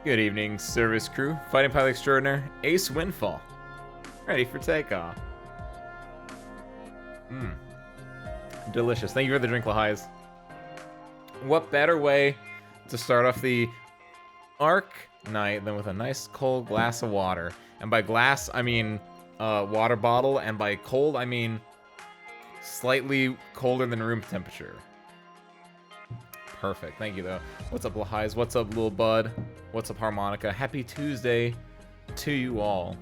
Good evening, service crew. Fighting pilot extraordinaire, Ace Windfall. Ready for takeoff. Delicious. Thank you for the drink, Lahighs. What better way to start off the Arknight than with a nice cold glass of water? And by glass, I mean water bottle, and by cold, I mean slightly colder than room temperature. Perfect. Thank you, though. What's up, Lahighs? What's up, little bud? What's up, Harmonica? Happy Tuesday to you all.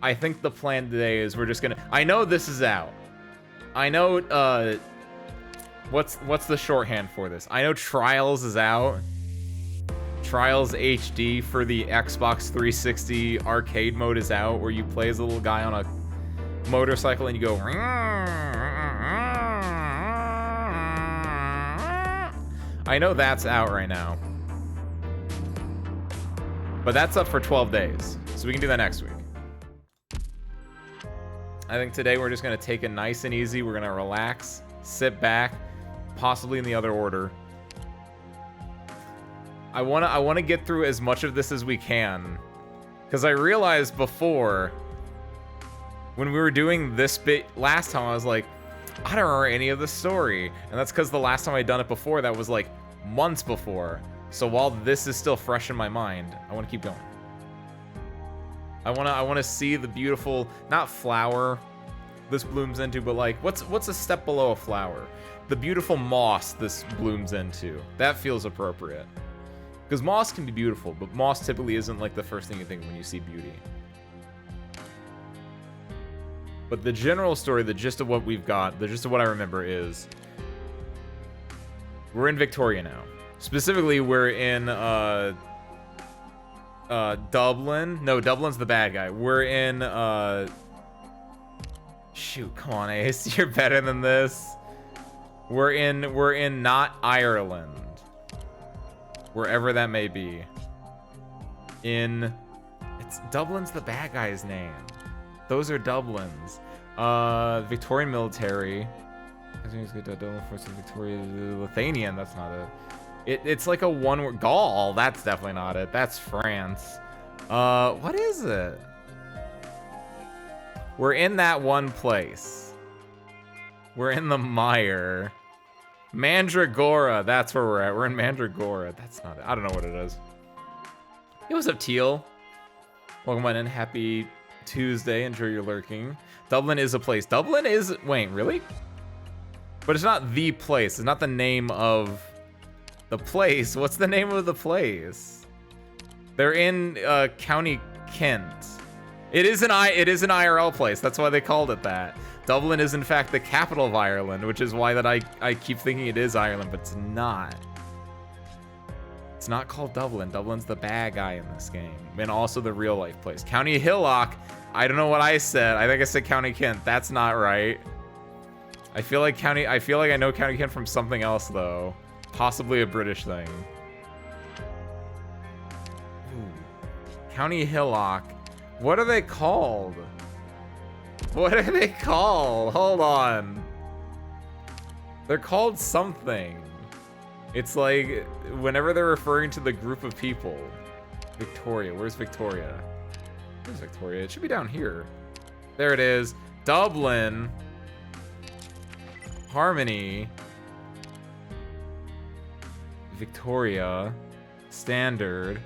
I think the plan today is we're just gonna... I know this is out. I know, What's the shorthand for this? I know Trials is out. Trials HD for the Xbox 360 arcade mode is out, where you play as a little guy on a motorcycle and you go... I know that's out right now. But that's up for 12 days, so we can do that next week. I think today we're just going to take it nice and easy. We're going to relax, sit back, possibly in the other order. I want to get through as much of this as we can, because I realized before, when we were doing this bit last time, I was like, I don't remember any of the story. And that's because the last time I'd done it before, that was like months before. So while this is still fresh in my mind, I want to keep going. I want to see the beautiful, not flower this blooms into, but like, what's a step below a flower? The beautiful moss this blooms into. That feels appropriate. Because moss can be beautiful, but moss typically isn't like the first thing you think when you see beauty. But the general story, the gist of what we've got, the gist of what I remember is... we're in Victoria now. Specifically, we're in, Dublin. No, Dublin's the bad guy. We're in, shoot, come on, Ace. You're better than this. We're in not Ireland. Wherever that may be. It's Dublin's the bad guy's name. Those are Dublin's. Victorian military. Victoria, Lithuanian, that's not it. It's like a one-word... Gaul, that's definitely not it. That's France. What is it? We're in that one place. We're in the mire. Mandragora, that's where we're at. We're in Mandragora. That's not it. I don't know what it is. Hey, what's up, Teal? Welcome on in. Happy Tuesday. Enjoy your lurking. Dublin is a place. Dublin is... wait, really? But it's not the place. It's not the name of the place. What's the name of the place? They're in County Kent. It is an IRL place. That's why they called it that. Dublin is in fact the capital of Ireland, which is why that I keep thinking it is Ireland, but it's not. It's not called Dublin. Dublin's the bad guy in this game, and also the real life place. County Hillock. I don't know what I said. I think I said County Kent. That's not right. I feel like I know County Kent from something else though. Possibly a British thing. Ooh. County Hillock. What are they called? What are they called? Hold on. They're called something. It's like whenever they're referring to the group of people. Victoria. Where's Victoria? Where's Victoria? It should be down here. There it is. Dublin. Harmony, Victoria, Standard,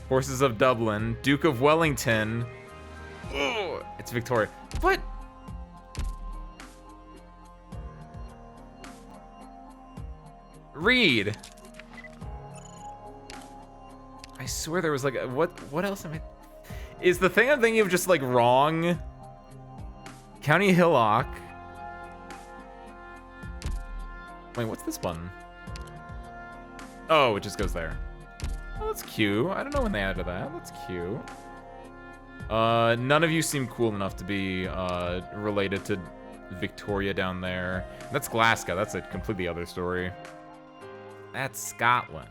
Forces of Dublin, Duke of Wellington. Ugh, it's Victoria. What? Read. I swear there was like a, what else am I? Is the thing I'm thinking of just like wrong? County Hillock. Wait, what's this button? Oh, it just goes there. Oh, that's cute. I don't know when they added that. That's cute. None of you seem cool enough to be related to Victoria down there. That's Glasgow. That's a completely other story. That's Scotland.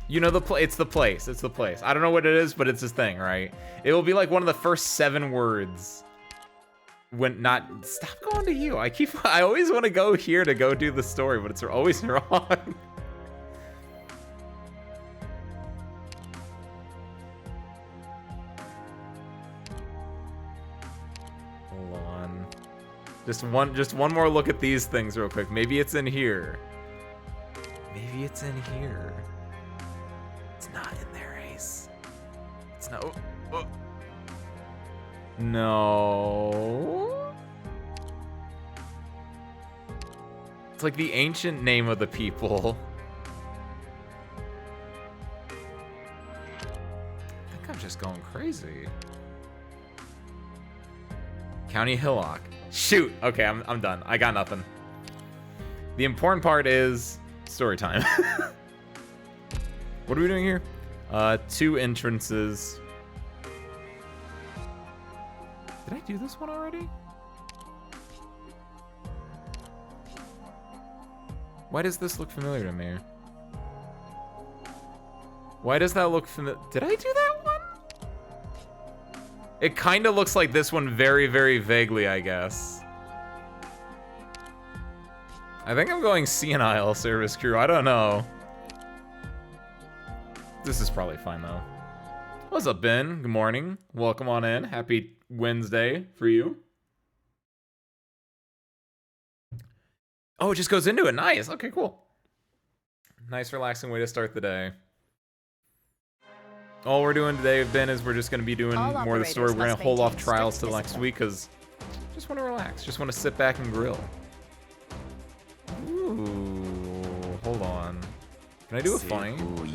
You know it's the place. It's the place. I don't know what it is, but it's this thing, right? It will be like one of the first 7 words when not stop going to you. I always want to go here to go do the story, but it's always wrong. Hold on. Just one more look at these things real quick. Maybe it's in here. Maybe it's in here. It's not in there, Ace. It's not. Oh. No. It's like the ancient name of the people. I think I'm just going crazy. County Hillock. Shoot. Okay, I'm done. I got nothing. The important part is story time. What are we doing here? 2 entrances. Did I do this one already? Why does this look familiar to me? Why does that look familiar? Did I do that one? It kind of looks like this one very, very vaguely, I guess. I think I'm going senile service crew. I don't know. This is probably fine, though. What's up, Ben? Good morning. Welcome on in. Happy Wednesday for you. Oh, it just goes into it. Nice. Okay, cool. Nice, relaxing way to start the day. All we're doing today, Ben, is we're just going to be doing more of the story. We're going to hold off trials till next week because just want to relax. Just want to sit back and grill. Ooh, hold on. Can I do a funny? Ooh,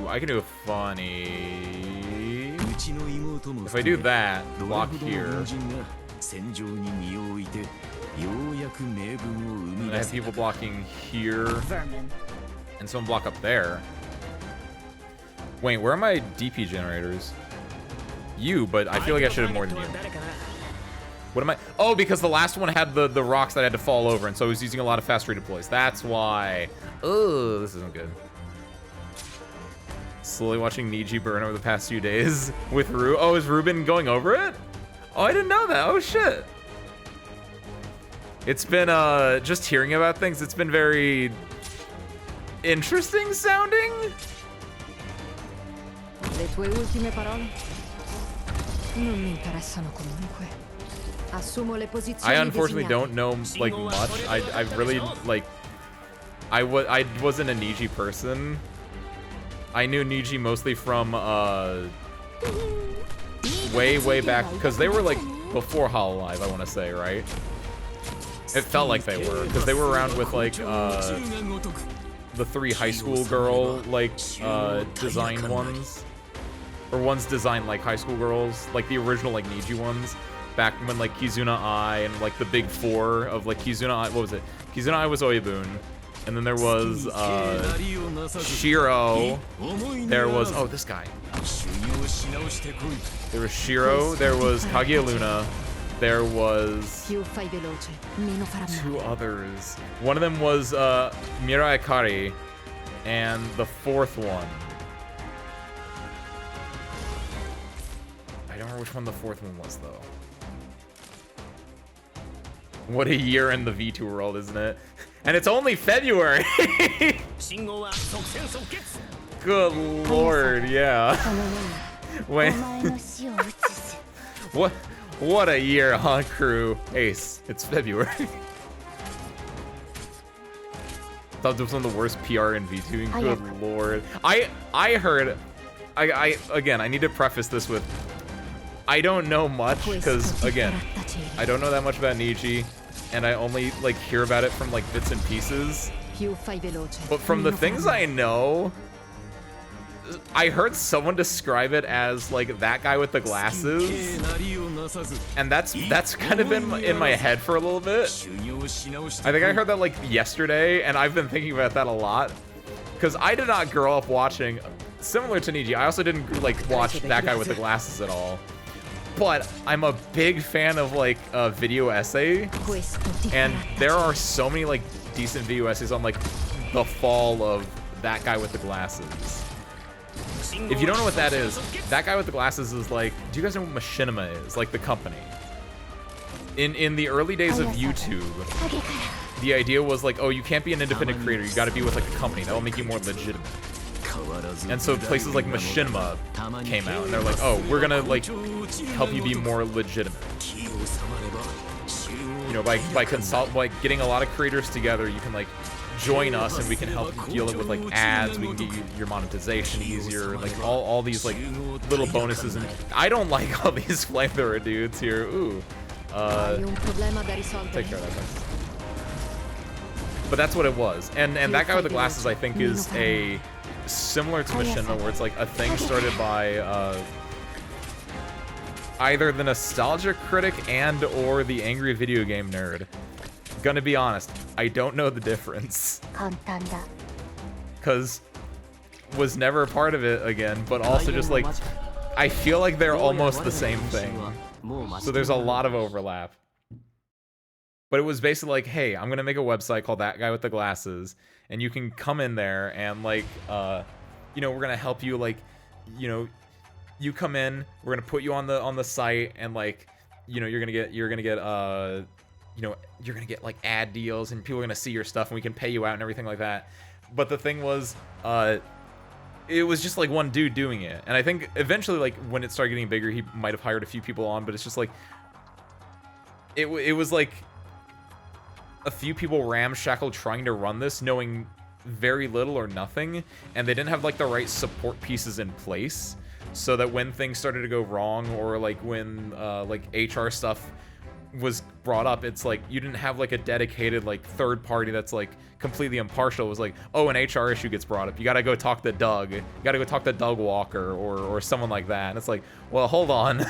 I can do a funny. If I do that, block here. And I have people blocking here. And someone block up there. Wait, where are my DP generators? You, but I feel like I should have more than you. What am I? Oh, because the last one had the rocks that had to fall over, and so I was using a lot of fast redeploys. That's why. Oh, this isn't good. Slowly watching Niji burn over the past few days with Ru. Oh, is Ruben going over it? Oh, I didn't know that. Oh, shit. It's been, just hearing about things, it's been very interesting sounding. Le tue ultime parole non mi interessano comunque. I unfortunately don't know like much. I really like I wasn't a Niji person. I knew Niji mostly from way back because they were like before Hololive, I want to say, right? It felt like they were because they were around with like the 3 high school girl like designed ones, or ones designed like high school girls, like the original like Niji ones. Back when like Kizuna Ai and like the big 4 of like Kizuna Ai, what was it? Kizuna Ai was Oibun, and then there was Shiro. There was this guy. There was Shiro. There was Kaguya Luna. There was 2 others. One of them was Mirai Akari, and the 4th one. I don't remember which one the 4th one was though. What a year in the V2 world, isn't it? And it's only February! Good lord, yeah. When... What a year, huh, crew? Ace, it's February. Thought this was one of the worst PR in V2. Good lord. I heard... again, I need to preface this with... I don't know much, because, again, I don't know that much about Niji, and I only, like, hear about it from, like, bits and pieces. But from the things I know, I heard someone describe it as, like, that guy with the glasses, and that's kind of been in my head for a little bit. I think I heard that, like, yesterday, and I've been thinking about that a lot, because I did not grow up watching, similar to Niji, I also didn't, like, watch that guy with the glasses at all. But I'm a big fan of like video essay, and there are so many like decent video essays on like the fall of that guy with the glasses. If you don't know what that is, that guy with the glasses is like, do you guys know what Machinima is? Like the company. In the early days of YouTube, the idea was like, oh, you can't be an independent creator, you gotta be with like a company, that will make you more legitimate. And so places like Machinima came out, and they're like, oh, we're gonna like help you be more legitimate. You know, by getting a lot of creators together, you can like join us and we can help you deal with like ads, we can get you your monetization easier, like all these like little bonuses. And I don't like all these flamethrower dudes here. Ooh. Take care of that. But that's what it was. And that guy with the glasses, I think, is a similar to Machinima, where it's like a thing started by either the nostalgia critic and or the angry video game nerd. Gonna be honest, I don't know the difference. Cause was never a part of it again, but also just like, I feel like they're almost the same thing. So there's a lot of overlap. But it was basically like, hey, I'm gonna make a website called That Guy with the Glasses, and you can come in there and like, you know, we're gonna help you, like, you know, you come in, we're gonna put you on the site, and like, you know, you're gonna get you know, you're gonna get like ad deals, and people are gonna see your stuff, and we can pay you out and everything like that. But the thing was, it was just like one dude doing it, and I think eventually, like when it started getting bigger, he might have hired a few people on. But it's just like, it was like a few people ramshackled trying to run this, knowing very little or nothing, and they didn't have like the right support pieces in place, so that when things started to go wrong, or like when like HR stuff was brought up, it's like you didn't have like a dedicated like third party that's like completely impartial. It was like, oh, an HR issue gets brought up, you gotta go talk to Doug, you gotta go talk to Doug Walker or someone like that. And it's like, well, hold on.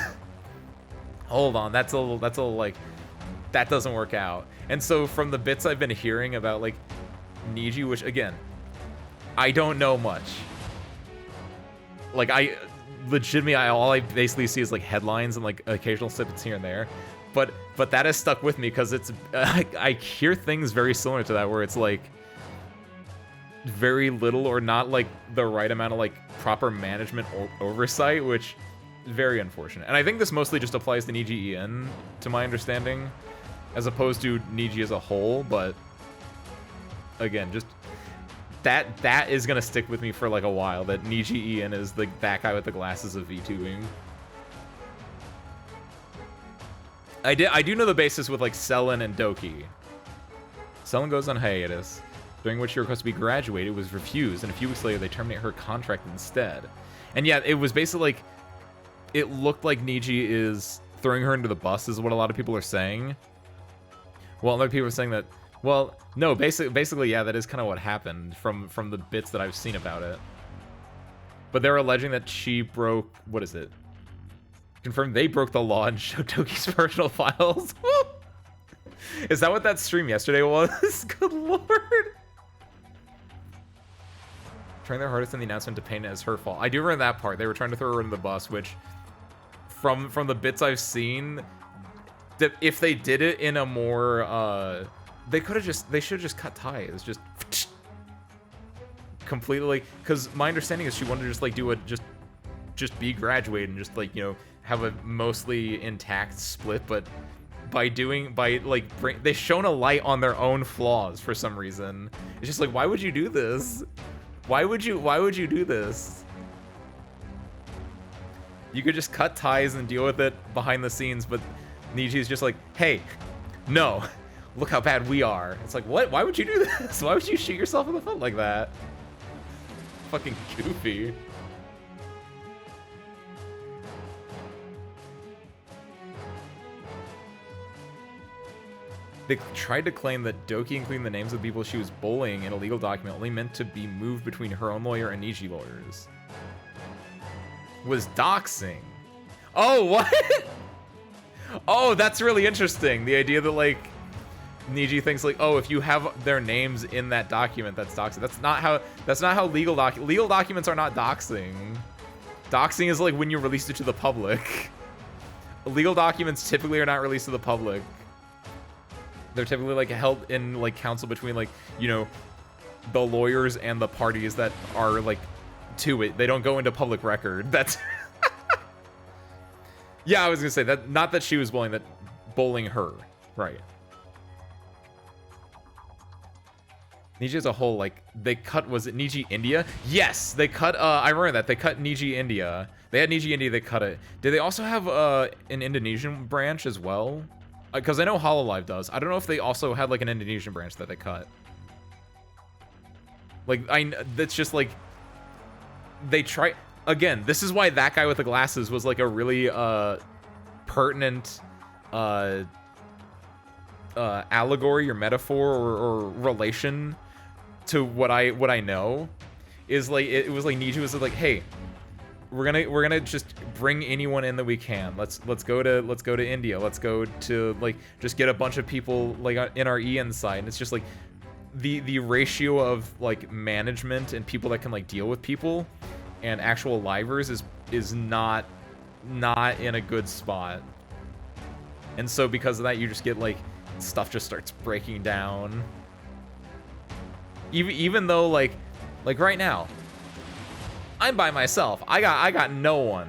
Hold on, that's a little like, that doesn't work out. And so from the bits I've been hearing about like Niji, which again, I don't know much, like I legitimately, all I basically see is like headlines and like occasional snippets here and there. But that has stuck with me because it's I hear things very similar to that, where it's like very little or not like the right amount of like proper management or oversight, which is very unfortunate. And I think this mostly just applies to Niji EN, to my understanding, as opposed to Niji as a whole. But again, just that is gonna stick with me for like a while, that Niji EN is like that guy with the glasses of VTubing. I do know the basis with like Selen and Doki. Selen goes on hiatus, during which she requested to be graduated, was refused, and a few weeks later they terminate her contract instead. And yeah, it was basically like, it looked like Niji is throwing her into the bus, is what a lot of people are saying. Well, other people are saying that, well, no, basically, yeah, that is kind of what happened from the bits that I've seen about it. But they're alleging that she broke, what is it? Confirmed they broke the law and showed Doki's personal files. Is that what that stream yesterday was? Good lord. Trying their hardest in the announcement to paint it as her fault. I do remember that part. They were trying to throw her under the bus, which from the bits I've seen, that if they did it in a more they should have just cut ties, just completely, because my understanding is she wanted to just like do a just be graduated and just like, you know, have a mostly intact split. But they've shown a light on their own flaws for some reason. It's just like, why would you do this? Why would you do this? You could just cut ties and deal with it behind the scenes, but Niji's just like, hey, no, look how bad we are. It's like, what? Why would you do this? Why would you shoot yourself in the foot like that? Fucking goofy. They tried to claim that Doki including the names of people she was bullying in a legal document only meant to be moved between her own lawyer and Niji lawyers. Was doxing. Oh, what? Oh, that's really interesting. The idea that like Niji thinks like, oh, if you have their names in that document, that's doxing. That's not how legal documents are not doxing. Doxing is like when you release it to the public. Legal documents typically are not released to the public. They're typically like held in like counsel between like, you know, the lawyers and the parties that are like to it. They don't go into public record. That's yeah, I was gonna say that. Not that she was bowling, that bowling her, right? Niji as a whole, like, they cut, was it Niji India? Yes, they cut, I remember that. They cut Niji India. They had Niji India, they cut it. Did they also have an Indonesian branch as well? Because I know Hololive does. I don't know if they also had, like, an Indonesian branch that they cut. Like, that's just, like, they try... Again, this is why that guy with the glasses was, like, a really, pertinent, allegory or metaphor or relation to what I know, is like it was like Niji was like, hey, we're gonna just bring anyone in that we can. Let's go to India. Let's go to, like, just get a bunch of people, like, in our EN side. And it's just like the ratio of, like, management and people that can, like, deal with people and actual livers is not in a good spot. And so because of that, you just get, like, stuff just starts breaking down. Even though, like right now, I'm by myself. I got no one.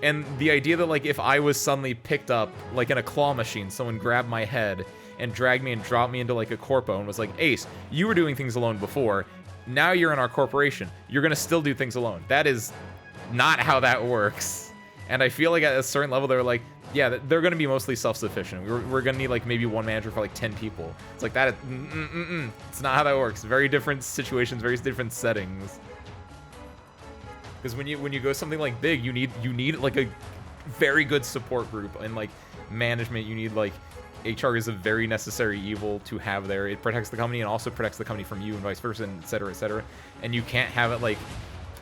And the idea that, like, if I was suddenly picked up, like, in a claw machine, someone grabbed my head and dragged me and dropped me into, like, a corpo and was like, Ace, you were doing things alone before. Now you're in our corporation. You're gonna still do things alone. That is not how that works. And I feel like at a certain level, they were like, yeah, they're going to be mostly self-sufficient. We're going to need, like, maybe one manager for, like, 10 people. It's like that. It's not how that works. Very different situations, very different settings. Because when you go something like big, you need like a very good support group, and, like, management. You need, like, HR is a very necessary evil to have there. It protects the company and also protects the company from you and vice versa, and et cetera, et cetera. And you can't have it like,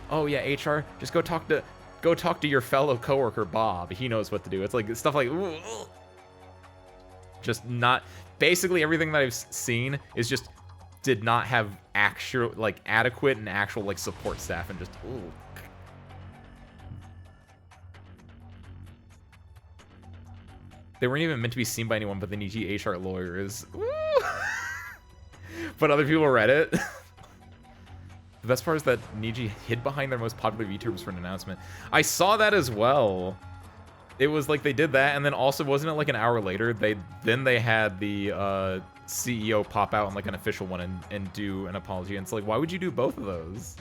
oh yeah, HR, just go talk to your fellow coworker Bob. He knows what to do. It's like stuff like, just not. Basically, everything that I've seen is just did not have actual, like, adequate and actual, like, support staff, and just ooh. They weren't even meant to be seen by anyone but the Niji HR lawyers. But other people read it. The best part is that Niji hid behind their most popular VTubers for an announcement. I saw that as well. It was like they did that, and then also, wasn't it like an hour later, they had the CEO pop out on, like, an official one and do an apology. And it's like, why would you do both of those?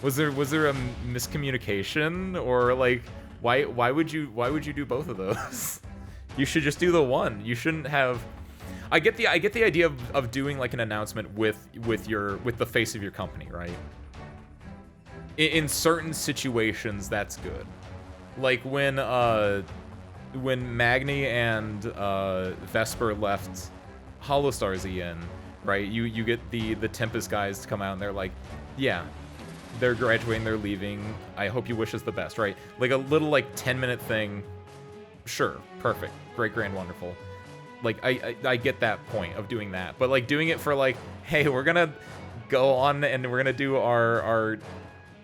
Was there a miscommunication, or, like, why would you do both of those? You should just do the one. You shouldn't have. I get the idea of doing, like, an announcement with the face of your company, right? In certain situations, that's good. Like when Magni and Vesper left Holostars EN, right? You get the Tempest guys to come out and they're like, yeah, they're graduating, they're leaving. I hope you wish us the best, right? Like a little, like, 10-minute thing. Sure, perfect, great, grand, wonderful. Like, I get that point of doing that, but, like, doing it for, like, hey, we're gonna go on and we're gonna do our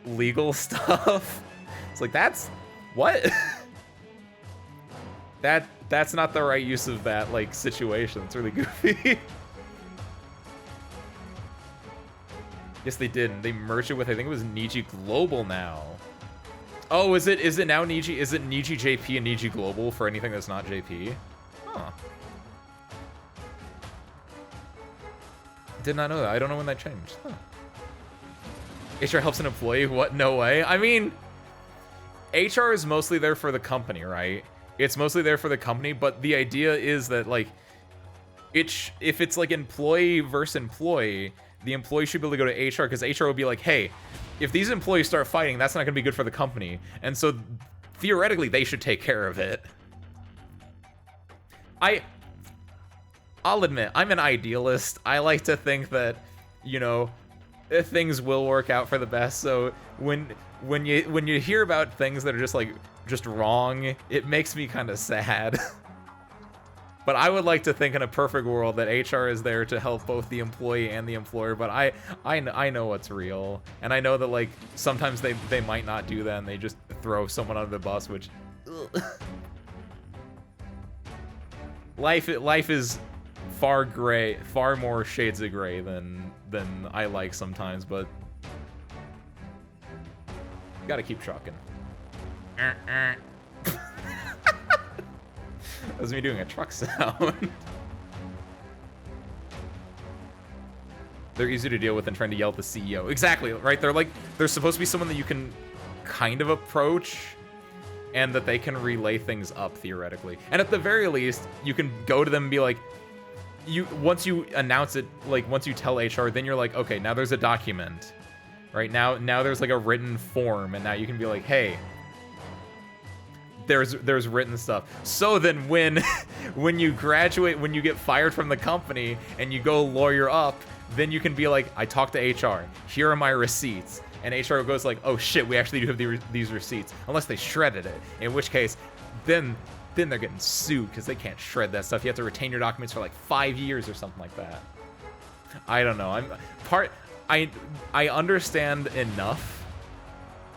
legal stuff. It's like, that's what? That's not the right use of that, like, situation. It's really goofy. Yes, they did. They merged it with, I think it was Niji Global now. Oh, is it now Niji? Is it Niji JP and Niji Global for anything that's not JP? Huh. Did not know that. I don't know when that changed. Huh. HR helps an employee? What? No way. I mean, HR is mostly there for the company, right? It's mostly there for the company, but the idea is that, like, if it's, like, employee versus employee, the employee should be able to go to HR, because HR will be like, hey, if these employees start fighting, that's not going to be good for the company. And so, theoretically, they should take care of it. I'll admit, I'm an idealist. I like to think that, you know, things will work out for the best. So when you hear about things that are just wrong, it makes me kind of sad. But I would like to think in a perfect world that HR is there to help both the employee and the employer. But I know what's real, and I know that, like, sometimes they might not do that and they just throw someone under the bus, which life is far more shades of gray than I like sometimes. But Gotta keep trucking. That was me doing a truck sound. They're easier to deal with than trying to yell at the CEO. Exactly, right? They're supposed to be someone that you can kind of approach and that they can relay things up theoretically. And at the very least, you can go to them and be like, once you announce it, like once you tell HR, then you're like, okay, now there's a document. Right now there's like a written form, and now you can be like, hey, there's written stuff. So then when you graduate, when you get fired from the company and you go lawyer up, then you can be like, I talked to HR. Here are my receipts. And HR goes like, oh shit, we actually do have these receipts. Unless they shredded it. In which case, then they're getting sued because they can't shred that stuff. You have to retain your documents for like 5 years or something like that. I don't know. I understand enough,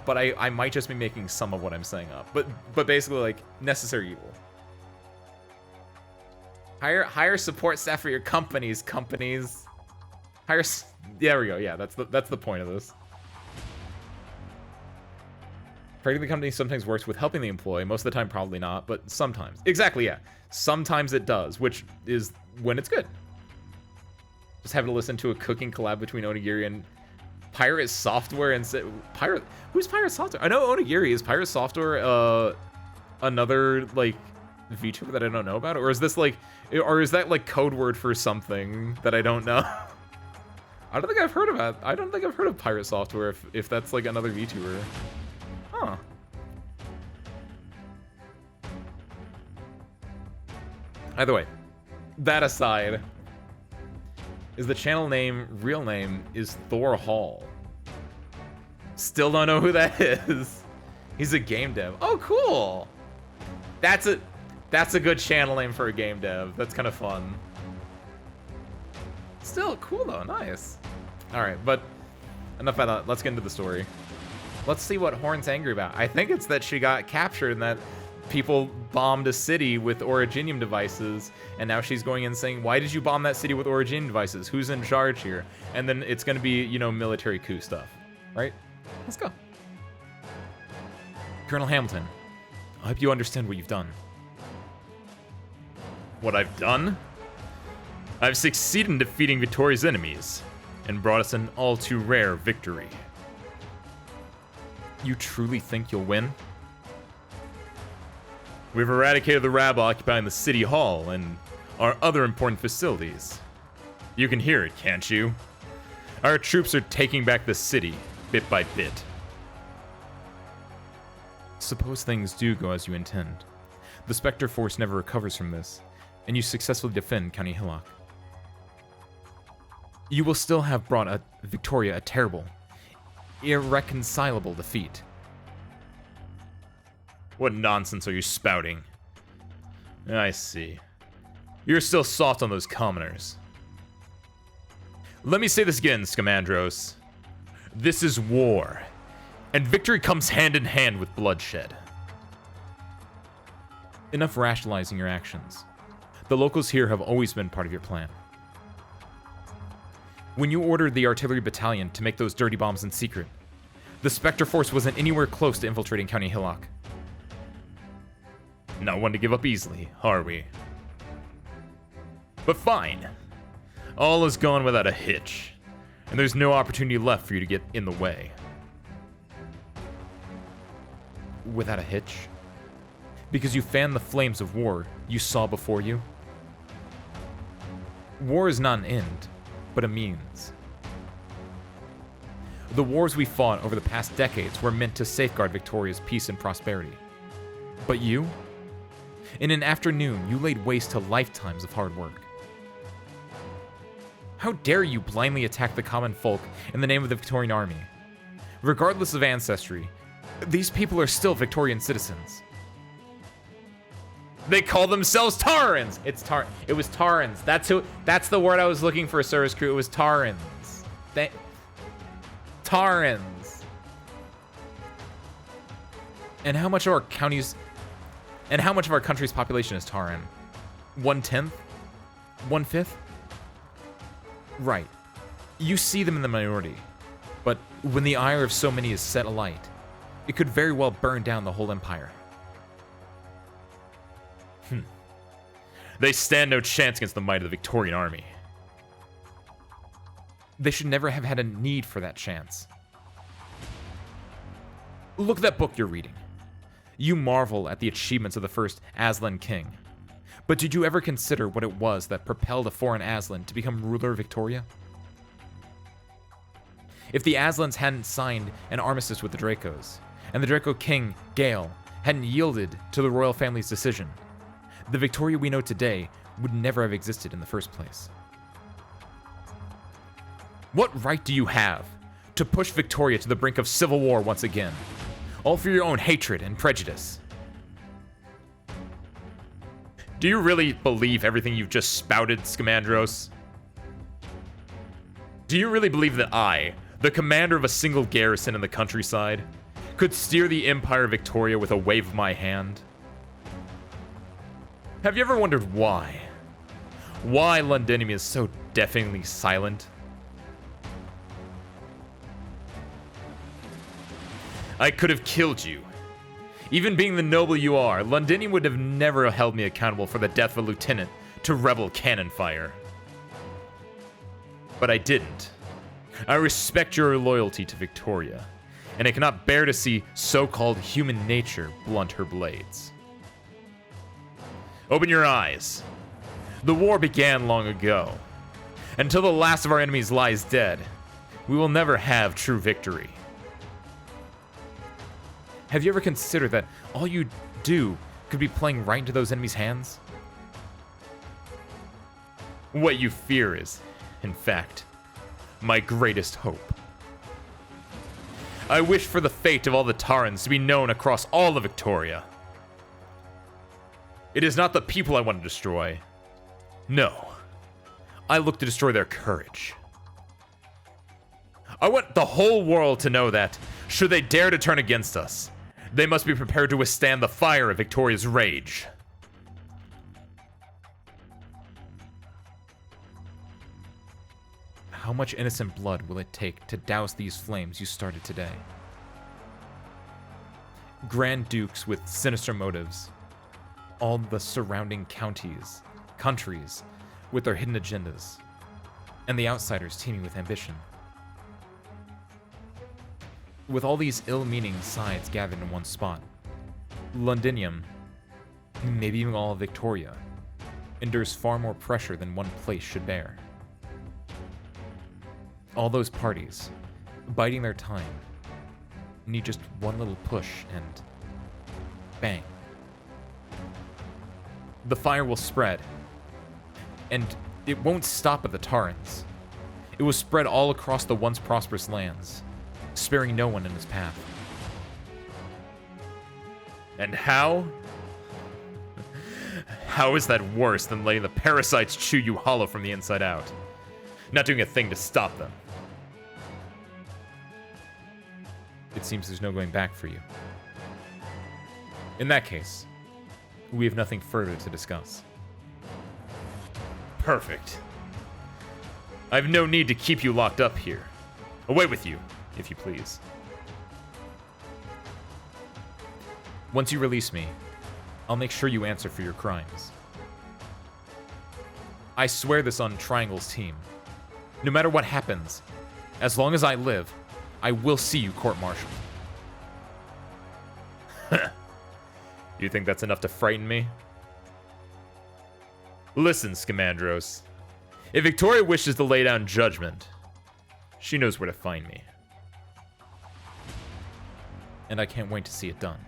but I might just be making some of what I'm saying up. But basically, like, necessary evil. Hire support staff for your companies. Hire. There we go. Yeah, that's the point of this. Creating the company sometimes works with helping the employee. Most of the time, probably not, but sometimes. Exactly, yeah. Sometimes it does, which is when it's good. Just having to listen to a cooking collab between Onigiri and Pirate Software and say, who's Pirate Software? I know Onigiri. Is Pirate Software another like VTuber that I don't know about, or is this like, or is that like code word for something that I don't know? I don't think I've heard of Pirate Software if that's like another VTuber. Huh. Either way, that aside, is the channel name, real name, is Thor Hall. Still don't know who that is. He's a game dev. Oh, cool. That's a good channel name for a game dev. That's kind of fun. Still cool though, nice. All right, but enough about that. Let's get into the story. Let's see what Horn's angry about. I think it's that she got captured and that people bombed a city with originium devices, and now she's going in saying, why did you bomb that city with originium devices? Who's in charge here? And then it's gonna be, you know, military coup stuff, right? Let's go. Colonel Hamilton, I hope you understand what you've done. What I've done? I've succeeded in defeating Victoria's enemies and brought us an all too rare victory. You truly think you'll win? We've eradicated the rabble occupying the city hall and our other important facilities. You can hear it, can't you? Our troops are taking back the city, bit by bit. Suppose things do go as you intend. The Spectre Force never recovers from this, and you successfully defend County Hillock. You will still have brought Victoria a terrible, irreconcilable defeat. What nonsense are you spouting? I see. You're still soft on those commoners. Let me say this again, Scamandros. This is war, and victory comes hand in hand with bloodshed. Enough rationalizing your actions. The locals here have always been part of your plan. When you ordered the artillery battalion to make those dirty bombs in secret, the Spectre Force wasn't anywhere close to infiltrating County Hillock. Not one to give up easily, are we? But fine. All is gone without a hitch, and there's no opportunity left for you to get in the way. Without a hitch? Because you fanned the flames of war you saw before you? War is not an end, but a means. The wars we fought over the past decades were meant to safeguard Victoria's peace and prosperity. But you? In an afternoon, you laid waste to lifetimes of hard work. How dare you blindly attack the common folk in the name of the Victorian army? Regardless of ancestry, these people are still Victorian citizens. They call themselves Tarans! It was Tarans. That's the word I was looking for, service crew. It was Tarans. Tarans. And how much of our country's population is Taran? 1/10? 1/5? Right. You see them in the minority. But when the ire of so many is set alight, It could very well burn down the whole empire. They stand no chance against the might of the Victorian army. They should never have had a need for that chance. Look at that book you're reading. You marvel at the achievements of the first Aslan king. But did you ever consider what it was that propelled a foreign Aslan to become ruler of Victoria? If the Aslans hadn't signed an armistice with the Dracos, and the Draco king, Gale, hadn't yielded to the royal family's decision, the Victoria we know today would never have existed in the first place. What right do you have to push Victoria to the brink of civil war once again, all for your own hatred and prejudice? Do you really believe everything you've just spouted, Scamandros? Do you really believe that I, the commander of a single garrison in the countryside, could steer the Empire of Victoria with a wave of my hand? Have you ever wondered why? Why Londinium is so deafeningly silent? I could have killed you. Even being the noble you are, Londinium would have never held me accountable for the death of a lieutenant to rebel cannon fire. But I didn't. I respect your loyalty to Victoria, and I cannot bear to see so-called human nature blunt her blades. Open your eyes. The war began long ago. Until the last of our enemies lies dead, we will never have true victory. Have you ever considered that all you do could be playing right into those enemies' hands? What you fear is, in fact, my greatest hope. I wish for the fate of all the Tarans to be known across all of Victoria. It is not the people I want to destroy. No. I look to destroy their courage. I want the whole world to know that, should they dare to turn against us, they must be prepared to withstand the fire of Victoria's rage. How much innocent blood will it take to douse these flames you started today? Grand dukes with sinister motives, all the surrounding countries with their hidden agendas, and the outsiders teeming with ambition. With all these ill-meaning sides gathered in one spot, Londinium, maybe even all of Victoria, endures far more pressure than one place should bear. All those parties, biding their time, need just one little push and bang. The fire will spread, and it won't stop at the Tarans. It will spread all across the once prosperous lands, sparing no one in its path. And how? How is that worse than letting the parasites chew you hollow from the inside out? Not doing a thing to stop them. It seems there's no going back for you. In that case, we have nothing further to discuss. Perfect. I have no need to keep you locked up here. Away with you, if you please. Once you release me, I'll make sure you answer for your crimes. I swear this on Triangle's team. No matter what happens, as long as I live, I will see you court-martialed. You think that's enough to frighten me? Listen, Scamandros. If Victoria wishes to lay down judgment, she knows where to find me. And I can't wait to see it done.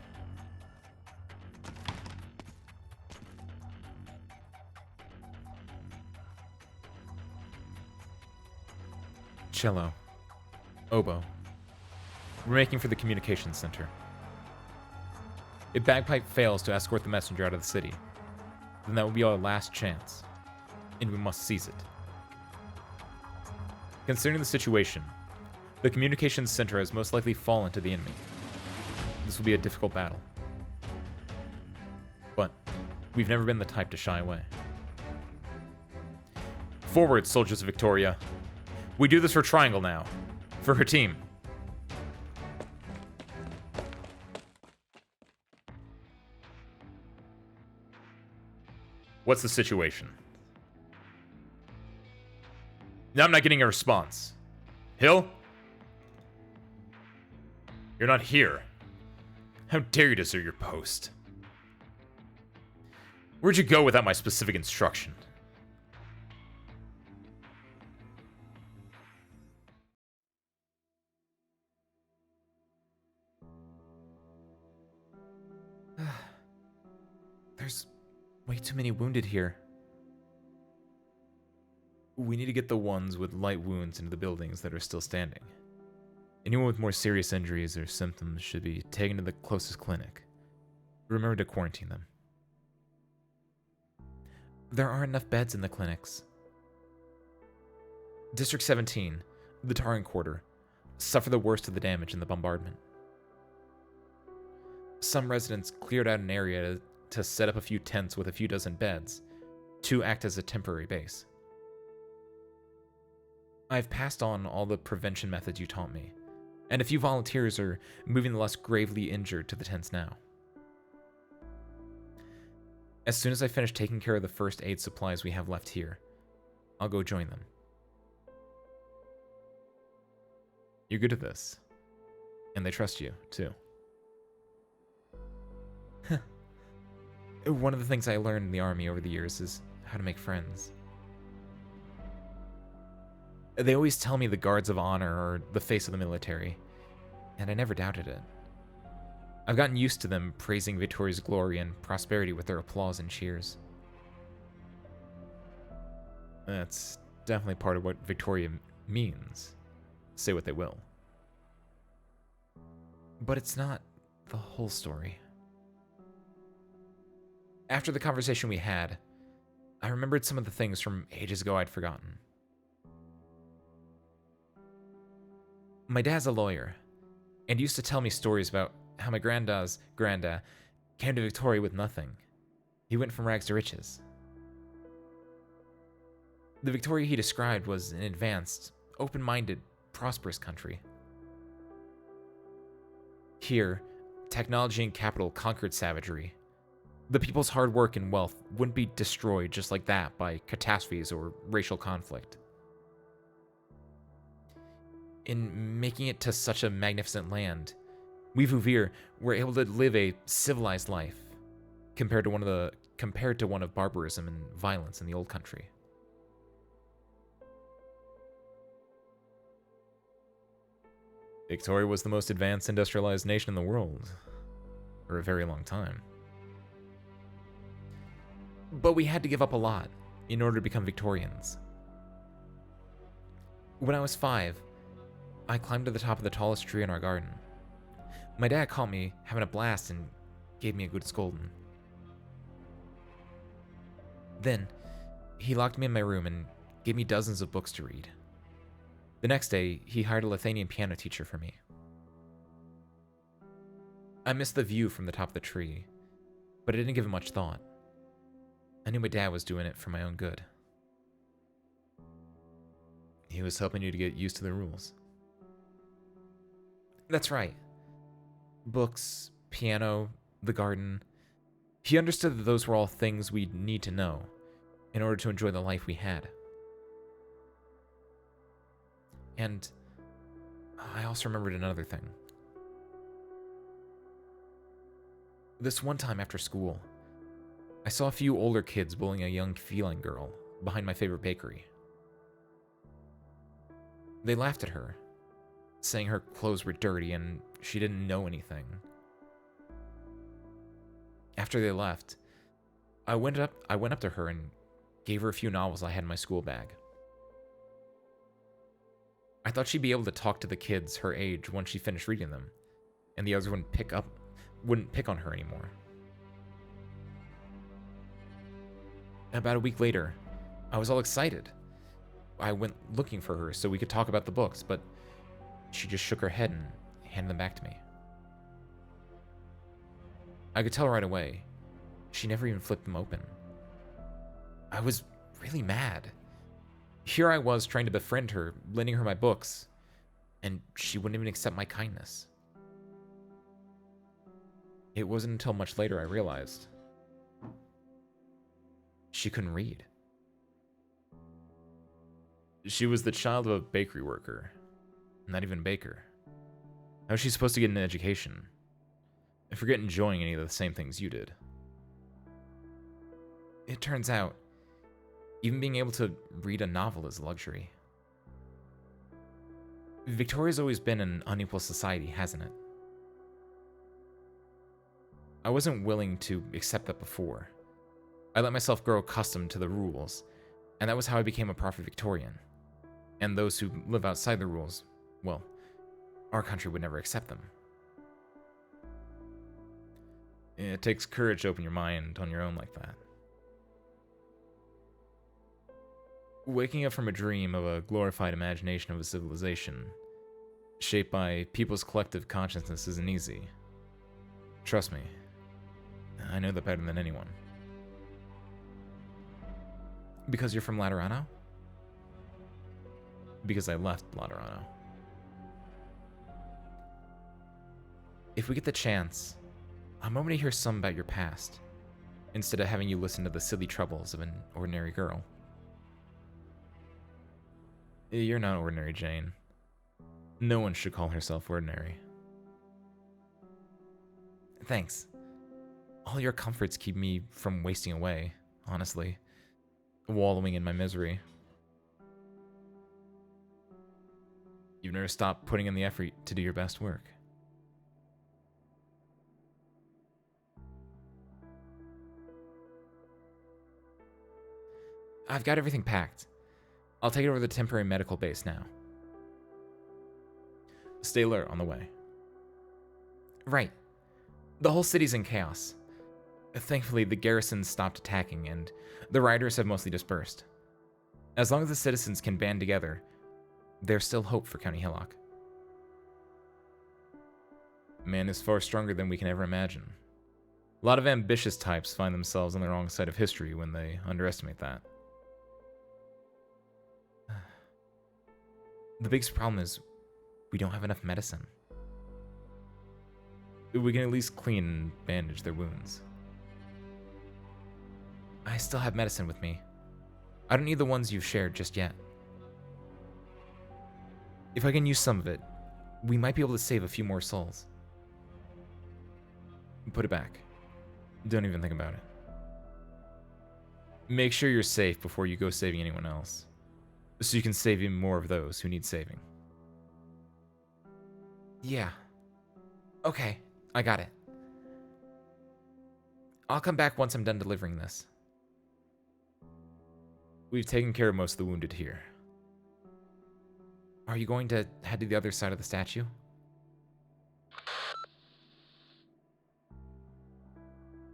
Cello. Oboe. We're making for the communications center. If Bagpipe fails to escort the messenger out of the city, then that will be our last chance, and we must seize it. Considering the situation, the communications center has most likely fallen to the enemy. This will be a difficult battle. But we've never been the type to shy away. Forward, soldiers of Victoria. We do this for Triangle now. For her team. What's the situation? Now I'm not getting a response. Hill? You're not here. How dare you desert your post? Where'd you go without my specific instruction? There's way too many wounded here. We need to get the ones with light wounds into the buildings that are still standing. Anyone with more serious injuries or symptoms should be taken to the closest clinic. Remember to quarantine them. There aren't enough beds in the clinics. District 17, the Taran Quarter, suffered the worst of the damage in the bombardment. Some residents cleared out an area to set up a few tents with a few dozen beds, to act as a temporary base. I've passed on all the prevention methods you taught me, and a few volunteers are moving the less gravely injured to the tents now. As soon as I finish taking care of the first aid supplies we have left here, I'll go join them. You're good at this, and they trust you, too. One of the things I learned in the army over the years is how to make friends. They always tell me the guards of honor are the face of the military, and I never doubted it. I've gotten used to them praising Victoria's glory and prosperity with their applause and cheers. That's definitely part of what Victoria means. Say what they will. But it's not the whole story. After the conversation we had, I remembered some of the things from ages ago I'd forgotten. My dad's a lawyer, and used to tell me stories about how my granddad came to Victoria with nothing. He went from rags to riches. The Victoria he described was an advanced, open-minded, prosperous country. Here, technology and capital conquered savagery. The people's hard work and wealth wouldn't be destroyed just like that by catastrophes or racial conflict. In making it to such a magnificent land, we Vuvir were able to live a civilized life compared to one of barbarism and violence in the old country. Victoria was the most advanced industrialized nation in the world for a very long time. But we had to give up a lot in order to become Victorians. When I was 5, I climbed to the top of the tallest tree in our garden. My dad caught me having a blast and gave me a good scolding. Then, he locked me in my room and gave me dozens of books to read. The next day, he hired a Lithuanian piano teacher for me. I missed the view from the top of the tree, but I didn't give it much thought. I knew my dad was doing it for my own good. He was helping you to get used to the rules. That's right. Books, piano, the garden. He understood that those were all things we'd need to know in order to enjoy the life we had. And I also remembered another thing. This one time after school, I saw a few older kids bullying a young feline girl behind my favorite bakery. They laughed at her, saying her clothes were dirty and she didn't know anything. After they left, I went up to her and gave her a few novels I had in my school bag. I thought she'd be able to talk to the kids her age once she finished reading them, and the others wouldn't pick on her anymore. About a week later, I was all excited. I went looking for her so we could talk about the books, but she just shook her head and handed them back to me. I could tell right away. She never even flipped them open. I was really mad. Here I was trying to befriend her, lending her my books, and she wouldn't even accept my kindness. It wasn't until much later I realized. She couldn't read. She was the child of a bakery worker. Not even a baker. How was she supposed to get an education? I forget enjoying any of the same things you did. It turns out, even being able to read a novel is a luxury. Victoria's always been an unequal society, hasn't it? I wasn't willing to accept that before. I let myself grow accustomed to the rules, and that was how I became a proper Victorian. And those who live outside the rules, well, our country would never accept them. It takes courage to open your mind on your own like that. Waking up from a dream of a glorified imagination of a civilization, shaped by people's collective consciousness, isn't easy. Trust me, I know that better than anyone. Because you're from Laterano? Because I left Laterano. If we get the chance, I'm hoping to hear some about your past, instead of having you listen to the silly troubles of an ordinary girl. You're not ordinary, Jane. No one should call herself ordinary. Thanks. All your comforts keep me from wasting away, honestly. Wallowing in my misery. You've never stopped putting in the effort to do your best work. I've got everything packed. I'll take it over to the temporary medical base now. Stay alert on the way. Right. The whole city's in chaos. Thankfully, the garrison stopped attacking, and the riders have mostly dispersed. As long as the citizens can band together, there's still hope for County Hillock. Man is far stronger than we can ever imagine. A lot of ambitious types find themselves on the wrong side of history when they underestimate that. The biggest problem is we don't have enough medicine. We can at least clean and bandage their wounds. I still have medicine with me. I don't need the ones you've shared just yet. If I can use some of it, we might be able to save a few more souls. Put it back. Don't even think about it. Make sure you're safe before you go saving anyone else, so you can save even more of those who need saving. Yeah. Okay, I got it. I'll come back once I'm done delivering this. We've taken care of most of the wounded here. Are you going to head to the other side of the statue?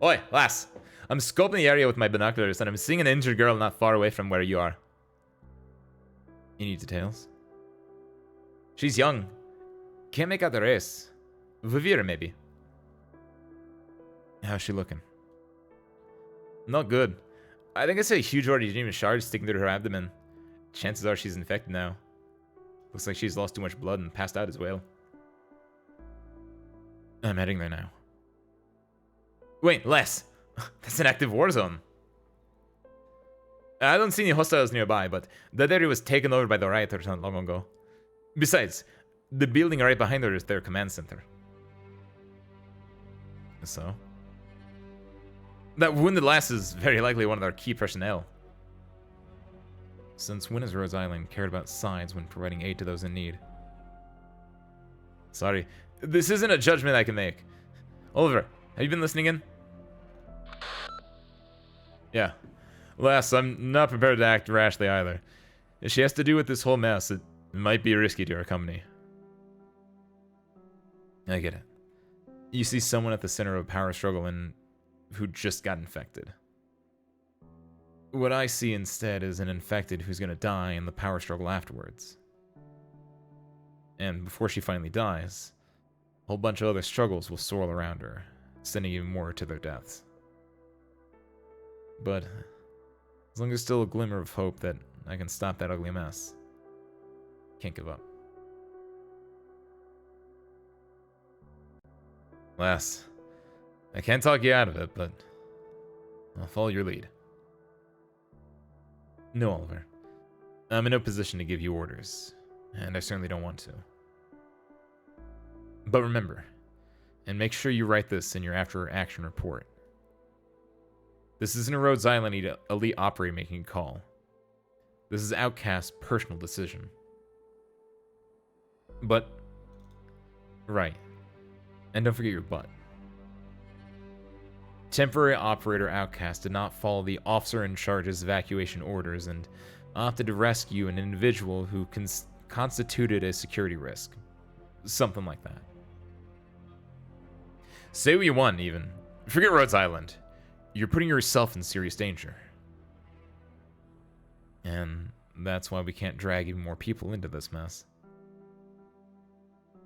Oi, lass. I'm scoping the area with my binoculars and I'm seeing an injured girl not far away from where you are. You need details? She's young. Can't make out the race. Vivira, maybe. How's she looking? Not good. I think it's a huge originium shard sticking through her abdomen. Chances are she's infected now. Looks like she's lost too much blood and passed out as well. I'm heading there now. Wait, Les! That's an active war zone. I don't see any hostiles nearby, but that area was taken over by the rioters not long ago. Besides, the building right behind her is their command center. So? That wounded lass is very likely one of their key personnel. Since when has Rose Island cared about sides when providing aid to those in need? Sorry, this isn't a judgment I can make. Oliver, have you been listening in? Yeah. Lass, I'm not prepared to act rashly either. If she has to do with this whole mess, it might be risky to our company. I get it. You see someone at the center of a power struggle and who just got infected. What I see instead is an infected who's gonna die in the power struggle afterwards. And before she finally dies, a whole bunch of other struggles will swirl around her, sending even more to their deaths. But as long as there's still a glimmer of hope that I can stop that ugly mess, can't give up. Lass, I can't talk you out of it, but I'll follow your lead. No, Oliver. I'm in no position to give you orders, and I certainly don't want to. But remember, and make sure you write this in your after-action report. This isn't a Rhodes Island elite operator making a call. This is Outcast's personal decision. But, right, and don't forget your butt. Temporary operator Outcast did not follow the officer in charge's evacuation orders and opted to rescue an individual who constituted a security risk. Something like that. Say what you want, even. Forget Rhodes Island. You're putting yourself in serious danger. And that's why we can't drag even more people into this mess.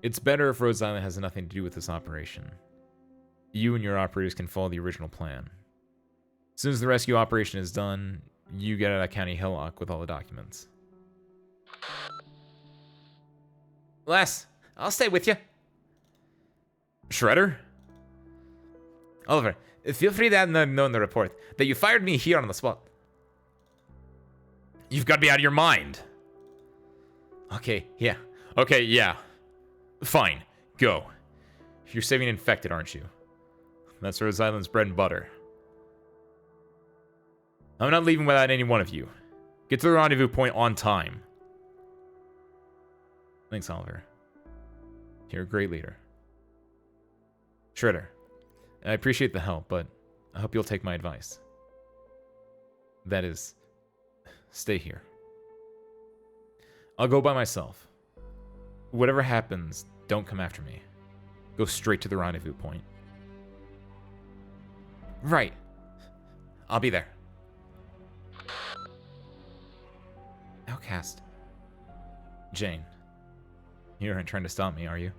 It's better if Rhodes Island has nothing to do with this operation. You and your operators can follow the original plan. As soon as the rescue operation is done, you get out of County Hillock with all the documents. Les, I'll stay with you. Shredder? Oliver, feel free to add know in the report that you fired me here on the spot. You've got to be out of your mind. Okay, yeah. Fine, go. You're saving infected, aren't you? That's Rhodes Island's bread and butter. I'm not leaving without any one of you. Get to the rendezvous point on time. Thanks, Oliver. You're a great leader. Shredder, I appreciate the help, but I hope you'll take my advice. That is, stay here. I'll go by myself. Whatever happens, don't come after me. Go straight to the rendezvous point. Right. I'll be there. Outcast. Jane. You aren't trying to stop me, are you?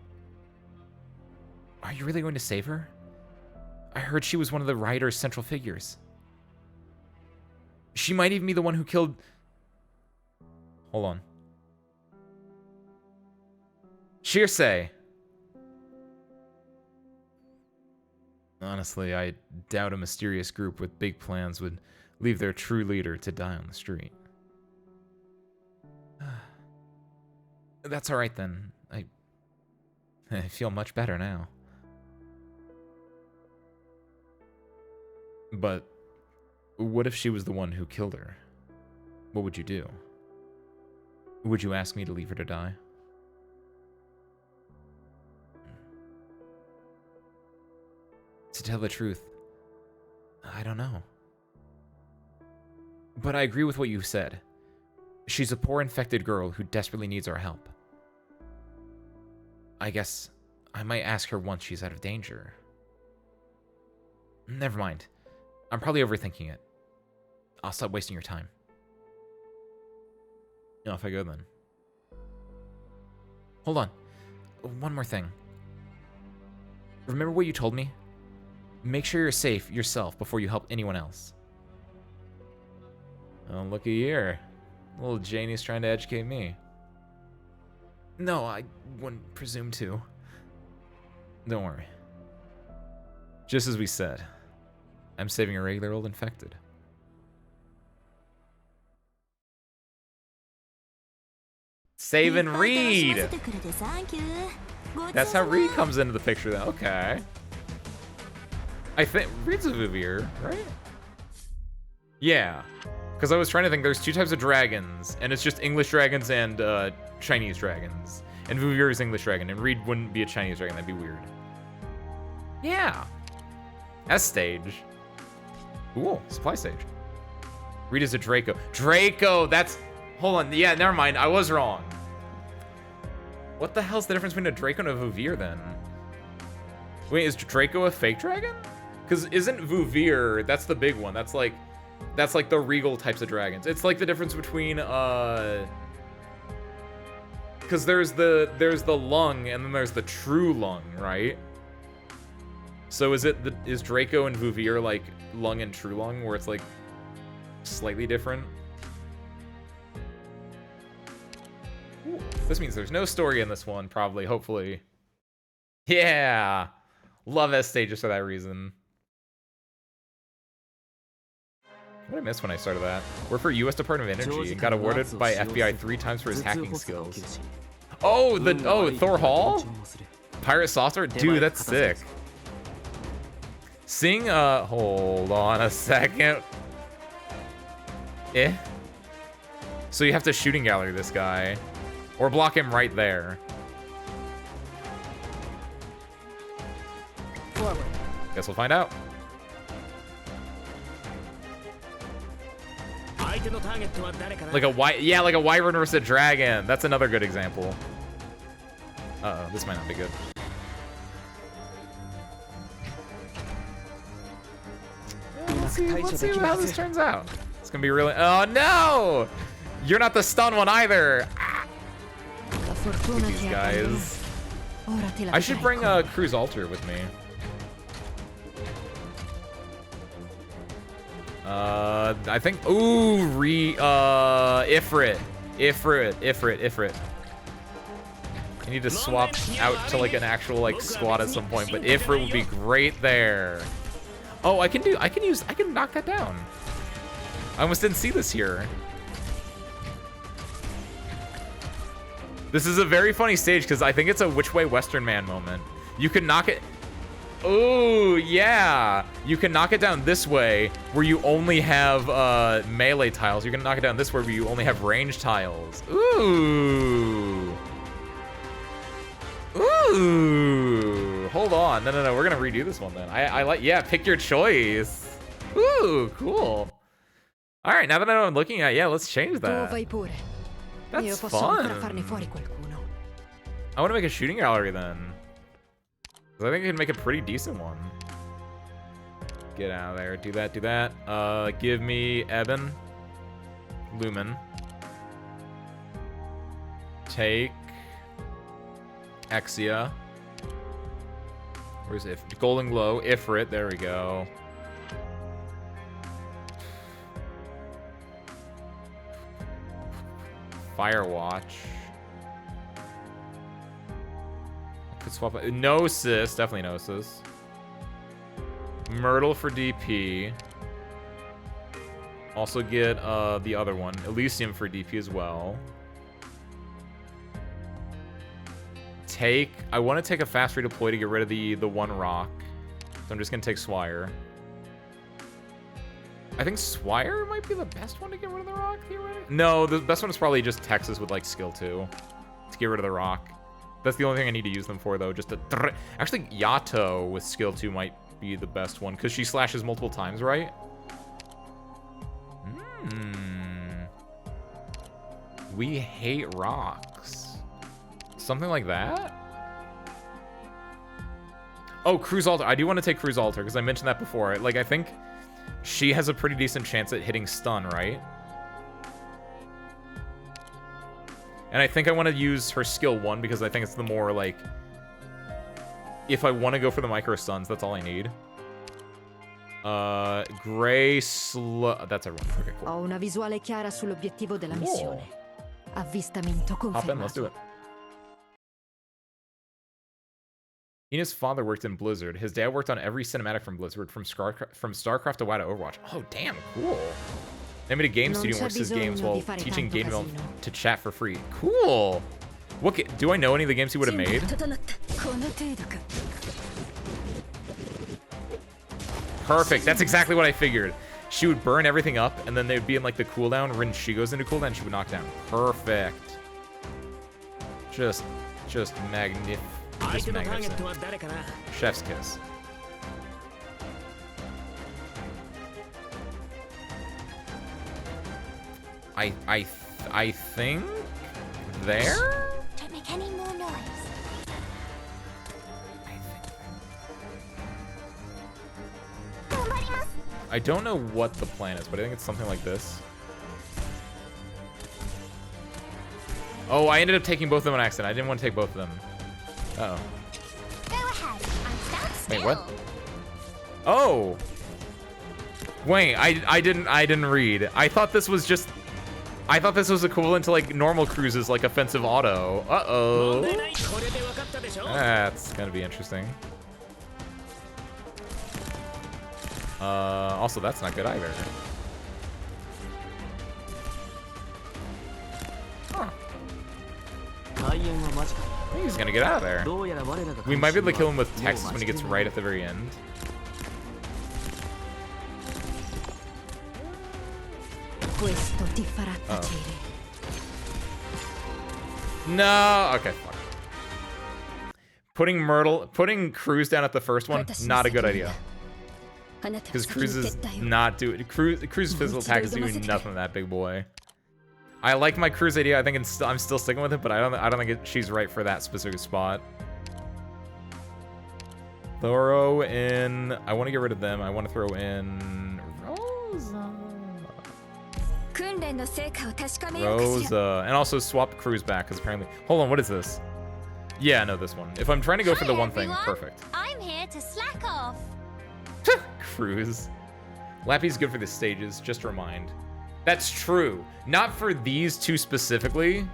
Are you really going to save her? I heard she was one of the rioters' central figures. She might even be the one who killed... Hold on. Shirsei. Honestly, I doubt a mysterious group with big plans would leave their true leader to die on the street. That's alright then. I feel much better now. But what if she was the one who killed her? What would you do? Would you ask me to leave her to die? To tell the truth, I don't know. But I agree with what you said. She's a poor infected girl who desperately needs our help. I guess I might ask her once she's out of danger. Never mind. I'm probably overthinking it. I'll stop wasting your time. Off I go then. Hold on. One more thing. Remember what you told me? Make sure you're safe yourself before you help anyone else. Oh, looky here. Little Janie's trying to educate me. No, I wouldn't presume to. Don't worry. Just as we said, I'm saving a regular old infected. Save and read! That's how Reed comes into the picture then. Okay. I think Reed's a Vivier, right? Yeah. Because I was trying to think, there's two types of dragons, and it's just English dragons and Chinese dragons. And Vivier is English dragon, and Reed wouldn't be a Chinese dragon, that'd be weird. Yeah. S stage. Ooh, supply stage. Reed is a Draco. Draco, that's... Hold on, yeah, never mind, I was wrong. What the hell's the difference between a Draco and a Vivier then? Wait, is Draco a fake dragon? Because isn't Vivier, that's the big one, that's like the regal types of dragons. It's like the difference between, because there's the lung and then there's the true lung, right? So is Draco and Vivier like lung and true lung, where it's like slightly different? Ooh, this means there's no story in this one, probably, hopefully. Yeah! Love S stages for that reason. What did I miss when I started that? Worked for U.S. Department of Energy and got awarded by FBI 3 times for his hacking skills. Oh, Thor Hall? Pirate Saucer? Dude, that's sick. Seeing, hold on a second. So you have to shooting gallery this guy. Or block him right there. Forward. Guess we'll find out. Like a like a wyvern versus a dragon. That's another good example. Uh-oh, this might not be good. Let's see how this turns out. It's gonna be really. Oh no! You're not the stun one either. Look at these guys. I should bring a Cruise Alter with me. I think. Ooh, Ifrit. I need to swap out to like an actual like squad at some point, but Ifrit would be great there. Oh, I can knock that down. I almost didn't see this here. This is a very funny stage because I think it's a which way Western Man moment. You can knock it. Oh, yeah. You can knock it down this way where you only have melee tiles. You can knock it down this way where you only have range tiles. Ooh. Ooh. Hold on. No. We're going to redo this one then. I like, yeah, pick your choice. Ooh, cool. All right, now that I'm looking at, yeah, let's change that. That's fun. I want to make a shooting gallery then. I think I can make a pretty decent one. Get out of there. Do that. Give me Eben. Lumen. Take Exia. Where's If? Golden Glow. Ifrit. There we go. Firewatch. Could swap. Gnosis. Definitely Gnosis. Myrtle for DP. Also get the other one. Elysium for DP as well. I want to take a fast redeploy to get rid of the one rock. So I'm just going to take Swire. I think Swire might be the best one to get rid of the rock here, right? No, the best one is probably just Texas with like skill 2 to get rid of the rock. That's the only thing I need to use them for though. Just to actually Yato with skill 2 might be the best one because she slashes multiple times, right? We hate rocks. Something like that? Oh, Cruise Alter. I do want to take Cruise Alter because I mentioned that before. Like, I think she has a pretty decent chance at hitting stun, right? And I think I want to use her skill 1 because I think it's the more, like... If I want to go for the micro stuns, that's all I need. Gray Slow... That's everyone. Okay, cool. Ho una visuale chiara sull'obiettivo della missione. Avvistamento confermato. Hop in, let's do it. Ina's father worked in Blizzard. His dad worked on every cinematic from Blizzard, from StarCraft to WoW to Overwatch. Oh, damn, cool. They made a game studio works his games while teaching game development to chat for free. Cool. What do I know any of the games he would have made? Perfect. That's exactly what I figured. She would burn everything up, and then they would be in like the cooldown. When she goes into cooldown, she would knock down. Perfect. Just magnificent. Just magnificent. Chef's kiss. I think there. Don't make any more noise. I don't know what the plan is, but I think it's something like this. Oh, I ended up taking both of them on accident. I didn't want to take both of them. Uh-oh. Go ahead and stand still. Wait, what? Oh. Wait, I didn't read. I thought this was equivalent to like normal cruises, like offensive auto. Uh-oh. That's gonna be interesting. Also, that's not good either. think he's gonna get out of there. We might be able to kill him with Texas when he gets right at the very end. Questo ti farà tacere. No, okay, fuck. Putting Cruz down at the first one, not a good idea. Because Cruz is not doing Cruz's physical attack is doing nothing to that big boy. I like my Cruz idea. I think I'm still sticking with it, but I don't think she's right for that specific spot. Throw in. I want to get rid of them. I want to throw in Rosa. Rosa, and also swap Cruz back because apparently. Hold on, what is this? Yeah, no, this one. If I'm trying to go for the one thing, perfect. I'm here to slack off. Cruz. Lappy's good for the stages, just to remind. That's true. Not for these two specifically.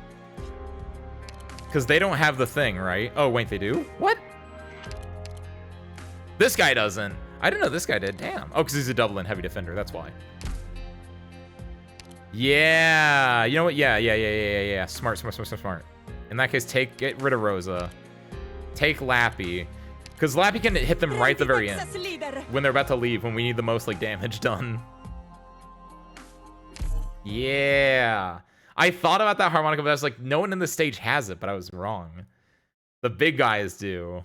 Because they don't have the thing, right? Oh, wait, they do? What? This guy doesn't. I didn't know this guy did. Damn. Oh, because he's a double and heavy defender. That's why. Yeah. You know what? Yeah. Smart. In that case, get rid of Rosa. Take Lappy. Because Lappy can hit them right at the very end. When they're about to leave, when we need the most like damage done. Yeah. I thought about that harmonica, but I was like, no one in the stage has it, but I was wrong. The big guys do.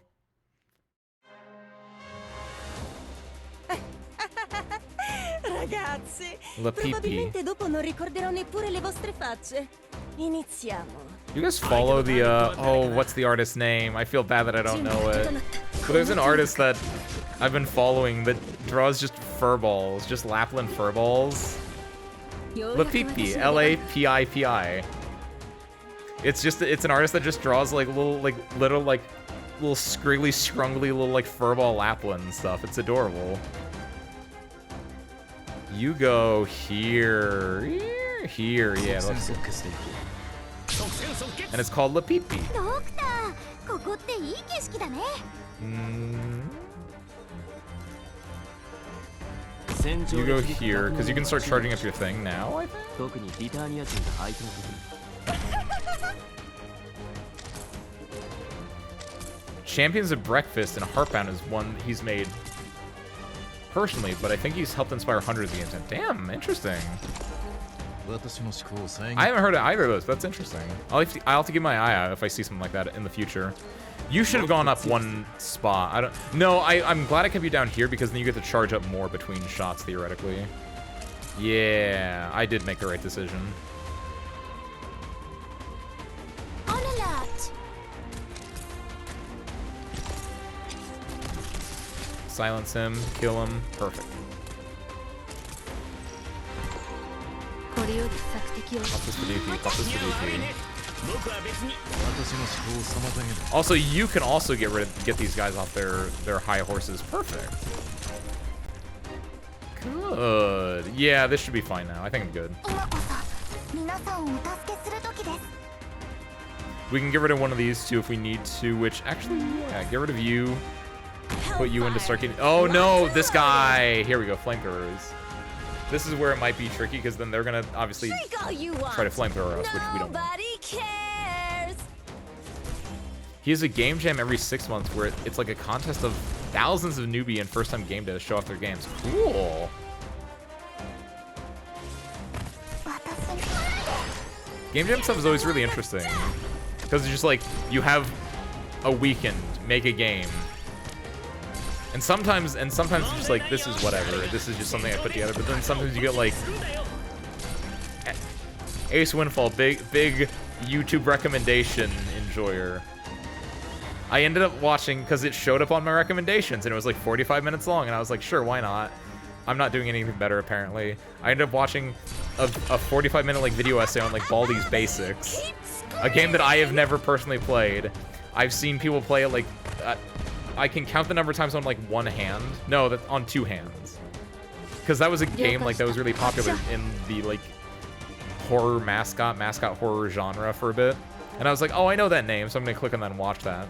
Ragazzi, La Pippi. probabilmente dopo non ricorderò neppure le vostre facce. Iniziamo. You guys follow the, oh, what's the artist's name? I feel bad that I don't know it. But there's an artist that I've been following that draws just furballs, just Lapland furballs. Lapipi, L-A-P-I-P-I. It's an artist that just draws like little scriggly, scrungly little like furball Lapland stuff. It's adorable. You go here, yeah. Let's go. And it's called Lapipi. You go here, because you can start charging up your thing now, I think? Champions of Breakfast and Heartbound is one he's made personally, but I think he's helped inspire hundreds of games. And damn, interesting. I haven't heard of either of those. That's interesting. I'll have to keep my eye out if I see something like that in the future. You should have gone up one spot. I'm glad I kept you down here because then you get to charge up more between shots, theoretically. Yeah, I did make the right decision. On alert. Silence him, kill him, perfect. Also, you can also get these guys off their high horses. Perfect. Good. Yeah, this should be fine now. I think I'm good. We can get rid of one of these two if we need to, which actually, yeah, get rid of you. Put you into start getting. Oh no, this guy. Here we go, flamethrowers. This is where it might be tricky because then they're gonna obviously try to flamethrower us, which we don't want. Cares. He has a game jam every 6 months where it's like a contest of thousands of newbie and first-time game devs show off their games. Cool. Game jam stuff is always really interesting because it's just like you have a weekend, make a game. And sometimes it's just like, this is whatever. This is just something I put together. But then sometimes you get like Ace Windfall, big YouTube recommendation enjoyer. I ended up watching because it showed up on my recommendations and it was like 45 minutes long. And I was like, sure, why not? I'm not doing anything better apparently. I ended up watching a 45-minute like video essay on like Baldi's Basics, a game that I have never personally played. I've seen people play it like. I can count the number of times on like one hand. No, that's on 2 hands. Because that was a game like that was really popular in the like horror mascot horror genre for a bit. And I was like, oh, I know that name, so I'm gonna click on that and watch that.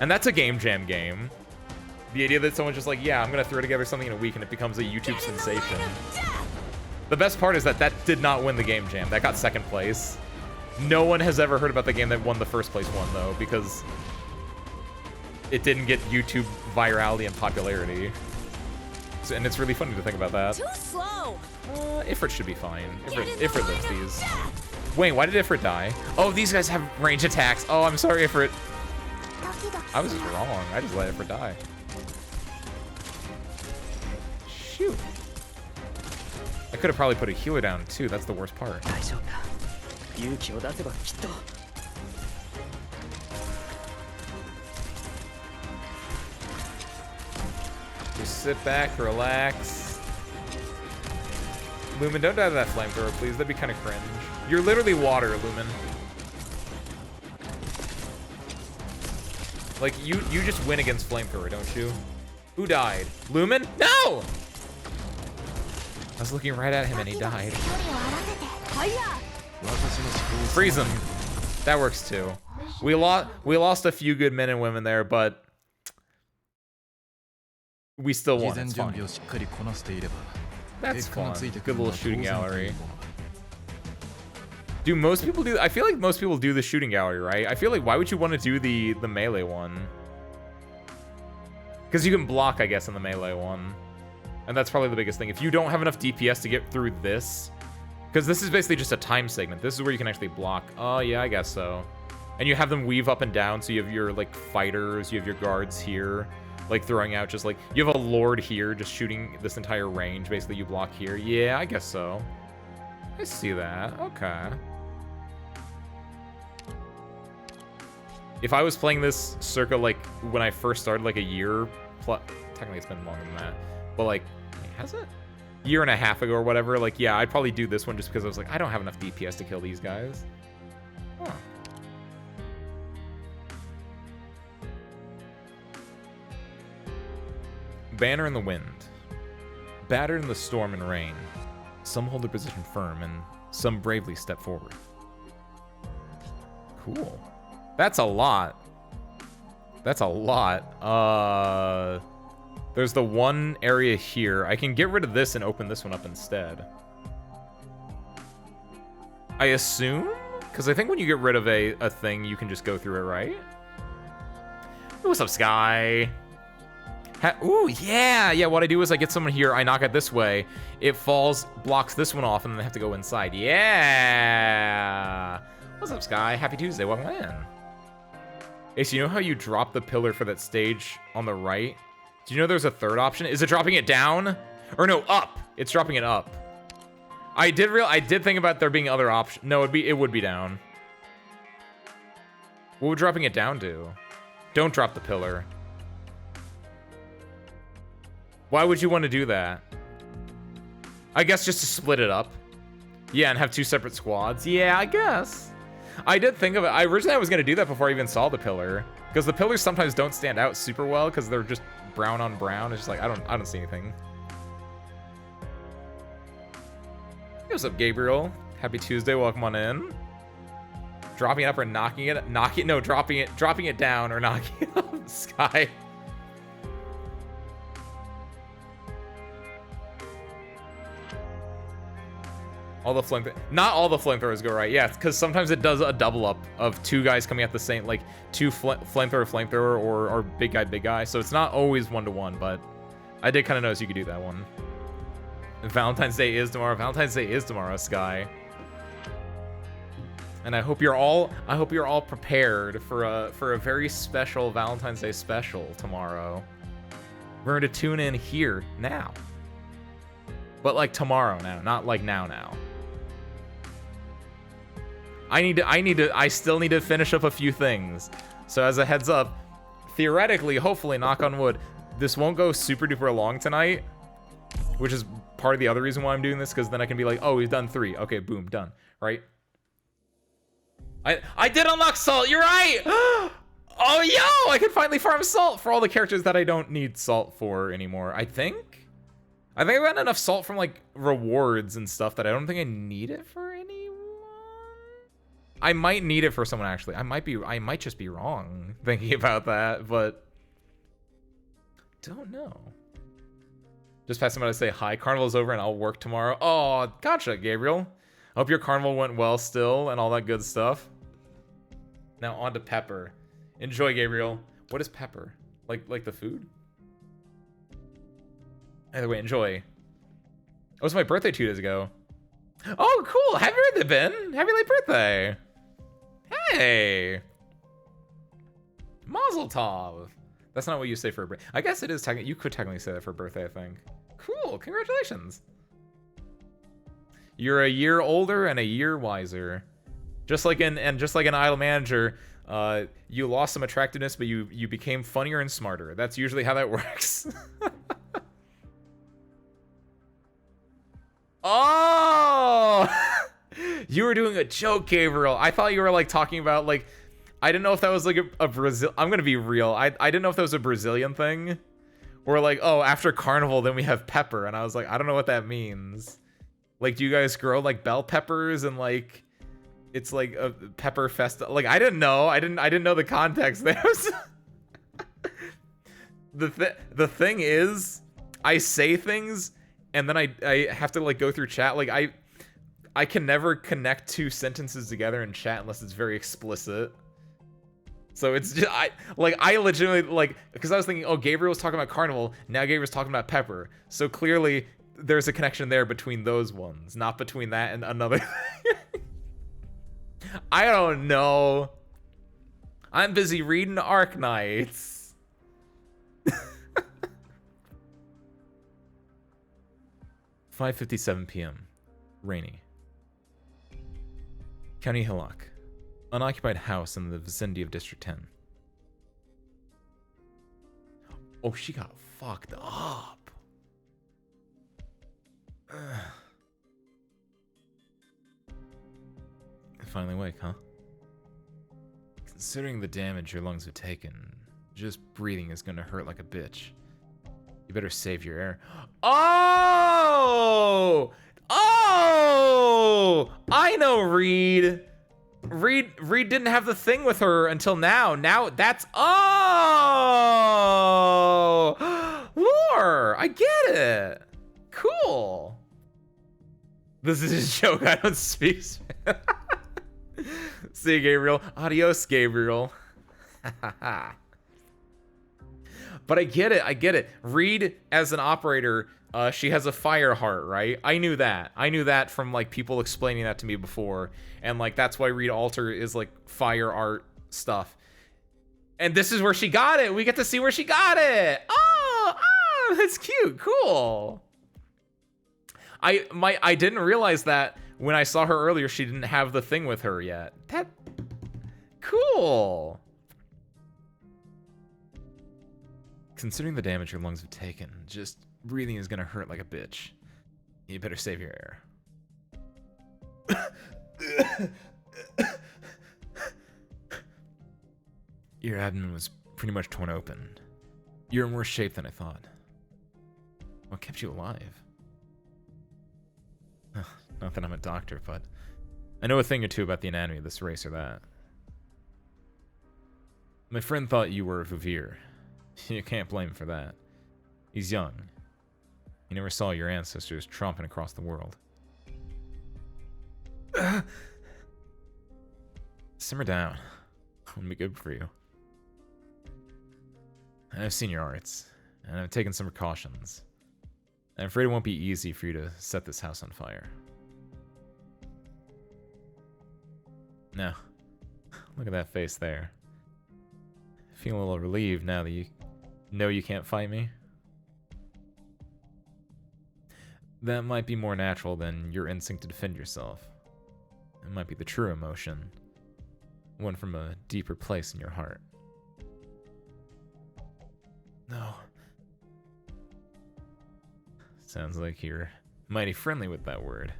And that's a game jam game. The idea that someone's just like, yeah, I'm gonna throw together something in a week and it becomes a YouTube sensation. The best part is that did not win the game jam. That got 2nd place. No one has ever heard about the game that won the first place one, though, because it didn't get YouTube virality and popularity. So, and it's really funny to think about that. Too slow. Ifrit should be fine. Ifrit lives these. Wait, why did Ifrit die? Oh, these guys have range attacks. Oh, I'm sorry, Ifrit. I was just wrong. I just let Ifrit die. Shoot. I could have probably put a healer down, too. That's the worst part. Just sit back, relax. Lumen, don't die to that flamethrower, please. That'd be kind of cringe. You're literally water, Lumen. Like, you just win against flamethrower, don't you? Who died? Lumen? No! I was looking right at him and he died. Freeze him. That works too. We lost a few good men and women there, but we still won. It's fine. That's fun. Good little shooting gallery. Do most people do? I feel like most people do the shooting gallery, right? I feel like why would you want to do the melee one? Because you can block, I guess, in the melee one. And that's probably the biggest thing. If you don't have enough DPS to get through this, because this is basically just a time segment. This is where you can actually block. Oh, yeah, I guess so. And you have them weave up and down, so you have your, like, fighters, you have your guards here, like, throwing out just, like, you have a lord here just shooting this entire range. Basically, you block here. Yeah, I guess so. I see that. Okay. If I was playing this circa, like, when I first started, like, a year plus... Technically, it's been longer than that. But, like, has it? Year and a half ago or whatever, like, yeah, I'd probably do this one just because I was like, I don't have enough DPS to kill these guys. Huh. Banner in the wind. Battered in the storm and rain. Some hold their position firm, and some bravely step forward. Cool. That's a lot. That's a lot. There's the one area here. I can get rid of this and open this one up instead. I assume? Because I think when you get rid of a thing, you can just go through it, right? Ooh, what's up, Sky? Ooh, yeah! Yeah, what I do is I get someone here, I knock it this way, it falls, blocks this one off, and then they have to go inside. Yeah! What's up, Sky? Happy Tuesday, welcome in. Ace, you know how you drop the pillar for that stage on the right? Do you know there's a third option? Is it dropping it down? Or no, up. It's dropping it up. I did think about there being other options. No, it would be down. What would dropping it down do? Don't drop the pillar. Why would you want to do that? I guess just to split it up. Yeah, and have two separate squads. Yeah, I guess. I did think of it. Originally I was going to do that before I even saw the pillar. Because the pillars sometimes don't stand out super well because they're just brown on brown. It's just like, I don't see anything. Hey, what's up, Gabriel? Happy Tuesday, welcome on in. Dropping it up or knocking it? No, dropping it down or knocking it up. Sky. All the not all the flamethrowers go right. Yeah, because sometimes it does a double up of two guys coming at the same, like two flamethrower or big guy. So it's not always 1-to-1, but I did kind of notice you could do that one. And Valentine's Day is tomorrow. Valentine's Day is tomorrow, Sky. And I hope you're all prepared for a very special Valentine's Day special tomorrow. We're going to tune in here now. But like tomorrow now, not like now. I still need to finish up a few things. So as a heads up, theoretically, hopefully, knock on wood, this won't go super duper long tonight, which is part of the other reason why I'm doing this, because then I can be like, oh, we've done 3. Okay, boom, done, right? I did unlock salt, you're right! Oh, yo, I can finally farm salt for all the characters that I don't need salt for anymore, I think I've got enough salt from, like, rewards and stuff that I don't think I need it for anyone. I might need it for someone, actually. I might just be wrong thinking about that, but don't know. Just pass somebody to say hi. Carnival's over and I'll work tomorrow. Oh, gotcha, Gabriel. Hope your carnival went well still and all that good stuff. Now on to Pepper. Enjoy, Gabriel. What is Pepper? Like the food? Either way, enjoy. It was my birthday 2 days ago. Oh, cool. Happy birthday, Ben. Happy late birthday. Hey. Mazel tov. That's not what you say for a birthday. I guess it is technically. You could technically say that for a birthday, I think. Cool. Congratulations. You're a year older and a year wiser. Just like in Idle Manager, you lost some attractiveness, but you became funnier and smarter. That's usually how that works. Oh! You were doing a joke, Gabriel. I thought you were like talking about like, I didn't know if that was like a Brazil. I'm gonna be real. I didn't know if that was a Brazilian thing, or like, oh, after Carnival then we have Pepper, and I was like, I don't know what that means. Like, do you guys grow like bell peppers and like, it's like a pepper fest? Like, I didn't know. I didn't know the context there. The thing is, I say things and then I have to like go through chat. Like I can never connect 2 sentences together in chat unless it's very explicit. So it's just I legitimately like, because I was thinking, oh, Gabriel was talking about Carnival, now Gabriel's talking about Pepper. So clearly there's a connection there between those ones, not between that and another thing. I don't know. I'm busy reading Arknights. 5:57 p.m. Rainy. County Hillock. Unoccupied house in the vicinity of District 10. Oh, she got fucked up. Finally awake, huh? Considering the damage your lungs have taken, just breathing is gonna hurt like a bitch. You better save your air. Oh! Oh! I know Reed. Reed didn't have the thing with her until now. Now that's... Oh! Lore! I get it. Cool. This is a joke. I don't speak. See you, Gabriel. Adios, Gabriel. But I get it. Reed, as an operator, she has a fire heart, right? I knew that from like people explaining that to me before. And like that's why Reed Alter is like fire art stuff. And this is where she got it. We get to see where she got it. Oh, that's cute. Cool. I didn't realize that when I saw her earlier, she didn't have the thing with her yet. That cool. Considering the damage your lungs have taken, just breathing is gonna hurt like a bitch. You better save your air. Your abdomen was pretty much torn open. You're in worse shape than I thought. What kept you alive? Not that I'm a doctor, but I know a thing or two about the anatomy of this race or that. My friend thought you were a Vivir. You can't blame him for that. He's young. He never saw your ancestors tromping across the world. Simmer down. Wouldn't be good for you. I've seen your arts, and I've taken some precautions. I'm afraid it won't be easy for you to set this house on fire. No. Look at that face there. Feeling a little relieved now that you know you can't fight me? That might be more natural than your instinct to defend yourself. It might be the true emotion. One from a deeper place in your heart. No. Sounds like you're mighty friendly with that word.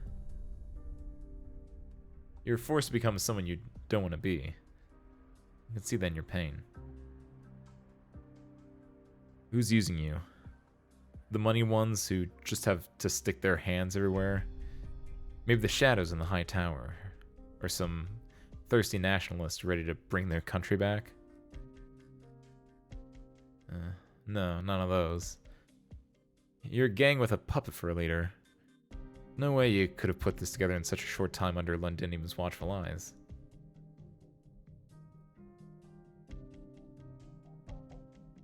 You're forced to become someone you don't want to be. You can see that in your pain. Who's using you? The money ones who just have to stick their hands everywhere? Maybe the shadows in the high tower? Or some thirsty nationalists ready to bring their country back? No, none of those. You're a gang with a puppet for a leader. No way you could have put this together in such a short time under Londinium's watchful eyes.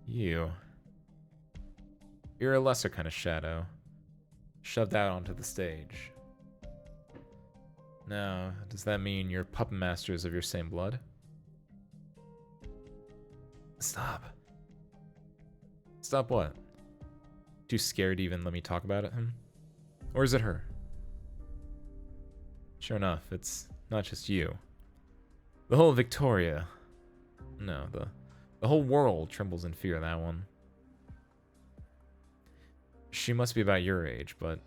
You're a lesser kind of shadow, shoved out onto the stage. Now, does that mean you're puppet masters of your same blood? Stop. Stop what? Too scared to even let me talk about it, Or is it her? Sure enough, it's not just you. The whole of Victoria. No, the whole world trembles in fear of that one. She must be about your age, but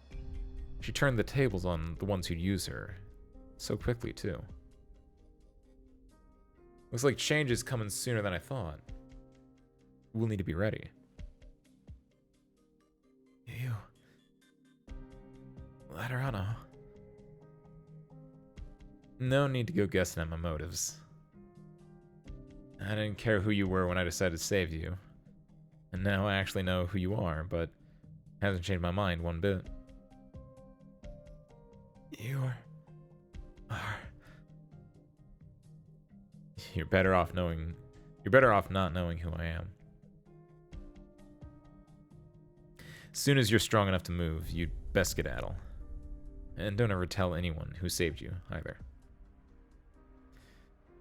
she turned the tables on the ones who'd use her. So quickly, too. Looks like change is coming sooner than I thought. We'll need to be ready. You... Laterano. No need to go guessing at my motives. I didn't care who you were when I decided to save you. And now I actually know who you are, but hasn't changed my mind one bit. You are... You're better off not knowing who I am. As soon as you're strong enough to move, you'd best skedaddle. And don't ever tell anyone who saved you, either.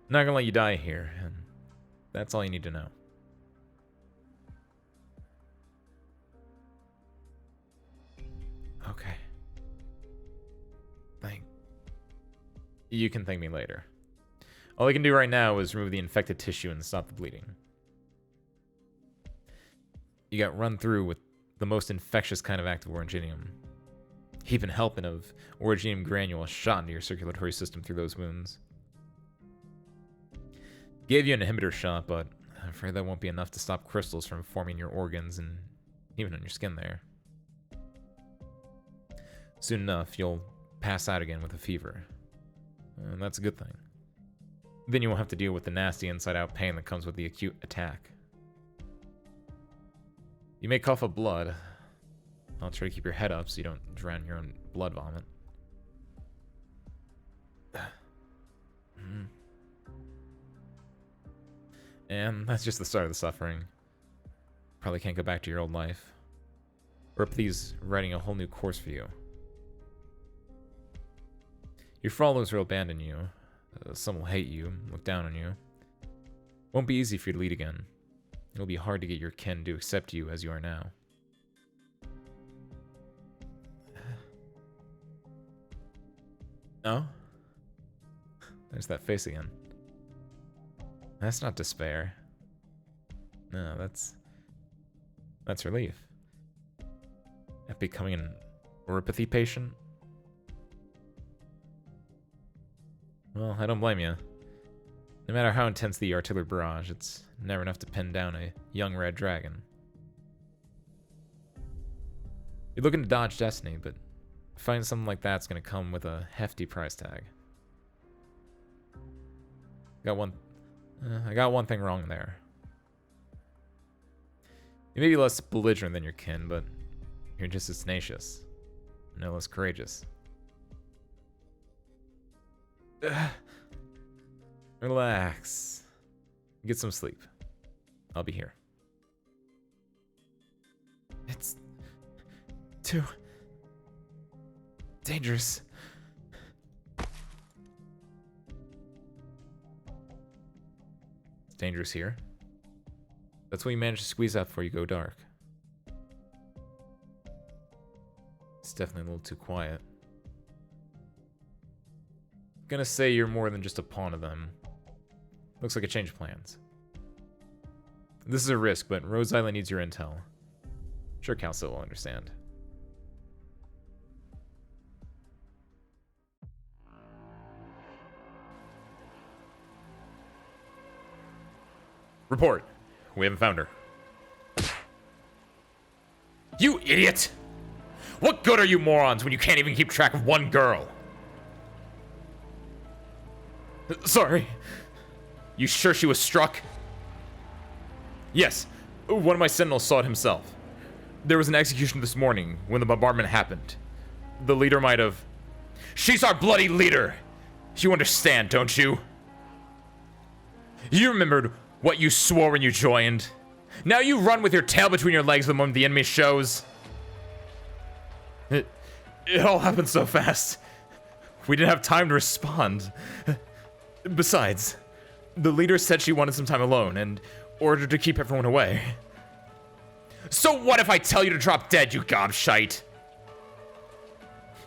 I'm not gonna let you die here, and that's all you need to know. Okay. You can thank me later. All I can do right now is remove the infected tissue and stop the bleeding. You got run through with the most infectious kind of active oranginium. Heaping helping of oranginium granules shot into your circulatory system through those wounds. Gave you an inhibitor shot, but I'm afraid that won't be enough to stop crystals from forming in your organs and even on your skin there. Soon enough, you'll pass out again with a fever. And that's a good thing. Then you won't have to deal with the nasty inside-out pain that comes with the acute attack. You may cough up blood. I'll try to keep your head up so you don't drown in your own blood vomit. And that's just the start of the suffering. Probably can't go back to your old life. Ripley's writing a whole new course for you. Your followers will abandon you. Some will hate you, look down on you. Won't be easy for you to lead again. It'll be hard to get your kin to accept you as you are now. No? There's that face again. That's not despair. No, that's relief. At becoming an oropathy patient? Well, I don't blame you. No matter how intense the artillery barrage, it's never enough to pin down a young red dragon. You're looking to dodge destiny, but finding something like that's gonna come with a hefty price tag. I got one thing wrong there. You may be less belligerent than your kin, but you're just as tenacious. No less courageous. Relax. Get some sleep. I'll be here. It's too dangerous. It's dangerous here. That's what you managed to squeeze out before you go dark. It's definitely a little too quiet. Gonna say you're more than just a pawn of them. Looks like a change of plans. This is a risk, but Rose Island needs your intel. Sure, Council will understand. Report. We haven't found her. You idiot! What good are you morons when you can't even keep track of one girl? Sorry. You sure she was struck? Yes. One of my sentinels saw it himself. There was an execution this morning when the bombardment happened. The leader might have... She's our bloody leader! You understand, don't you? You remembered what you swore when you joined. Now you run with your tail between your legs the moment the enemy shows. It all happened so fast. We didn't have time to respond. Besides, the leader said she wanted some time alone and ordered to keep everyone away. So what if I tell you to drop dead, you gobshite?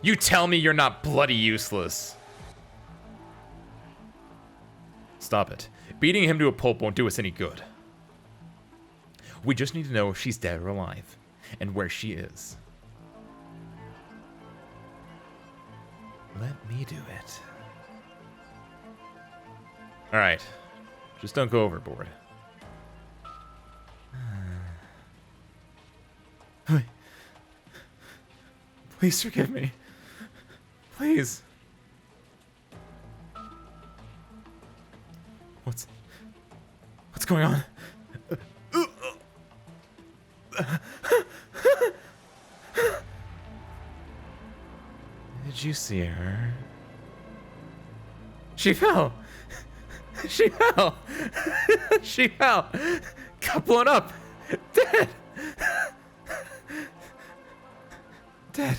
You tell me you're not bloody useless. Stop it. Beating him to a pulp won't do us any good. We just need to know if she's dead or alive, and where she is. Let me do it. Alright. Just don't go overboard. Please forgive me. Please. What's going on? Did you see her? She fell. She fell. She fell. Got blown up. Dead. Dead.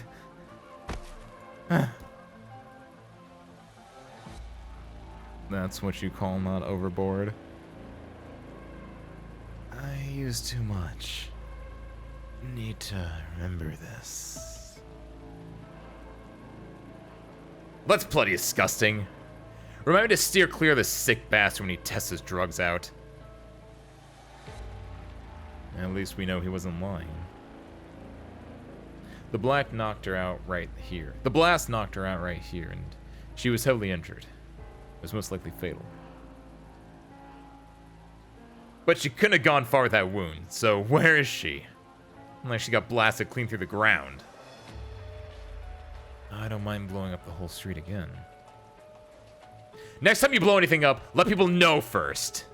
That's what you call not overboard. I used too much. Need to remember this. That's bloody disgusting. Remind me to steer clear of this sick bastard when he tests his drugs out. At least we know he wasn't lying. The blast knocked her out right here. And she was heavily injured. It was most likely fatal. But she couldn't have gone far with that wound, so where is she? Unless she got blasted clean through the ground. I don't mind blowing up the whole street again. Next time you blow anything up, let people know first.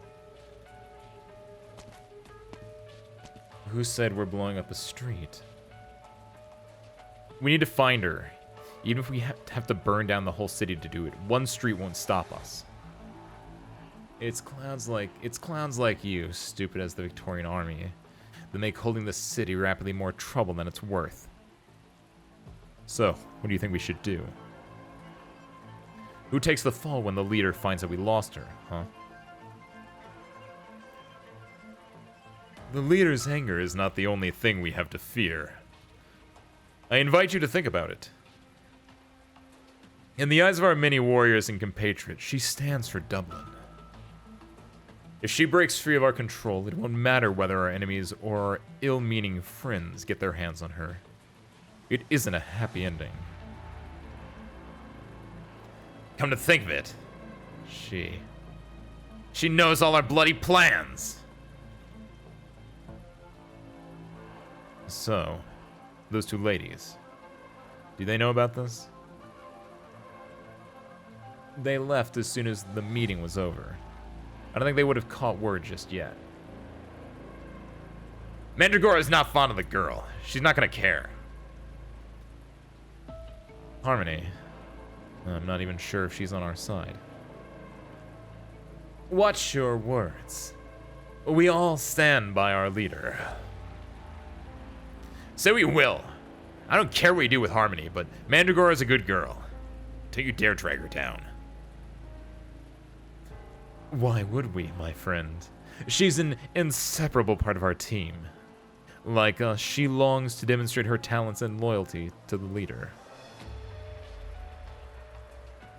Who said we're blowing up a street? We need to find her. Even if we have to burn down the whole city to do it, one street won't stop us. It's clowns like you, stupid as the Victorian army, that make holding the city rapidly more trouble than it's worth. So, what do you think we should do? Who takes the fall when the leader finds that we lost her, huh? The leader's anger is not the only thing we have to fear. I invite you to think about it. In the eyes of our many warriors and compatriots, she stands for Dublin. If she breaks free of our control, it won't matter whether our enemies or our ill-meaning friends get their hands on her. It isn't a happy ending. Come to think of it, she knows all our bloody plans. So, those two ladies, do they know about this? They left as soon as the meeting was over. I don't think they would have caught word just yet. Mandragora is not fond of the girl. She's not gonna care. Harmony. I'm not even sure if she's on our side. Watch your words. We all stand by our leader. Say we will. I don't care what you do with Harmony, but Mandragora is a good girl. Don't you dare drag her down. Why would we, my friend? She's an inseparable part of our team. Like us, she longs to demonstrate her talents and loyalty to the leader.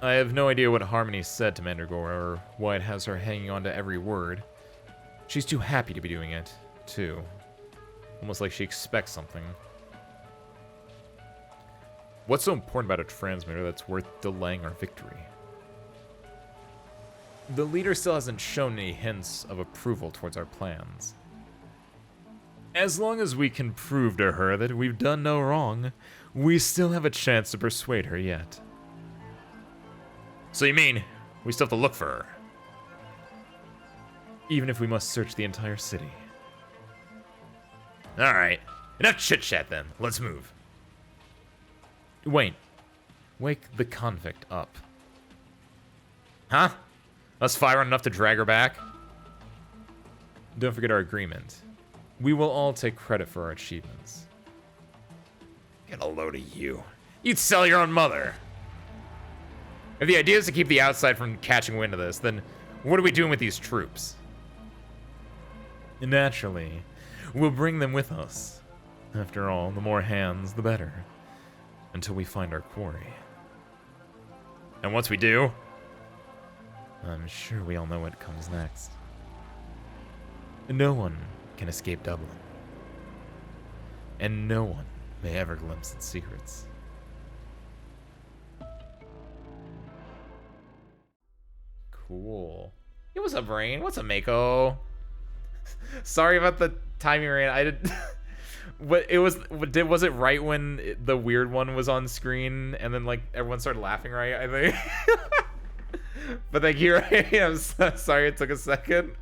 I have no idea what Harmony said to Mandragora or why it has her hanging on to every word. She's too happy to be doing it, too. Almost like she expects something. What's so important about a transmitter that's worth delaying our victory? The leader still hasn't shown any hints of approval towards our plans. As long as we can prove to her that we've done no wrong, we still have a chance to persuade her yet. So you mean, we still have to look for her? Even if we must search the entire city. Alright, enough chit-chat then, let's move. Wait. Wake the convict up. Huh? Us fire on enough to drag her back? Don't forget our agreement. We will all take credit for our achievements. Get a load of you. You'd sell your own mother. If the idea is to keep the outside from catching wind of this, then what are we doing with these troops? Naturally, we'll bring them with us. After all, the more hands, the better. Until we find our quarry. And once we do, I'm sure we all know what comes next. No one can escape Dublin. And no one may ever glimpse its secrets. Cool. Hey, what's up, Rain? What's up, Mako? Sorry about the timing, Rain. I did. What it was? Was it right when the weird one was on screen, and then like everyone started laughing, right? I think. But thank you, Rain. I'm so sorry it took a second.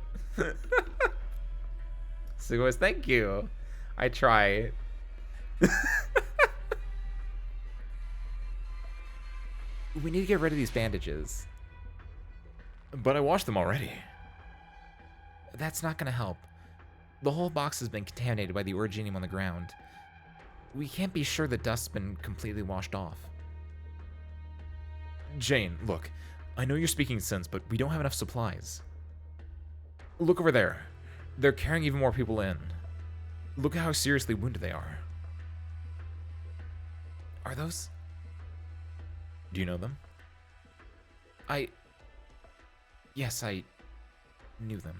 Sugoi, thank you. I try. We need to get rid of these bandages. But I washed them already. That's not gonna help. The whole box has been contaminated by the originium on the ground. We can't be sure the dust's been completely washed off. Jane, look. I know you're speaking sense, but we don't have enough supplies. Look over there. They're carrying even more people in. Look at how seriously wounded they are. Are those? Do you know them? Yes, I knew them.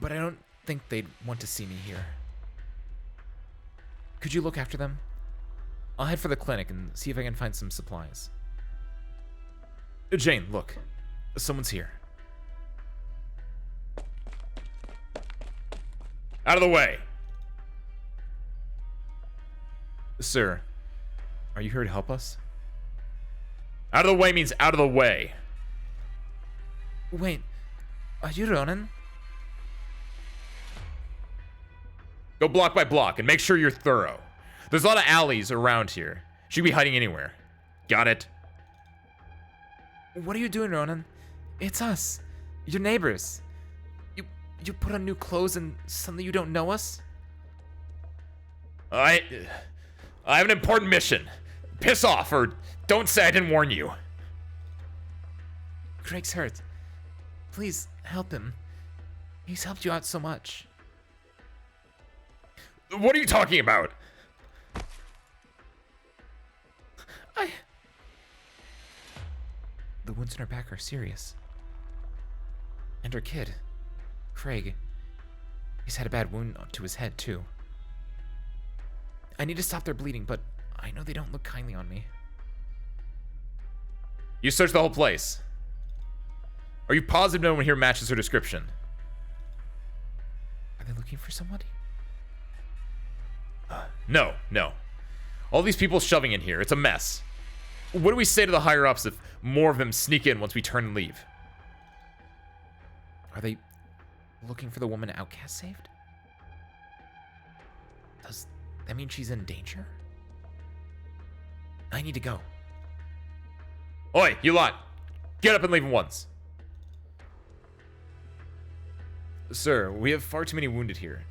But I don't think they'd want to see me here. Could you look after them? I'll head for the clinic and see if I can find some supplies. Jane, look. Someone's here. Out of the way! Sir, are you here to help us? Out of the way means out of the way. Wait, are you Ronan? Go block by block and make sure you're thorough. There's a lot of alleys around here. She could be hiding anywhere. Got it? What are you doing, Ronan? It's us, your neighbors. You put on new clothes and suddenly you don't know us? I have an important mission. Piss off, or don't say I didn't warn you. Craig's hurt. Please, help him. He's helped you out so much. What are you talking about? The wounds in her back are serious. And her kid, Craig, he's had a bad wound to his head, too. I need to stop their bleeding, but I know they don't look kindly on me. You searched the whole place. Are you positive no one here matches her description? Are they looking for somebody? No. All these people shoving in here, it's a mess. What do we say to the higher-ups if more of them sneak in once we turn and leave? Are they looking for the woman Outcast saved? Does that mean she's in danger? I need to go. Oi, you lot! Get up and leave at once. Sir, we have far too many wounded here.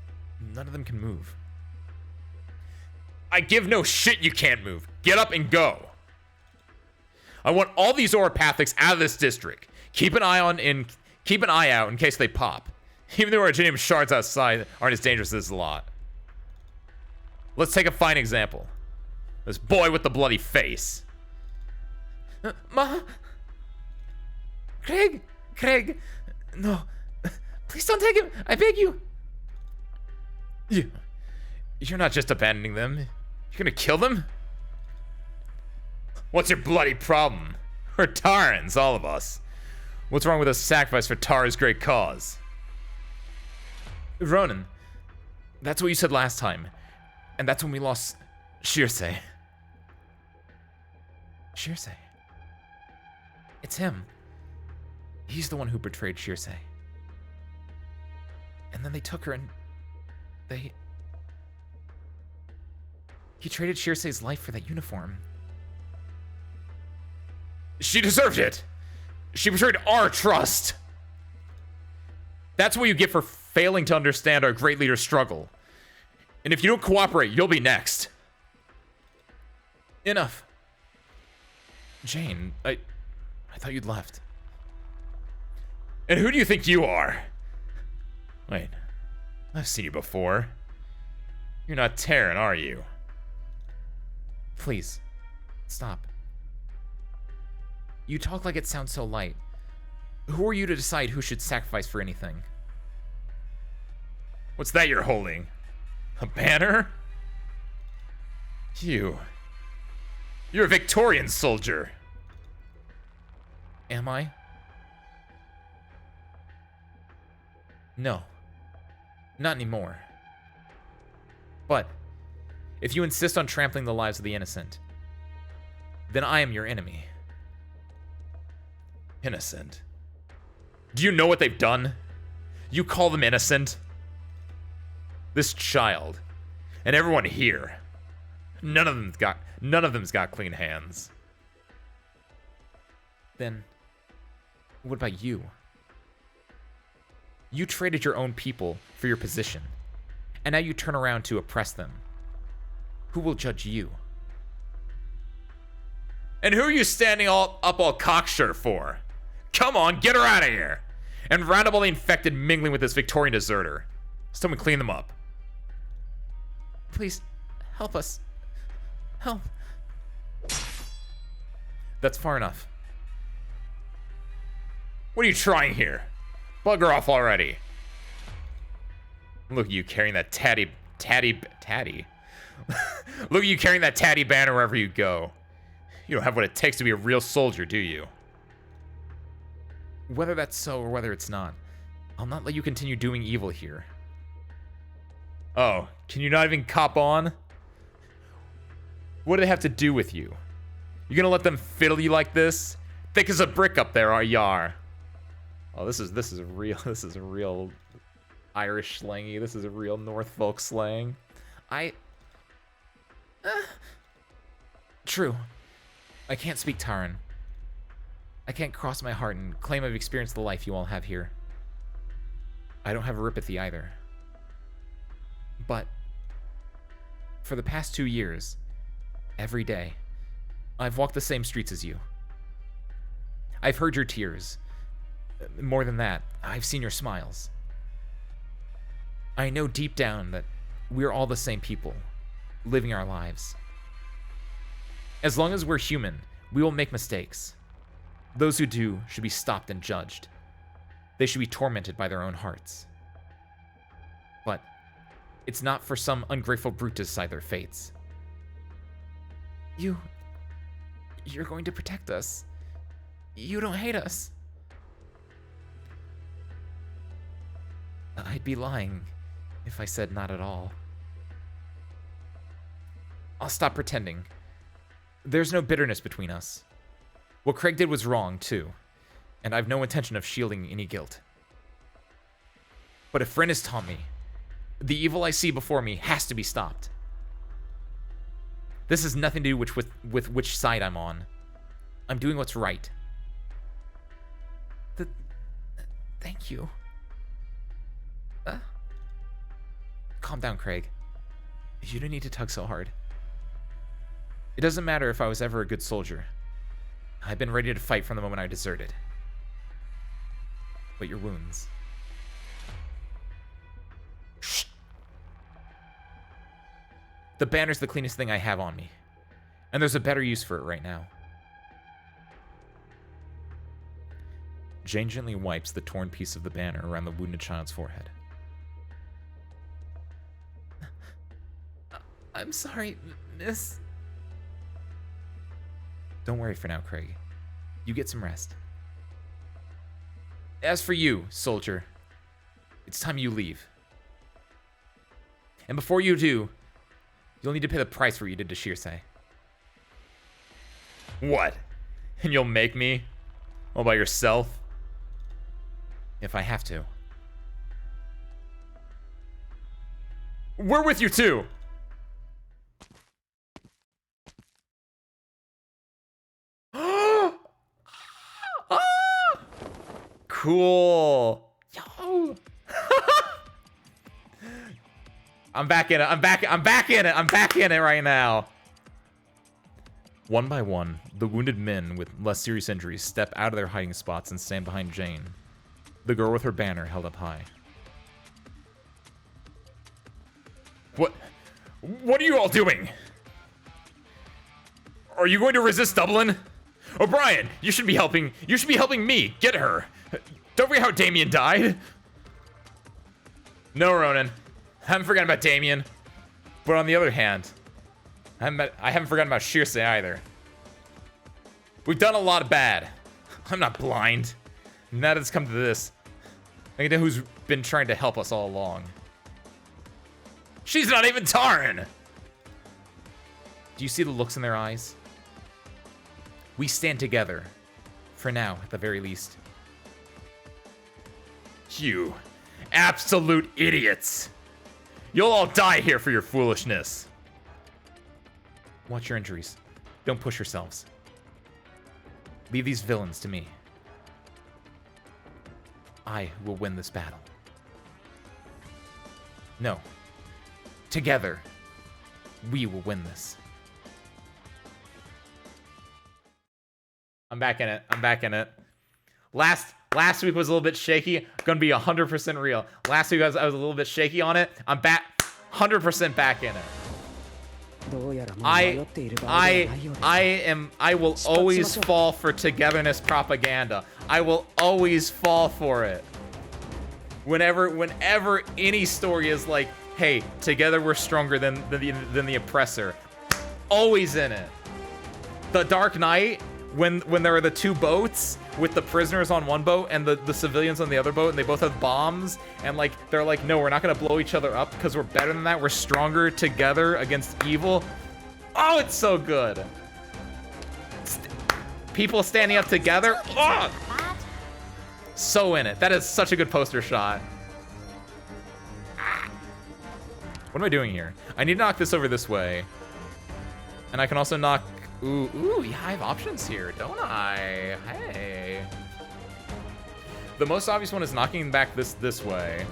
None of them can move. I give no shit you can't move. Get up and go. I want all these oropathics out of this district. Keep an eye out in case they pop. Even though Originium shards outside aren't as dangerous as this lot. Let's take a fine example. This boy with the bloody face. Ma? Craig, no. Please don't take him, I beg you. You're not just abandoning them. You're gonna kill them? What's your bloody problem? We're Tarans, all of us. What's wrong with a sacrifice for Tara's great cause? Ronan, that's what you said last time. And that's when we lost Shirsei. Shirsei? It's him. He's the one who betrayed Shirsei. And then they took her and they He traded Shirsei's life for that uniform. She deserved it. She betrayed our trust. That's what you get for failing to understand our great leader's struggle. And if you don't cooperate, you'll be next. Enough. Jane, I thought you'd left. And who do you think you are? Wait, I've seen you before. You're not Terran, are you? Please, stop. You talk like it sounds so light. Who are you to decide who should sacrifice for anything? What's that you're holding? A banner? You're a Victorian soldier. Am I? No. Not anymore. But, if you insist on trampling the lives of the innocent, then I am your enemy. Innocent? Do you know what they've done? You call them innocent? This child, and everyone here, none of them's got clean hands. Then, what about you? You traded your own people for your position, and now you turn around to oppress them. Who will judge you? And who are you standing all cocksure for? Come on, get her out of here! And round up all the infected mingling with this Victorian deserter. Someone clean them up. Please, help us. Help. That's far enough. What are you trying here? Bugger off already. Look at you carrying that tatty. Look at you carrying that tatty banner wherever you go. You don't have what it takes to be a real soldier, do you? Whether that's so or whether it's not, I'll not let you continue doing evil here. Oh, can you not even cop on? What do they have to do with you? You gonna let them fiddle you like this? Thick as a brick up there, are yar? Oh, this is a real Irish slangy. This is a real North folk slang. True. I can't speak Taran. I can't cross my heart and claim I've experienced the life you all have here. I don't have Aripathy either. But for the past 2 years, every day, I've walked the same streets as you. I've heard your tears. More than that, I've seen your smiles. I know deep down that we're all the same people, living our lives. As long as we're human, we will make mistakes. Those who do should be stopped and judged. They should be tormented by their own hearts. But it's not for some ungrateful brute to decide their fates. You're going to protect us. You don't hate us. I'd be lying if I said not at all. I'll stop pretending. There's no bitterness between us. What Craig did was wrong, too, and I've no intention of shielding any guilt. But a friend has taught me, the evil I see before me has to be stopped. This has nothing to do with which side I'm on. I'm doing what's right. Thank you. Calm down, Craig. You don't need to tug so hard. It doesn't matter if I was ever a good soldier. I've been ready to fight from the moment I deserted. But your wounds... Shh. The banner's the cleanest thing I have on me. And there's a better use for it right now. Jane gently wipes the torn piece of the banner around the wounded child's forehead. I'm sorry, miss. Don't worry for now, Craig. You get some rest. As for you, soldier, it's time you leave. And before you do, you'll need to pay the price for what you did to Shirsei. What? And you'll make me? All by yourself? If I have to. We're with you too! cool. Yo. I'm back in it. I'm back in it. I'm back in it right now. One by one, the wounded men with less serious injuries step out of their hiding spots and stand behind Jane, the girl with her banner held up high. What are you all doing? Are you going to resist Dublin? O'Brien, you should be helping me get her. Don't forget how Damien died. No, Ronan. I haven't forgotten about Damien. But on the other hand, I haven't forgotten about Shirse either. We've done a lot of bad. I'm not blind. Now that it's come to this, I know who's been trying to help us all along. She's not even Taran! Do you see the looks in their eyes? We stand together. For now, at the very least. You absolute idiots! You'll all die here for your foolishness. Watch your injuries. Don't push yourselves. Leave these villains to me. I will win this battle. No. Together, we will win this. I'm back in it. I'm back in it. Last week was a little bit shaky. Gonna be 100% real. Last week I was a little bit shaky on it. I'm back, 100% back in it. I will always fall for togetherness propaganda. I will always fall for it. Whenever any story is like, hey, together we're stronger than the oppressor. Always in it. The Dark Knight, when there are the two boats with the prisoners on one boat and the civilians on the other boat, and they both have bombs, and like they're like, no, we're not gonna blow each other up because we're better than that. We're stronger together against evil. Oh, it's so good. People standing up together. Oh, so in it. That is such a good poster shot. What am I doing here? I need to knock this over this way. And I can also knock... Ooh, yeah, I have options here, don't I? Hey. The most obvious one is knocking back this way.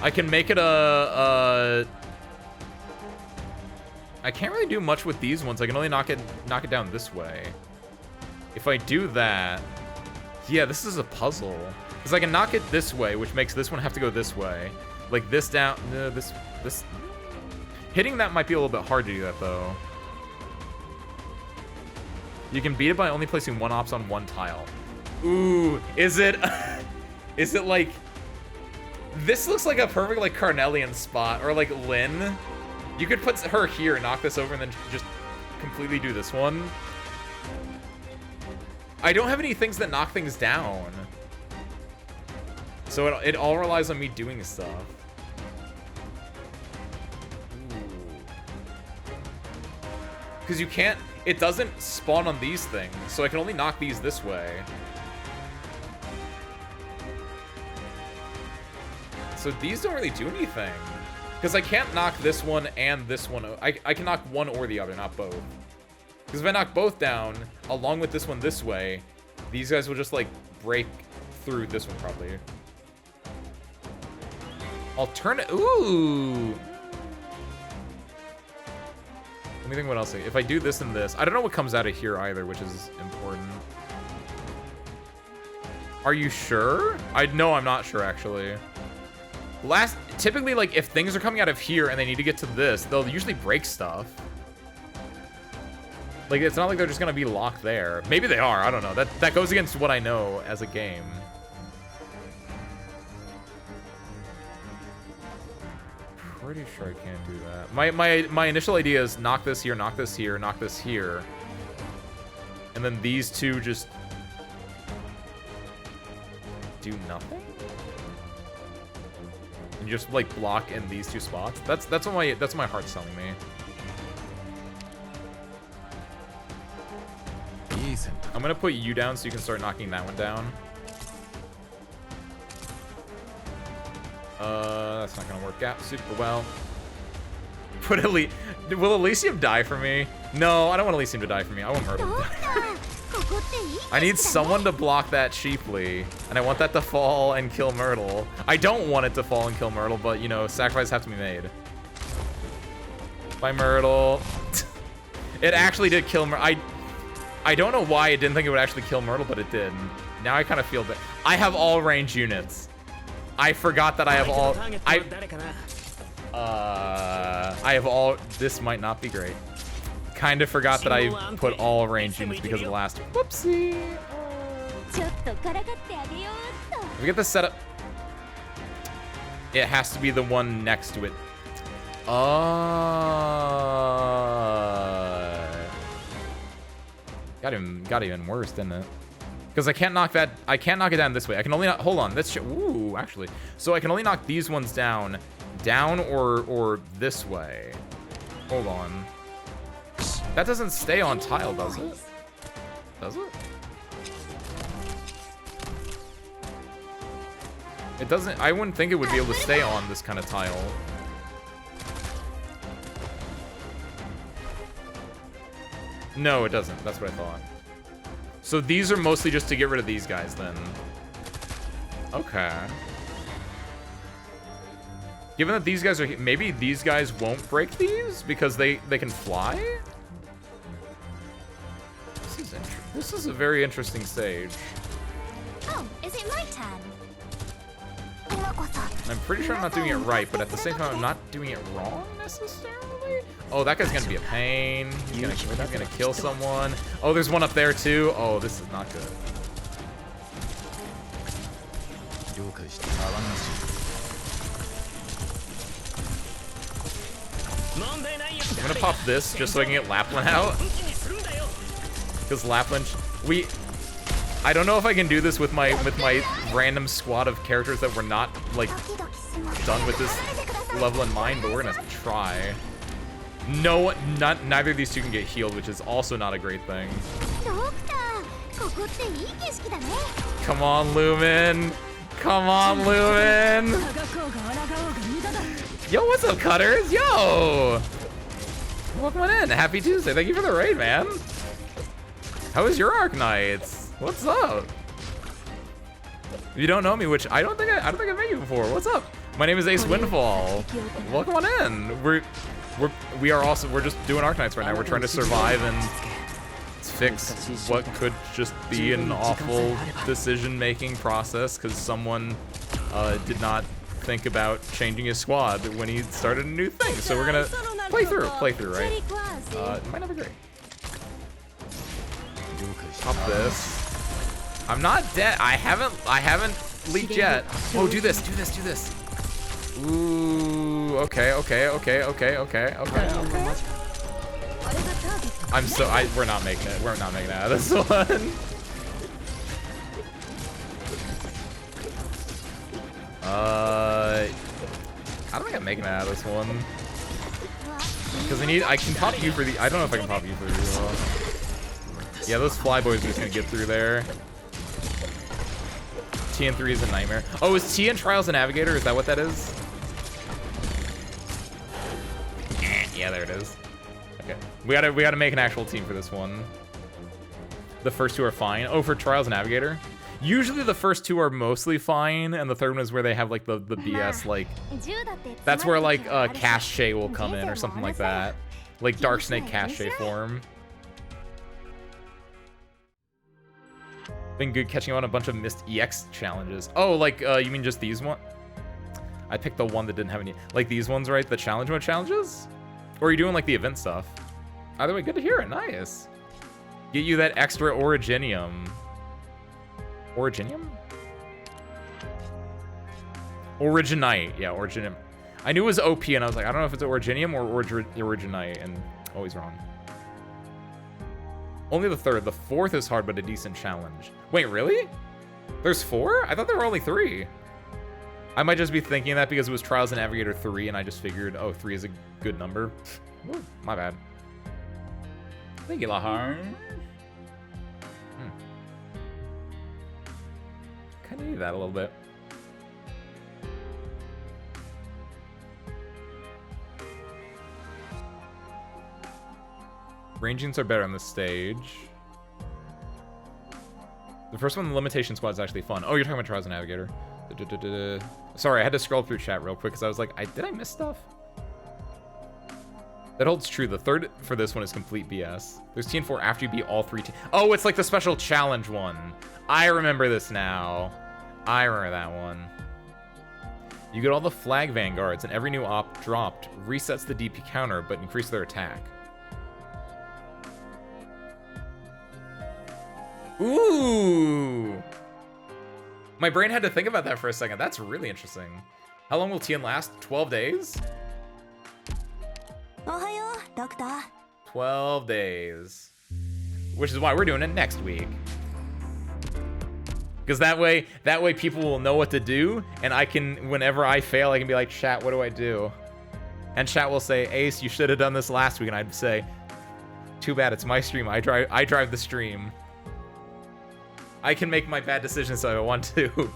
I can make it I can't really do much with these ones. I can only knock it down this way. If I do that... Yeah, this is a puzzle. Because I can knock it this way, which makes this one have to go this way. Like this down, this. Hitting that might be a little bit hard to do that though. You can beat it by only placing one ops on one tile. Ooh, is it like, this looks like a perfect like Carnelian spot, or like Lynn. You could put her here, knock this over, and then just completely do this one. I don't have any things that knock things down. So it all relies on me doing stuff. Because you can't, it doesn't spawn on these things, so I can only knock these this way. So these don't really do anything. Because I can't knock this one and this one. I can knock one or the other, not both. Because if I knock both down, along with this one this way, these guys will just like break through this one probably. Ooh. Let me think what else. If I do this and this, I don't know what comes out of here either, which is important. Are you sure? No, I'm not sure actually. Typically, like if things are coming out of here and they need to get to this, they'll usually break stuff. Like it's not like they're just gonna be locked there. Maybe they are. I don't know. That goes against what I know as a game. Pretty sure I can't do that. My initial idea is knock this here, knock this here, knock this here. And then these two just do nothing? And you just like block in these two spots? That's what my heart's telling me. I'm gonna put you down so you can start knocking that one down. That's not gonna work out super well. Put will Elysium die for me? No, I don't want Elysium to die for me. I want Myrtle to die. I need someone to block that cheaply, and I want that to fall and kill Myrtle. I don't want it to fall and kill Myrtle, but, you know, sacrifices have to be made. Bye, Myrtle. It actually did kill Myrtle. I don't know why it didn't think it would actually kill Myrtle, but it did. Now I kind of feel bad. I have all range units. I forgot that I have all... I have all... This might not be great. Kind of forgot that I put all range units because of the last... Whoopsie! If we get this set up... It has to be the one next to it. Got even worse, didn't it? Because I can't knock that. I can't knock it down this way. I can only knock. Hold on. That's ooh, actually. So I can only knock these ones down, or this way. Hold on. That doesn't stay on tile, does it? Does it? It doesn't. I wouldn't think it would be able to stay on this kind of tile. No, it doesn't. That's what I thought. So these are mostly just to get rid of these guys, then. Okay. Given that these guys are... Maybe these guys won't break these because they can fly? This is a very interesting stage. Oh, is it my turn? I'm pretty sure I'm not doing it right, but at the same time, I'm not doing it wrong necessarily. Oh, that guy's gonna be a pain. He's gonna kill someone. Oh, there's one up there too. Oh, this is not good. I'm gonna pop this just so I can get Lapland out. Because Lapland, I don't know if I can do this with my random squad of characters that were not like done with this level in mind, but we're gonna try. No, neither of these two can get healed, which is also not a great thing. Come on, Lumen. Come on, Lumen. Yo, what's up, Cutters? Yo. Welcome in. Happy Tuesday. Thank you for the raid, man. How is your Arknights? What's up? If you don't know me, which I don't think I've met you before. What's up? My name is Ace Windfall. Welcome on in. We're just doing Arknights right now. We're trying to survive and fix what could just be an awful decision-making process because someone did not think about changing his squad when he started a new thing. So we're gonna play through, right? It might not be great. Pop this. I'm not dead. I haven't leaked yet. Oh, do this. Ooh, okay. We're not making it. We're not making it out of this one. I don't think I'm making it out of this one. Because I can pop you for the, I don't know if I can pop you for the, yeah, those flyboys are just gonna get through there. TN3 is a nightmare. Oh, is TN Trials a Navigator? Is that what that is? Yeah, there it is. Okay, we gotta make an actual team for this one. The first two are fine. Oh, for Trials and Navigator? Usually the first two are mostly fine, and the third one is where they have like the BS, like, that's where like Cache will come in or something like that. Like Dark Snake Cache form. Been good catching on a bunch of missed EX challenges. Oh, like, you mean just these one? I picked the one that didn't have any, like these ones, right? The challenge mode challenges? Or are you doing like the event stuff? Either way, good to hear it, nice. Get you that extra Originium. Originium? Originite, yeah, Originium. I knew it was OP and I was like, I don't know if it's Originium or Originite, and always wrong. Only the third. The fourth is hard, but a decent challenge. Wait, really? There's 4? I thought there were only 3. I might just be thinking that because it was Trials and Navigator 3, and I just figured, oh, 3 is a good number. Ooh, my bad. Thank you, Lahar. Kind of need that a little bit. Rangings are better on this stage. The first one, the Limitation Squad, is actually fun. Oh, you're talking about Trials Navigator. Sorry, I had to scroll through chat real quick because I was like, did I miss stuff? That holds true. The third for this one is complete BS. There's TN4 after you beat all 3 teams. Oh, it's like the special challenge one. I remember this now. I remember that one. You get all the flag vanguards, and every new op dropped resets the DP counter, but increases their attack. Ooh! My brain had to think about that for a second. That's really interesting. How long will TN last? 12 days? おはよう、ドクター。 12 days. Which is why we're doing it next week. Because that way people will know what to do, and I can, whenever I fail, I can be like, chat, what do I do? And chat will say, Ace, you should have done this last week, and I'd say, too bad, it's my stream. I drive the stream. I can make my bad decisions if I want to.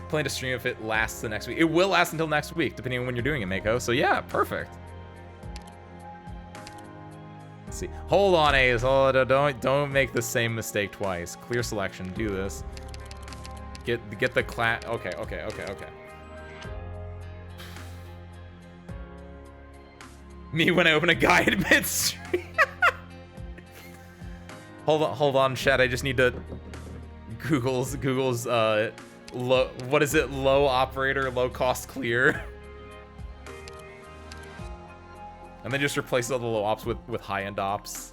Plan to stream if it lasts the next week. It will last until next week, depending on when you're doing it, Mako. So yeah, perfect. Let's see. Hold on, Ace. Hold on. Don't make the same mistake twice. Clear selection. Do this. Get the class. Okay. Me when I open a guide mid-stream. Hold on, chat. I just need to Google's low, what is it? Low operator, low cost clear. And then just replace all the low ops with high end ops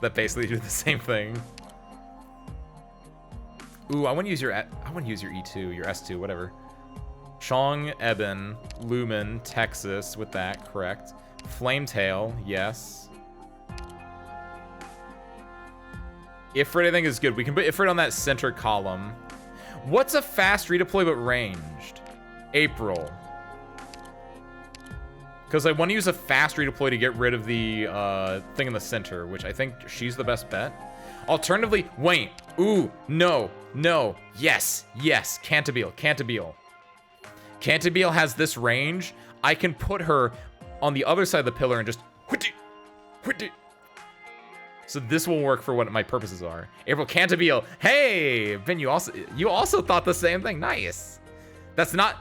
that basically do the same thing. Ooh, I want to use your E2, your S2, whatever. Chong, Eben, Lumen, Texas with that, correct. Flametail, yes. Ifrit, I think, is good. We can put Ifrit on that center column. What's a fast redeploy but ranged? April. Because I want to use a fast redeploy to get rid of the thing in the center, which I think she's the best bet. Alternatively, wait. Ooh, no. Yes. Cantabile. Cantabile has this range. I can put her on the other side of the pillar and just whitty. So this will work for what my purposes are. April Cantabile. Hey, Ben, you also thought the same thing. Nice. That's not.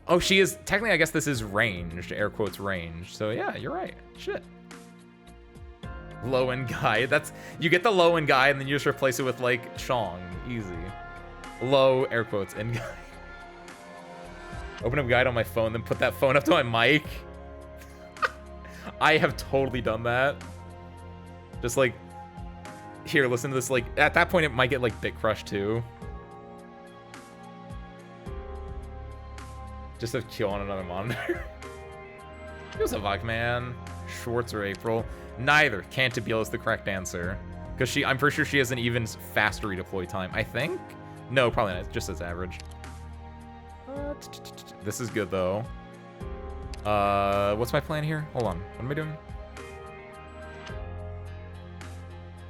Oh, she is technically. I guess this is ranged. Air quotes ranged. So yeah, you're right. Shit. Low end guy. That's you get the low end guy and then you just replace it with like Chong. Easy. Low air quotes end guy. Open up guide on my phone, then put that phone up to my mic. I have totally done that. Just like. Here, listen to this. Like, at that point, it might get, like, bit crushed, too. Just to kill on another monitor. Who's a Vagman? Schwartz or April? Neither. Cantabile is the correct answer. Because I'm pretty sure she has an even faster redeploy time. I think? No, probably not. It just says average. This is good, though. What's my plan here? Hold on. What am I doing?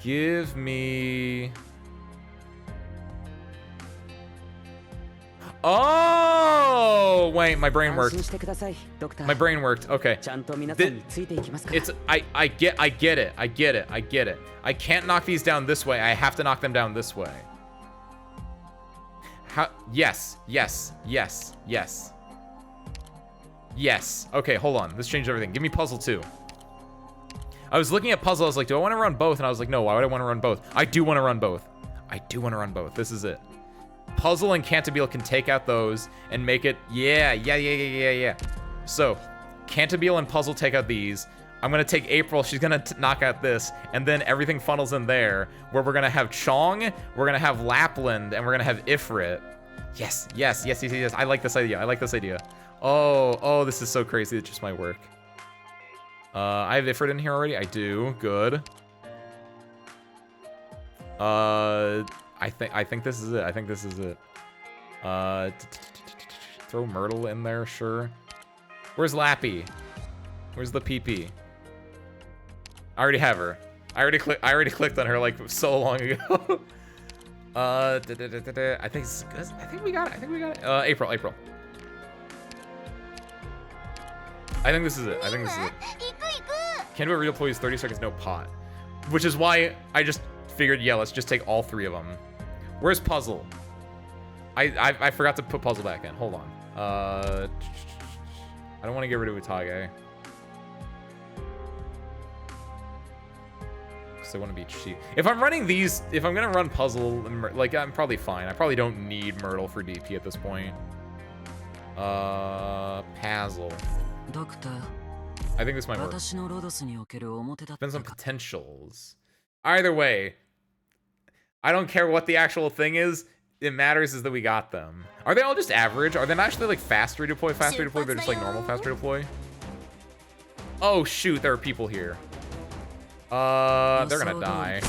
Give me... Oh! Wait, my brain worked. My brain worked. Okay. I get it. I can't knock these down this way. I have to knock them down this way. How? Yes. Okay, hold on. This changed everything. Give me puzzle 2. I was looking at puzzle, I was like, do I want to run both? And I was like, no, why would I want to run both? I do want to run both. This is it. Puzzle and Cantabile can take out those and make it, yeah. So, Cantabile and Puzzle take out these. I'm going to take April, she's going to knock out this, and then everything funnels in there, where we're going to have Chong, we're going to have Lapland, and we're going to have Ifrit. Yes. I like this idea. Oh, this is so crazy, it just might work. I have Ifrit in here already. I do. Good. I think this is it. Throw Myrtle in there, sure. Where's Lappy? Where's the PP? I already have her. I already clicked on her like so long ago. I think we got it. April. I think this is it. I think this is it. Can't do a redeploy is 30 seconds, no pot. Which is why I just figured, yeah, let's just take all 3 of them. Where's Puzzle? I forgot to put Puzzle back in. Hold on. I don't want to get rid of Utage. Because I want to be cheap. If I'm running these, if I'm going to run Puzzle, like, I'm probably fine. I probably don't need Myrtle for DP at this point. Puzzle. I think this might work. Depends on potentials. Either way, I don't care what the actual thing is. It matters is that we got them. Are they all just average? Are they not actually like fast redeploy, fast redeploy? They're just like normal fast redeploy? Oh shoot, there are people here. They're gonna die.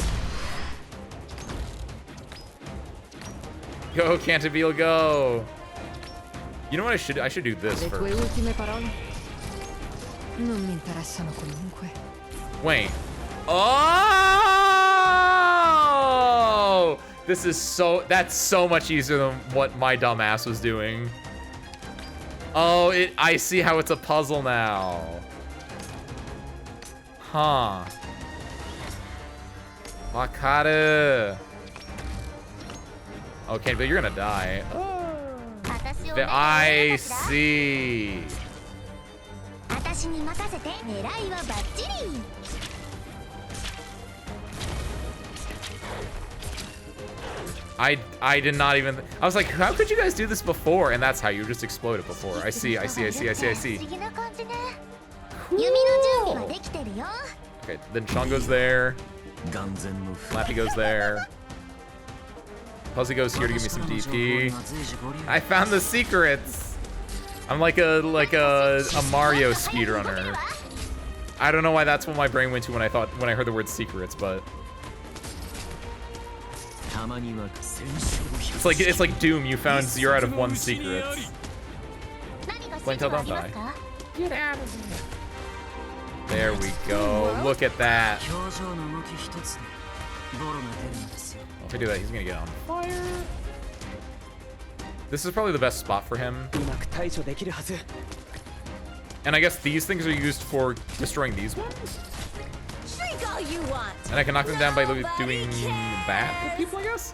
Go, Cantabile, go! You know what I should do? I should do this Le tue first. ultime parole? Non mi interessano comunque. Wait. Oh! This is that's so much easier than what my dumb ass was doing. Oh, I see how it's a puzzle now. Huh. Wakaru. Okay, but you're gonna die. Oh. I see. I did not even. I was like, how could you guys do this before? And that's how you just exploded before. I see. Cool. Okay, then Sean goes there. Lappy goes there. Puzzle goes here to give me some DP. I found the secrets. I'm like a Mario speedrunner. I don't know why that's what my brain went to when I heard the word secrets, but it's like Doom. You found 0 out of 1 secrets. Plaintail, don't die. Get out of here. There we go. Look at that. If I do that, he's gonna get on fire. This is probably the best spot for him. And I guess these things are used for destroying these ones. And I can knock them down by doing that with people, I guess?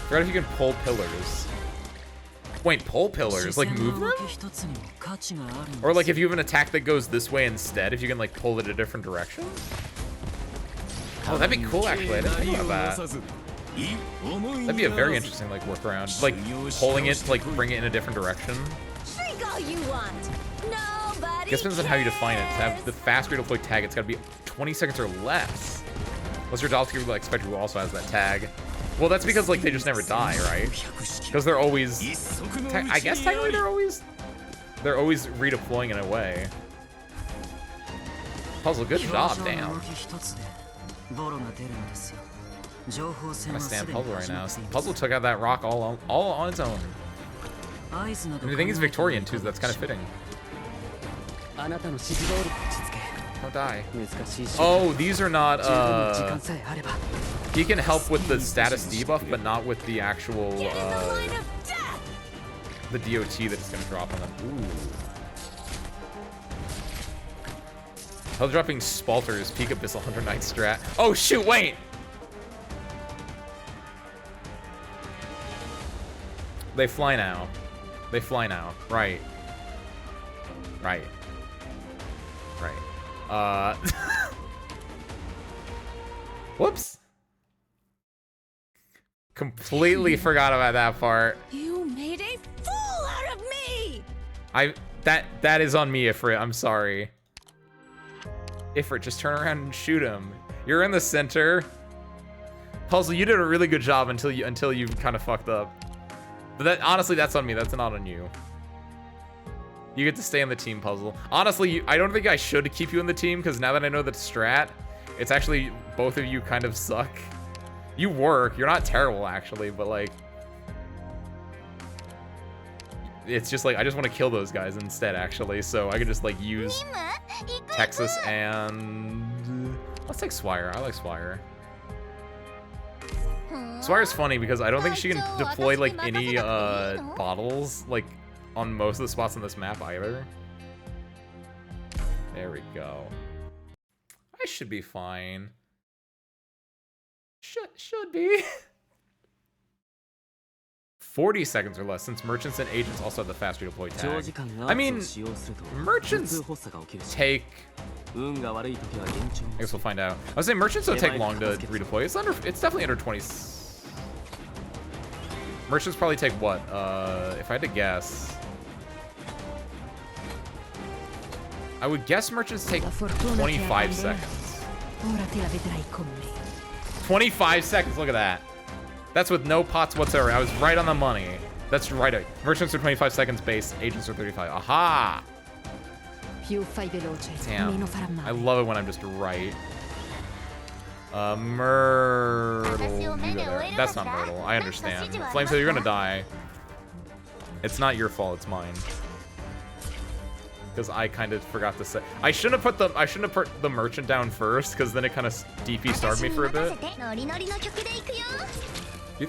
Forgot if you can pull pillars. Wait, pull pillars? Like move them? Or like if you have an attack that goes this way instead, if you can like pull it a different direction? Oh, that'd be cool actually. I didn't think about that. That'd be a very interesting like workaround. Like pulling it to like bring it in a different direction. I guess it depends on how you define it. To have the fast redeploy tag, it's gotta be 20 seconds or less. Unless your Dalsky like Spectre who also has that tag. Well, that's because like they just never die, right? Because they're always, I guess technically they're always redeploying in a way. Puzzle, good job, damn. I stand Puzzle right now. Puzzle took out that rock all on its own. And I think he's Victorian too, so that's kind of fitting. Don't die. Oh, these are not, he can help with the status debuff, but not with the actual, the DOT that it's gonna drop on them. Ooh. Hell dropping Spalter's Peak Abyssal Hunter Knight strat. Oh shoot, wait! They fly now. They fly now. Right. Right. Right. Whoops. Completely forgot about that part. You made a fool out of me! That is on me, Ifrit. I'm sorry. Ifrit, just turn around and shoot him. You're in the center. Puzzle, you did a really good job until you kind of fucked up. But that honestly, that's on me. That's not on you. You get to stay on the team, Puzzle. Honestly, I don't think I should keep you in the team because now that I know the strat, it's actually both of you kind of suck. You work. You're not terrible actually, but like, it's just like I just want to kill those guys instead actually. So I could just like use Texas and let's take Swire. I like Swire. Spire's funny because I don't think she can deploy like any bottles like on most of the spots on this map either. There we go. I should be fine. Should be. 40 seconds or less, since merchants and agents also have the faster deploy tag. I mean, merchants take... I guess we'll find out. I was saying merchants don't take long to redeploy. It's definitely under 20. Merchants probably take what? If I had to guess, I would guess merchants take 25 seconds. 25 seconds, look at that. That's with no pots whatsoever. I was right on the money. That's right. Merchants are 25 seconds base, agents are 35. Aha! Damn. I love it when I'm just right. Myrtle. That's not Myrtle. I understand. Flametail, you're gonna die. It's not your fault, it's mine. Because I kind of forgot to say. I shouldn't have put the merchant down first, because then it kind of DP starved me for a bit. Do you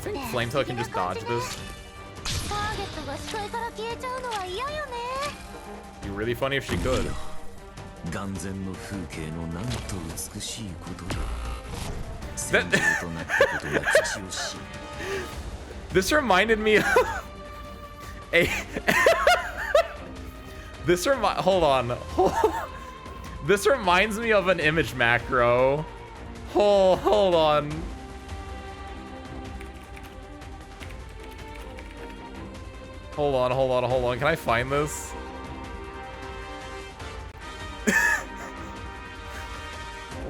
think Flametail can just dodge this? Be really funny if she could. This reminded me of hold on. This reminds me of an image macro. Hold on. Hold on. Can I find this?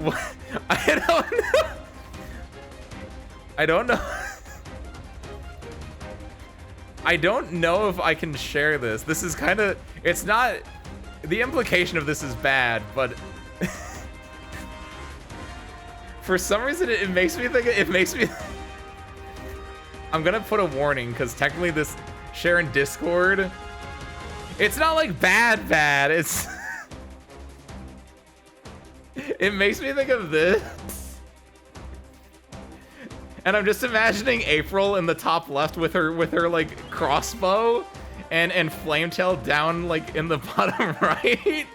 What? I don't know. I don't know if I can share this. This is kind of... It's not... The implication of this is bad, but... For some reason, it makes me think... It makes me... I'm gonna put a warning, because technically this... Share in Discord... It's not like bad. It's... It makes me think of this. And I'm just imagining April in the top left with her like crossbow and Flametail down like in the bottom right.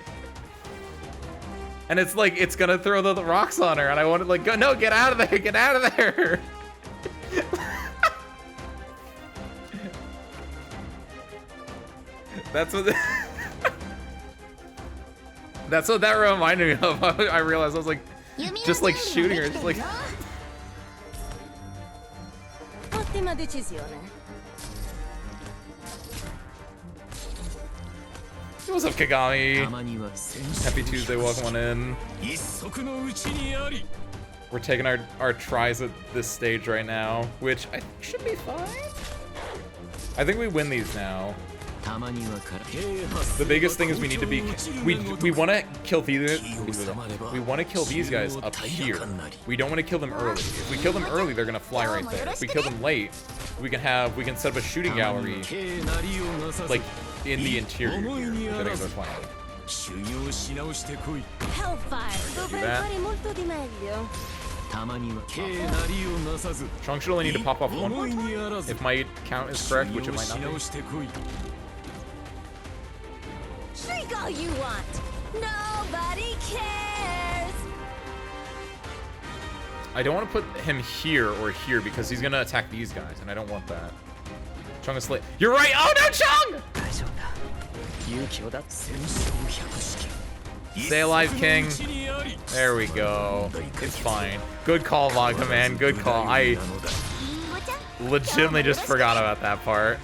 And it's like it's gonna throw the rocks on her and I want to like go, no, get out of there, get out of there. That's what that's what that reminded me of. I realized I was like just like shooting her, just like What's up, Kagami? Happy Tuesday, welcome on in. We're taking our tries at this stage right now, which I think should be fine. I think we win these now. The biggest thing is we need to be we want to kill these guys up here. We don't want to kill them early. If we kill them early, they're gonna fly right there. If we kill them late, we can set up a shooting gallery like in the interior here, which I think they're flying. Do that. Chunk should only need to pop off one more time, if my count is correct, which it might not be. Drink all you want. Nobody cares. I don't want to put him here or here because he's gonna attack these guys, and I don't want that. Chung is late. You're right. Oh no, Chung! Stay alive, King. There we go. It's fine. Good call, Vodka Man. Good call. I legitimately just forgot about that part.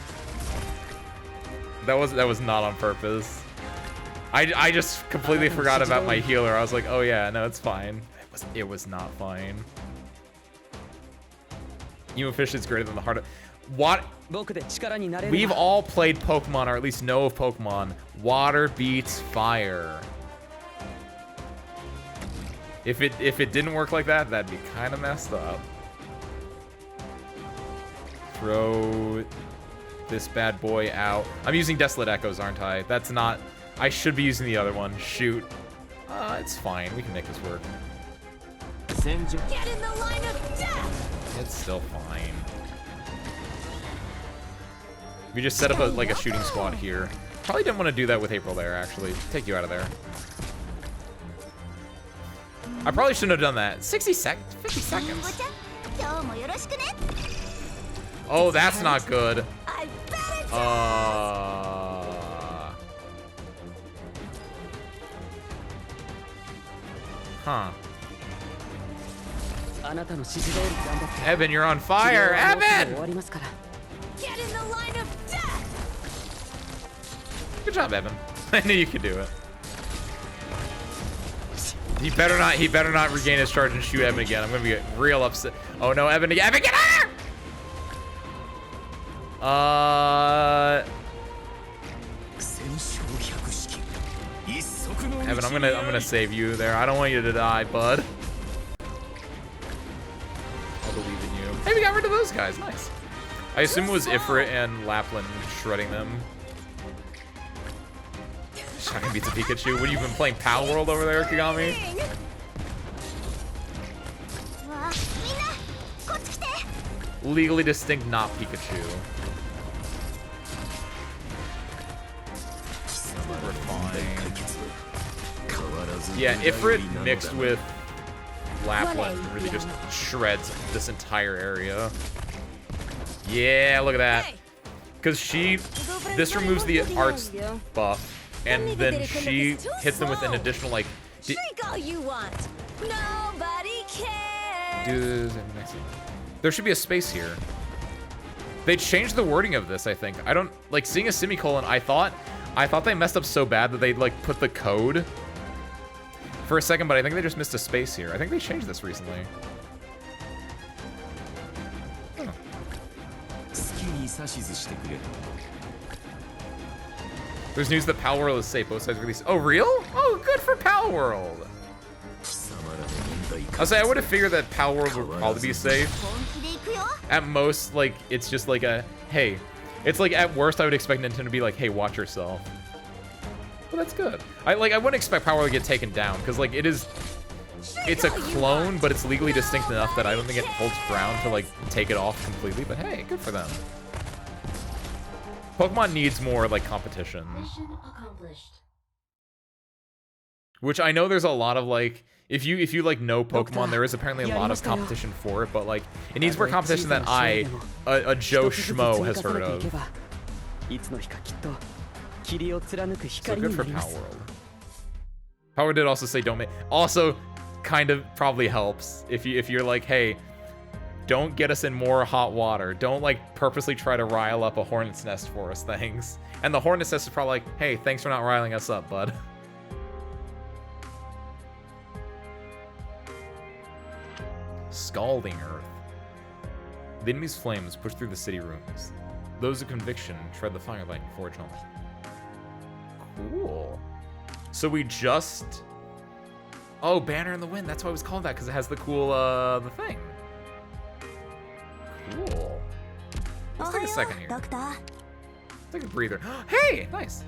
That was not on purpose. I just completely forgot about my healer. I was like, oh yeah, no, it's fine. It was not fine. Human fish is greater than the heart of... What? We've all played Pokemon, or at least know of Pokemon. Water beats fire. If it didn't work like that, that'd be kind of messed up. Throw this bad boy out. I'm using Desolate Echoes, aren't I? That's not... I should be using the other one. Shoot. It's fine. We can make this work. Get in the line of death! It's still fine. We just set up like a shooting squad here. Probably didn't want to do that with April there, actually. Take you out of there. I probably shouldn't have done that. 50 seconds. Oh, that's not good. I bet it Huh. Evan, you're on fire! Evan! Get in the line of death! Good job, Evan. I knew you could do it. He better not regain his charge and shoot Evan again. I'm gonna be real upset. Oh no, Evan again. Evan, get out of here! Evan, I'm gonna save you there. I don't want you to die, bud. I believe in you. Hey, we got rid of those guys. Nice. I assume it was Ifrit and Lapland shredding them. Shotgun beats a Pikachu. What, have you been playing Pal World over there, Kagami? Legally distinct, not Pikachu. We're fine. Yeah, Ifrit mixed with Lapland really just shreds this entire area. Yeah, look at that. Because this removes the arts buff, and then she hits them with an additional, like... Drink all you want. Nobody cares. There should be a space here. They changed the wording of this, I think. I don't... Like, seeing a semicolon, I thought they messed up so bad that they, like, put the code for a second, but I think they just missed a space here. I think they changed this recently. Huh. There's news that Pal World is safe. Both sides released. Oh, real? Oh, good for Pal World. I'll say I would have figured that Pal World would probably be safe. At most, like, it's just like a, hey. It's like, at worst, I would expect Nintendo to be like, hey, watch yourself. Well, that's good. I wouldn't expect Pal World to get taken down, because, like, it's a clone, but it's legally distinct enough that I don't think it holds ground to, like, take it off completely, but hey, good for them. Pokemon needs more, like, competition. Which I know there's a lot of, like, if you like know Pokemon, there is apparently a lot of competition for it, but like it needs more competition that a Joe Schmo has heard of. So good for Pal World. Pal World did also say don't make. Also, kind of probably helps if you're like, hey, don't get us in more hot water. Don't like purposely try to rile up a hornet's nest for us. Thanks. And the hornet's nest is probably like, hey, thanks for not riling us up, bud. Scalding Earth. The enemy's flames push through the city ruins. Those of conviction tread the firelight and forge on. Cool. So we just... Oh, Banner in the Wind. That's why it was called that, because it has the cool, the thing. Cool. Let's take a second here. Take a breather. Hey! Nice.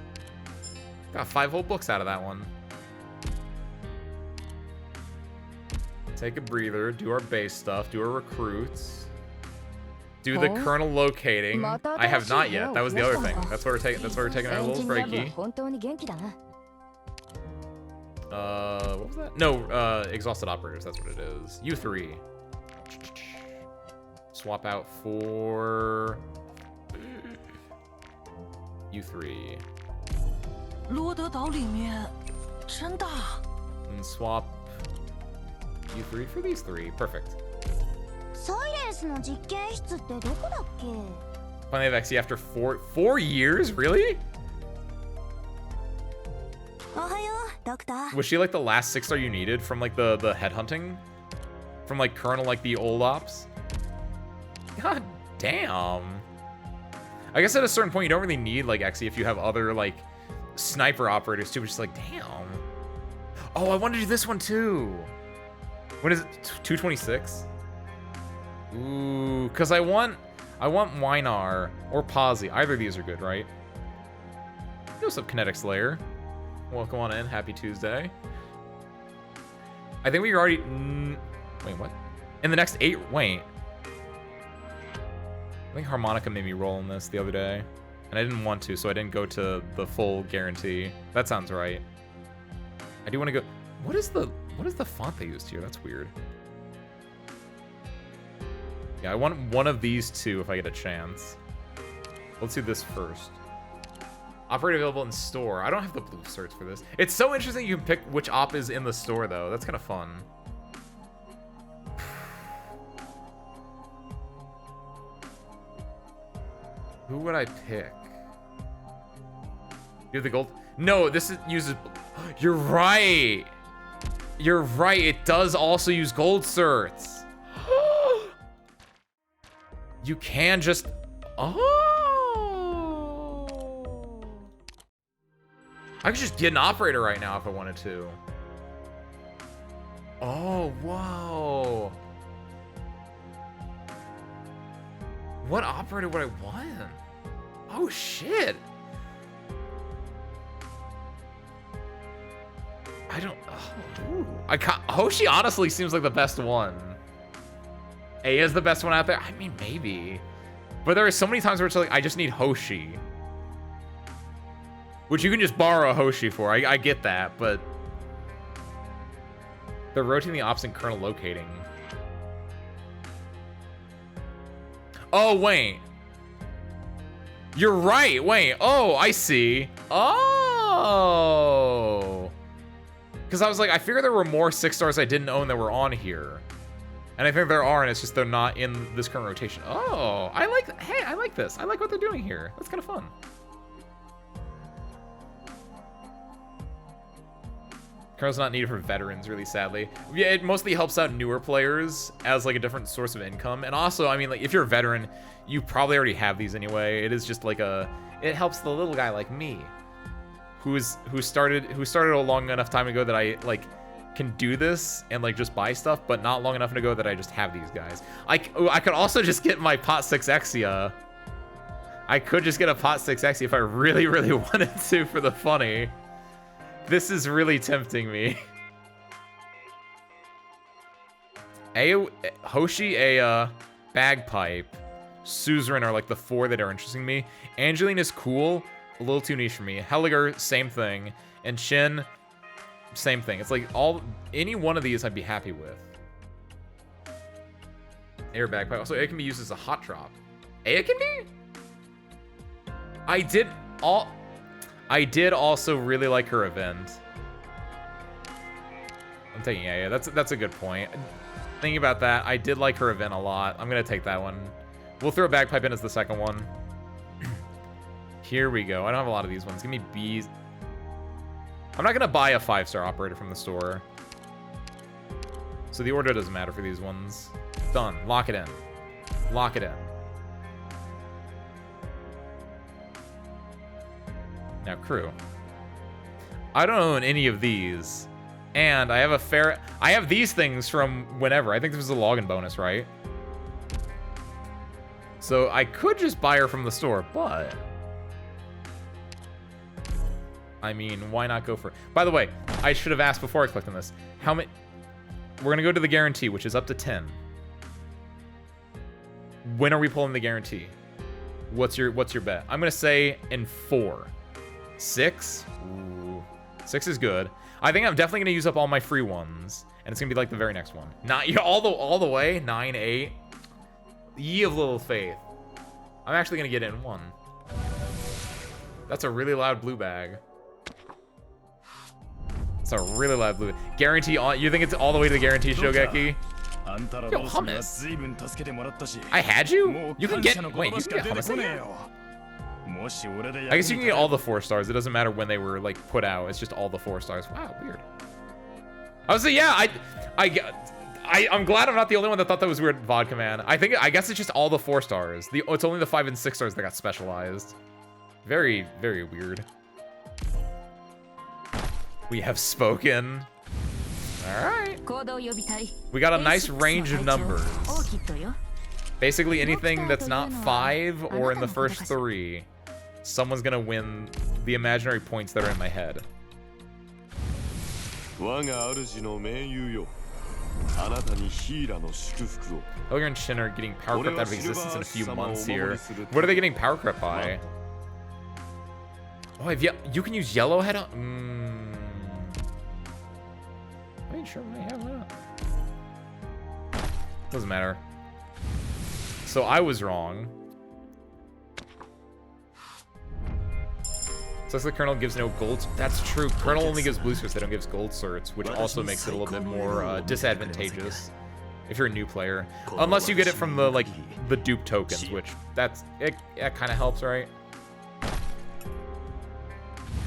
Got 5 whole books out of that one. Take a breather, do our base stuff, do our recruits, do the kernel locating. I have not yet. That was the other thing. That's why we're taking. That's why we're taking our little breaky. What was that? No, exhausted operators. That's what it is. U3. Swap out for U3. And swap U3 for these 3. Perfect. Finally have XE after 4 years? Really? Was she like the last 6-star you needed from like the headhunting? From like Colonel, like the old ops? God damn. I guess at a certain point you don't really need like XE if you have other like sniper operators too, but just like damn. Oh, I want to do this one too. What is it? 226? Ooh, because I want Wynar or Pawsey. Either of these are good, right? What's up, Kinetic Slayer? Welcome on in. Happy Tuesday. I think we already... Wait, what? In the next 8... Wait. I think Harmonica made me roll in this the other day. And I didn't want to, so I didn't go to the full guarantee. That sounds right. I do want to go... What is the font they used here? That's weird. Yeah, I want one of these two if I get a chance. Let's do this first. Operator available in store. I don't have the blue certs for this. It's so interesting you can pick which op is in the store, though. That's kind of fun. Who would I pick? Do the gold? No, this uses... You're right! You're right, it does also use gold certs. You can just... Oh! I could just get an operator right now if I wanted to. Oh, whoa. What operator would I want? Oh, shit. I don't... Oh, Hoshi honestly seems like the best one. A is the best one out there? I mean, maybe. But there are so many times where it's like, I just need Hoshi. Which you can just borrow a Hoshi for. I get that, but... They're rotating the ops and kernel locating. Oh, wait. You're right. Wait. Oh, I see. Oh. Because I was like, I figured there were more 6 stars I didn't own that were on here. And I think there are, and it's just they're not in this current rotation. Oh, I like... Hey, I like this. I like what they're doing here. That's kind of fun. Kernel's not needed for veterans, really, sadly. Yeah, it mostly helps out newer players as, like, a different source of income. And also, I mean, like, if you're a veteran, you probably already have these anyway. It is just like a... It helps the little guy like me, who started a long enough time ago that I, like, can do this and, like, just buy stuff, but not long enough ago that I just have these guys. I could also just get my Pot 6 Exia. I could just get a Pot 6 Exia if I really, really wanted to for the funny. This is really tempting me. Hoshi, Aya, Bagpipe, Suzerain are like the 4 that are interesting me. Angeline is cool, a little too niche for me. Helliger, same thing. And Shin, same thing. It's like any one of these I'd be happy with. Air Bagpipe. Also, it can be used as a hot drop. Aya can be? I did also really like her event. I'm taking Aya. That's a good point. Thinking about that, I did like her event a lot. I'm gonna take that one. We'll throw a Bagpipe in as the second one. Here we go. I don't have a lot of these ones. Give me B's. I'm not gonna buy a 5-star operator from the store. So the order doesn't matter for these ones. Done. Lock it in. Lock it in. Now, crew. I don't own any of these. And I have these things from whenever. I think this was a login bonus, right? So I could just buy her from the store, but... I mean, why not go for it? By the way, I should have asked before I clicked on this. How many... We're going to go to the guarantee, which is up to 10. When are we pulling the guarantee? What's your bet? I'm going to say in 4. 6? Ooh. 6 is good. I think I'm definitely going to use up all my free ones. And it's going to be like the very next one. Not all the way. 9, 8. Ye of little faith. I'm actually going to get in 1. That's a really loud blue bag. It's a really loud blue. Guarantee on. You think it's all the way to the guarantee, Shogeki? Yo, hummus. I had you? You can get. Wait, you can get hummus again? I guess you can get all the 4 stars. It doesn't matter when they were like put out. It's just all the 4 stars. Wow, weird. I was like, yeah, I'm glad I'm not the only one that thought that was weird, Vodka Man. I guess it's just all the 4 stars. It's only the 5 and 6 stars that got specialized. Very, very weird. We have spoken. Alright. We got a nice range of numbers. Basically anything that's not 5 or in the first 3. Someone's gonna win the imaginary points that are in my head. Ogre and Shin are getting power crept out of existence in a few months here. What are they getting power crept by? Oh, you can use Yellowhead on... I ain't sure why I have that. Doesn't matter. So I was wrong. Says the Colonel gives no gold. That's true. Colonel only gives blue certs. They don't give gold certs, which also makes it a little bit more disadvantageous if you're a new player, unless you get it from the dupe tokens, which it kind of helps, right?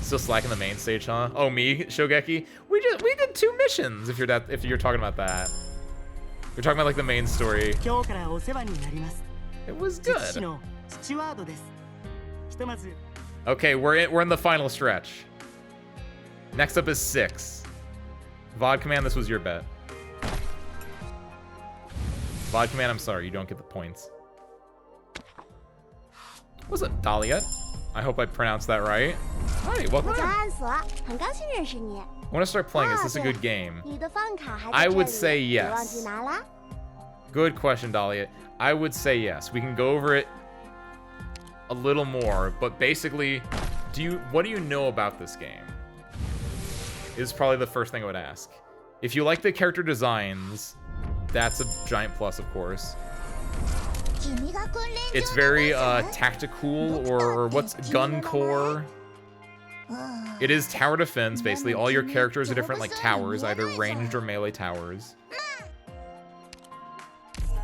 Still slacking the main stage, huh? Oh, me, Shogeki. We did 2 missions. If you're talking about that, you're talking about like the main story. It was good. Okay, we're in the final stretch. Next up is 6. VOD Command, this was your bet. VOD Command, I'm sorry, you don't get the points. Was it Dahlia? I hope I pronounced that right. Hi, welcome in. I want to start playing. Is this a good game? I would say yes. Good question, Dahlia. I would say yes. We can go over it a little more, but basically, what do you know about this game? Is probably the first thing I would ask. If you like the character designs, that's a giant plus, of course. It's very tactical, or what's gun core. It is tower defense, basically. All your characters are different like towers, either ranged or melee towers.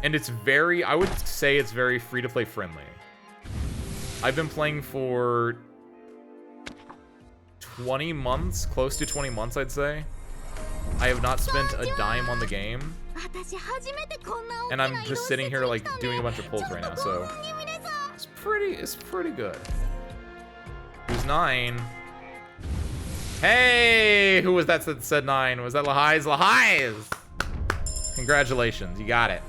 And it's I would say it's very free-to-play friendly. I've been playing for 20 months, close to 20 months, I'd say. I have not spent a dime on the game. And I'm just sitting here like doing a bunch of pulls right now, so it's pretty good. Who's 9? Hey, who was that that said 9? Was that Lahai's? Lahai's! Congratulations, you got it.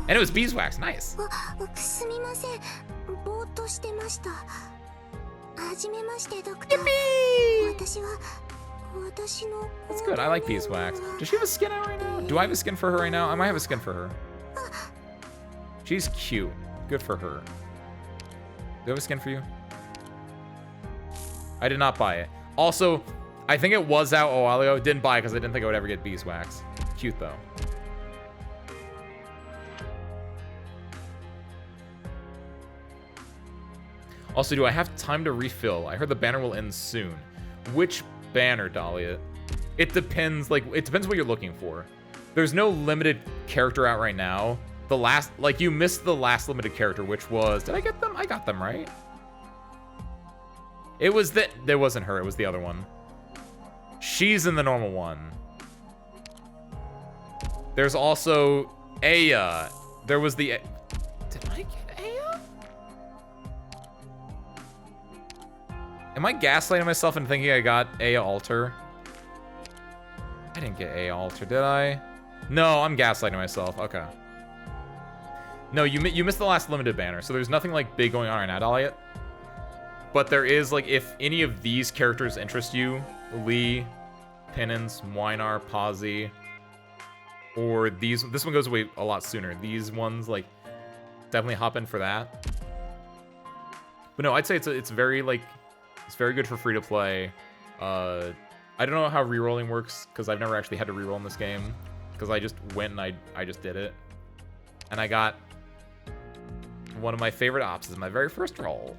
And it was beeswax, nice. Yippee! That's good, I like beeswax. Does she have a skin out right now? Do I have a skin for her right now? I might have a skin for her. She's cute. Good for her. Do I have a skin for you? I did not buy it. Also, I think it was out a while ago. Didn't buy it because I didn't think I would ever get beeswax. Cute though. Also, do I have time to refill? I heard the banner will end soon. Which banner, Dahlia? It depends. It depends what you're looking for. There's no limited character out right now. You missed the last limited character, which was, did I get them? I got them, right? It was there wasn't her, it was the other one. She's in the normal one. There's also Aya. There was did I get Aya? Am I gaslighting myself and thinking I got Aya Alter? I didn't get Aya Alter, did I? No, I'm gaslighting myself. Okay. No, you missed the last limited banner, so there's nothing like big going on right now, Dahlia. But there is, like, if any of these characters interest you, Lee, Penance, Wynar, Pawsey, or this one goes away a lot sooner. These ones, like, definitely hop in for that. But no, I'd say it's very, like, it's very good for free to play. I don't know how rerolling works because I've never actually had to reroll in this game because I just went and I just did it, and I got one of my favorite ops is my very first roll.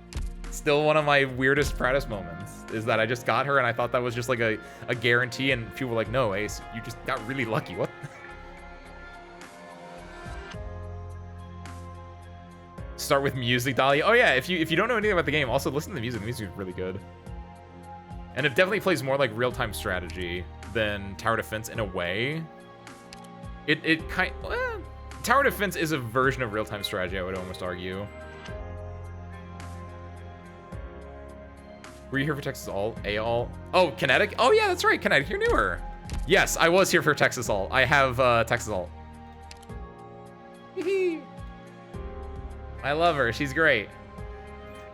Still one of my weirdest, proudest moments is that I just got her and I thought that was just like a guarantee, and people were like, no, Ace, you just got really lucky. What? Start with music, Dahlia. Oh yeah, if you don't know anything about the game, also listen to the music. The music is really good. And it definitely plays more like real-time strategy than tower defense in a way. Tower defense is a version of real-time strategy, I would almost argue. Were you here for Texas Alt? A-Alt? Oh, Kinetic? Oh yeah, that's right, Kinetic, you're newer. Yes, I was here for Texas Alt. I have Texas Alt. I love her, she's great.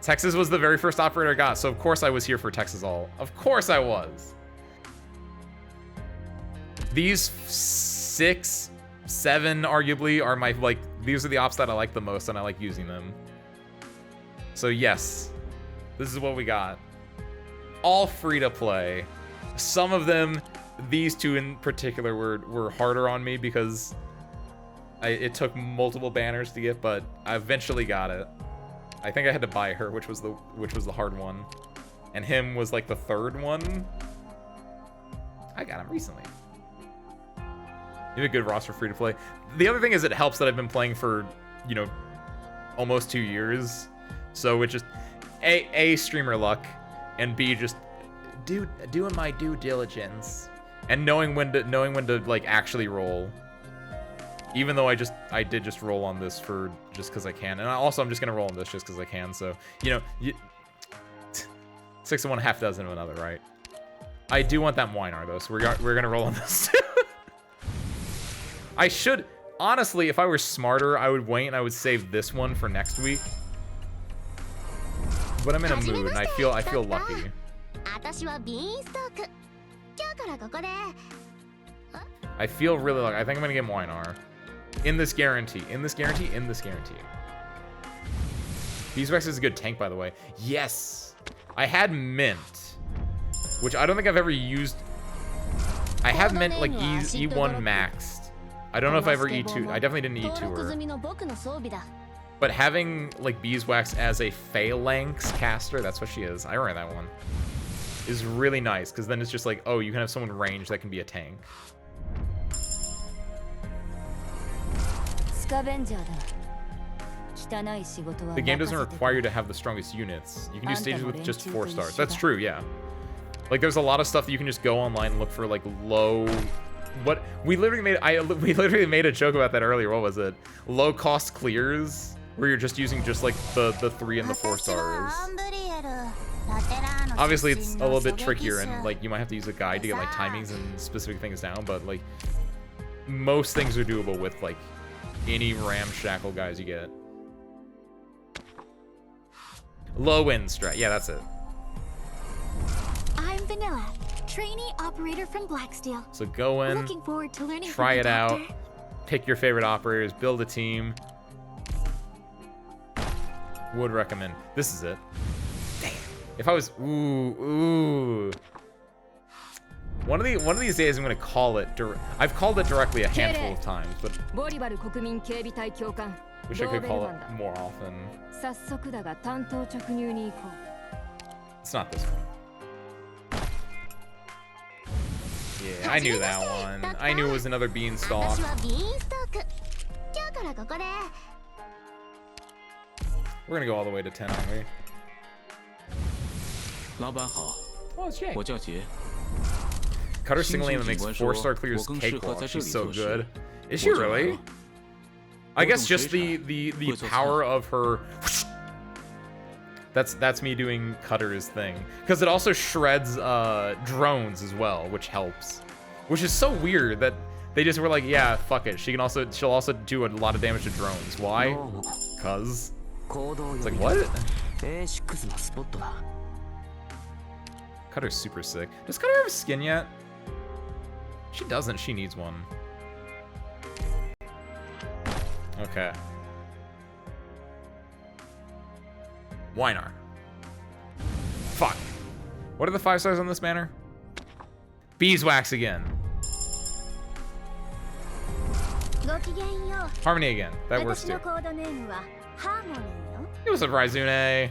Texas was the very first operator I got, so of course I was here for Texas Alt. Of course I was. these 6, 7 arguably are my, like, these are the ops that I like the most and I like using them. So yes, this is what we got. All free to play. Some of them, these two in particular, were harder on me because it took multiple banners to get, but I eventually got it. I think I had to buy her, which was the hard one, and him was like the third one. I got him recently. You have a good roster free to play. The other thing is it helps that I've been playing for, you know, almost 2 years, so it just a streamer luck, and B just doing my due diligence and knowing when to like actually roll. Even though I did just roll on this for just because I can, and I'm just gonna roll on this just because I can. So you know, 6 of one, half dozen of another, right? I do want that Weinar though, so we're gonna roll on this too. I should honestly, if I were smarter, I would wait and I would save this one for next week. But I'm in a mood and I feel lucky. I feel really lucky. I think I'm gonna get Weinar. In this guarantee. Beeswax is a good tank, by the way. Yes! I had Mint, which I don't think I've ever used. I have Mint like E1 maxed. I don't know if I ever E2. I definitely didn't E2 her. But having like Beeswax as a Phalanx caster, that's what she is. I remember that one. Is really nice, because then it's just like, oh, you can have someone range that can be a tank. The game doesn't require you to have the strongest units. You can do stages with just 4 stars. That's true, yeah. Like, there's a lot of stuff that you can just go online and look for, like, low... What? We literally made a joke about that earlier. What was it? Low-cost clears, where you're just using just, like, the 3 and the 4 stars. Obviously, it's a little bit trickier, and, like, you might have to use a guide to get, like, timings and specific things down, but, like, most things are doable with, like, any ramshackle guys you get. Low end strat. Yeah, that's it. I'm Vanilla, trainee operator from Blacksteel. So go in, Looking forward to learning try from it the out, doctor. pick your favorite operators, build a team. Would recommend. This is it. Damn. If I was ooh. One of these days I'm gonna call it. I've called it directly a handful of times, but wish I could call it more often. It's not this one. Yeah, I knew that one. I knew it was another beanstalk. We're gonna go all the way to 10, aren't we? Oh, it's Jay. Cutter single aim that makes 4-star clears cakewalk. She's so good. Is she really? I guess just the power of her. That's me doing Cutter's thing, because it also shreds drones as well, which helps. Which is so weird that they just were like, yeah, fuck it. She'll also do a lot of damage to drones. Why? Cause it's like, what? Cutter's super sick. Does Cutter have a skin yet? She doesn't. She needs one. Okay. Weinar. Fuck. What are the 5 stars on this banner? Beeswax again. Harmony again. That works too. It was a Raizune.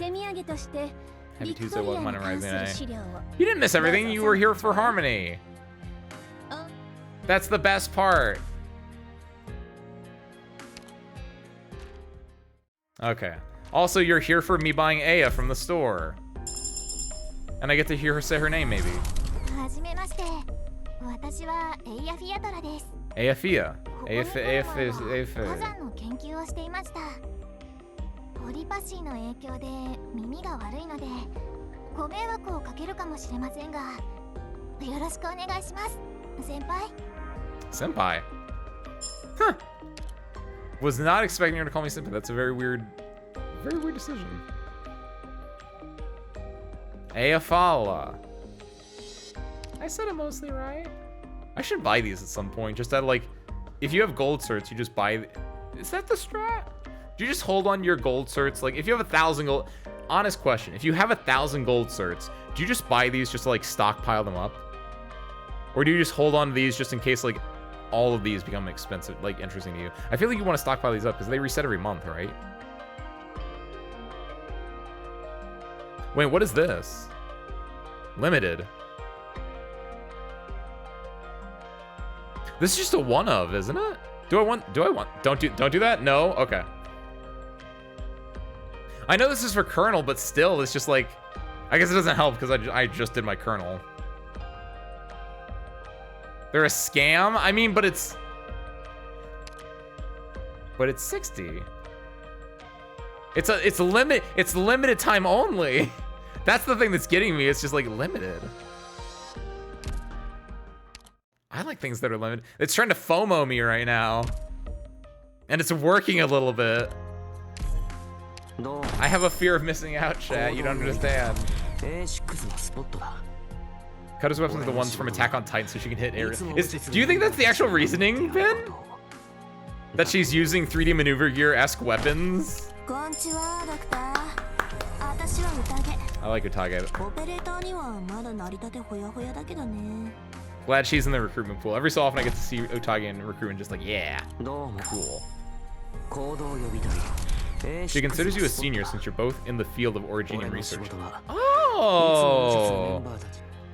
Happy Tuesday, welcome on Raizune. You didn't miss everything. You were here for Harmony. That's the best part. Okay. Also, you're here for me buying Aya from the store. And I get to hear her say her name, maybe. Ayafia. Senpai. Huh. Was not expecting her to call me Senpai. That's a very weird decision. Ayafala. I said it mostly right. I should buy these at some point. Just that, like, if you have gold certs, you just buy. Is that the strat? Do you just hold on to your gold certs? Like, if you have 1,000 gold. Honest question. If you have 1,000 gold certs, do you just buy these just to, like, stockpile them up? Or do you just hold on to these just in case, like, all of these become expensive, like, interesting to you? I feel like you want to stockpile these up because they reset every month, right? Wait, what is this? Limited. This is just a one of, isn't it? Do I want, don't do that? No? Okay. I know this is for Colonel, but still, it's just like, I guess it doesn't help because I just did my Colonel. They're a scam? I mean, but it's 60. It's limited time only. That's the thing that's getting me. It's just like limited. I like things that are limited. It's trying to FOMO me right now. And it's working a little bit. I have a fear of missing out, chat. You don't understand. Cutter's weapons are the ones from Attack on Titan, so she can hit air. Do you think that's the actual reasoning, Ben? That she's using 3D maneuver gear-esque weapons? I like Utage. Glad she's in the recruitment pool. Every so often I get to see Utage in recruitment, just like, yeah, cool. She considers you a senior since you're both in the field of originium research. Oh!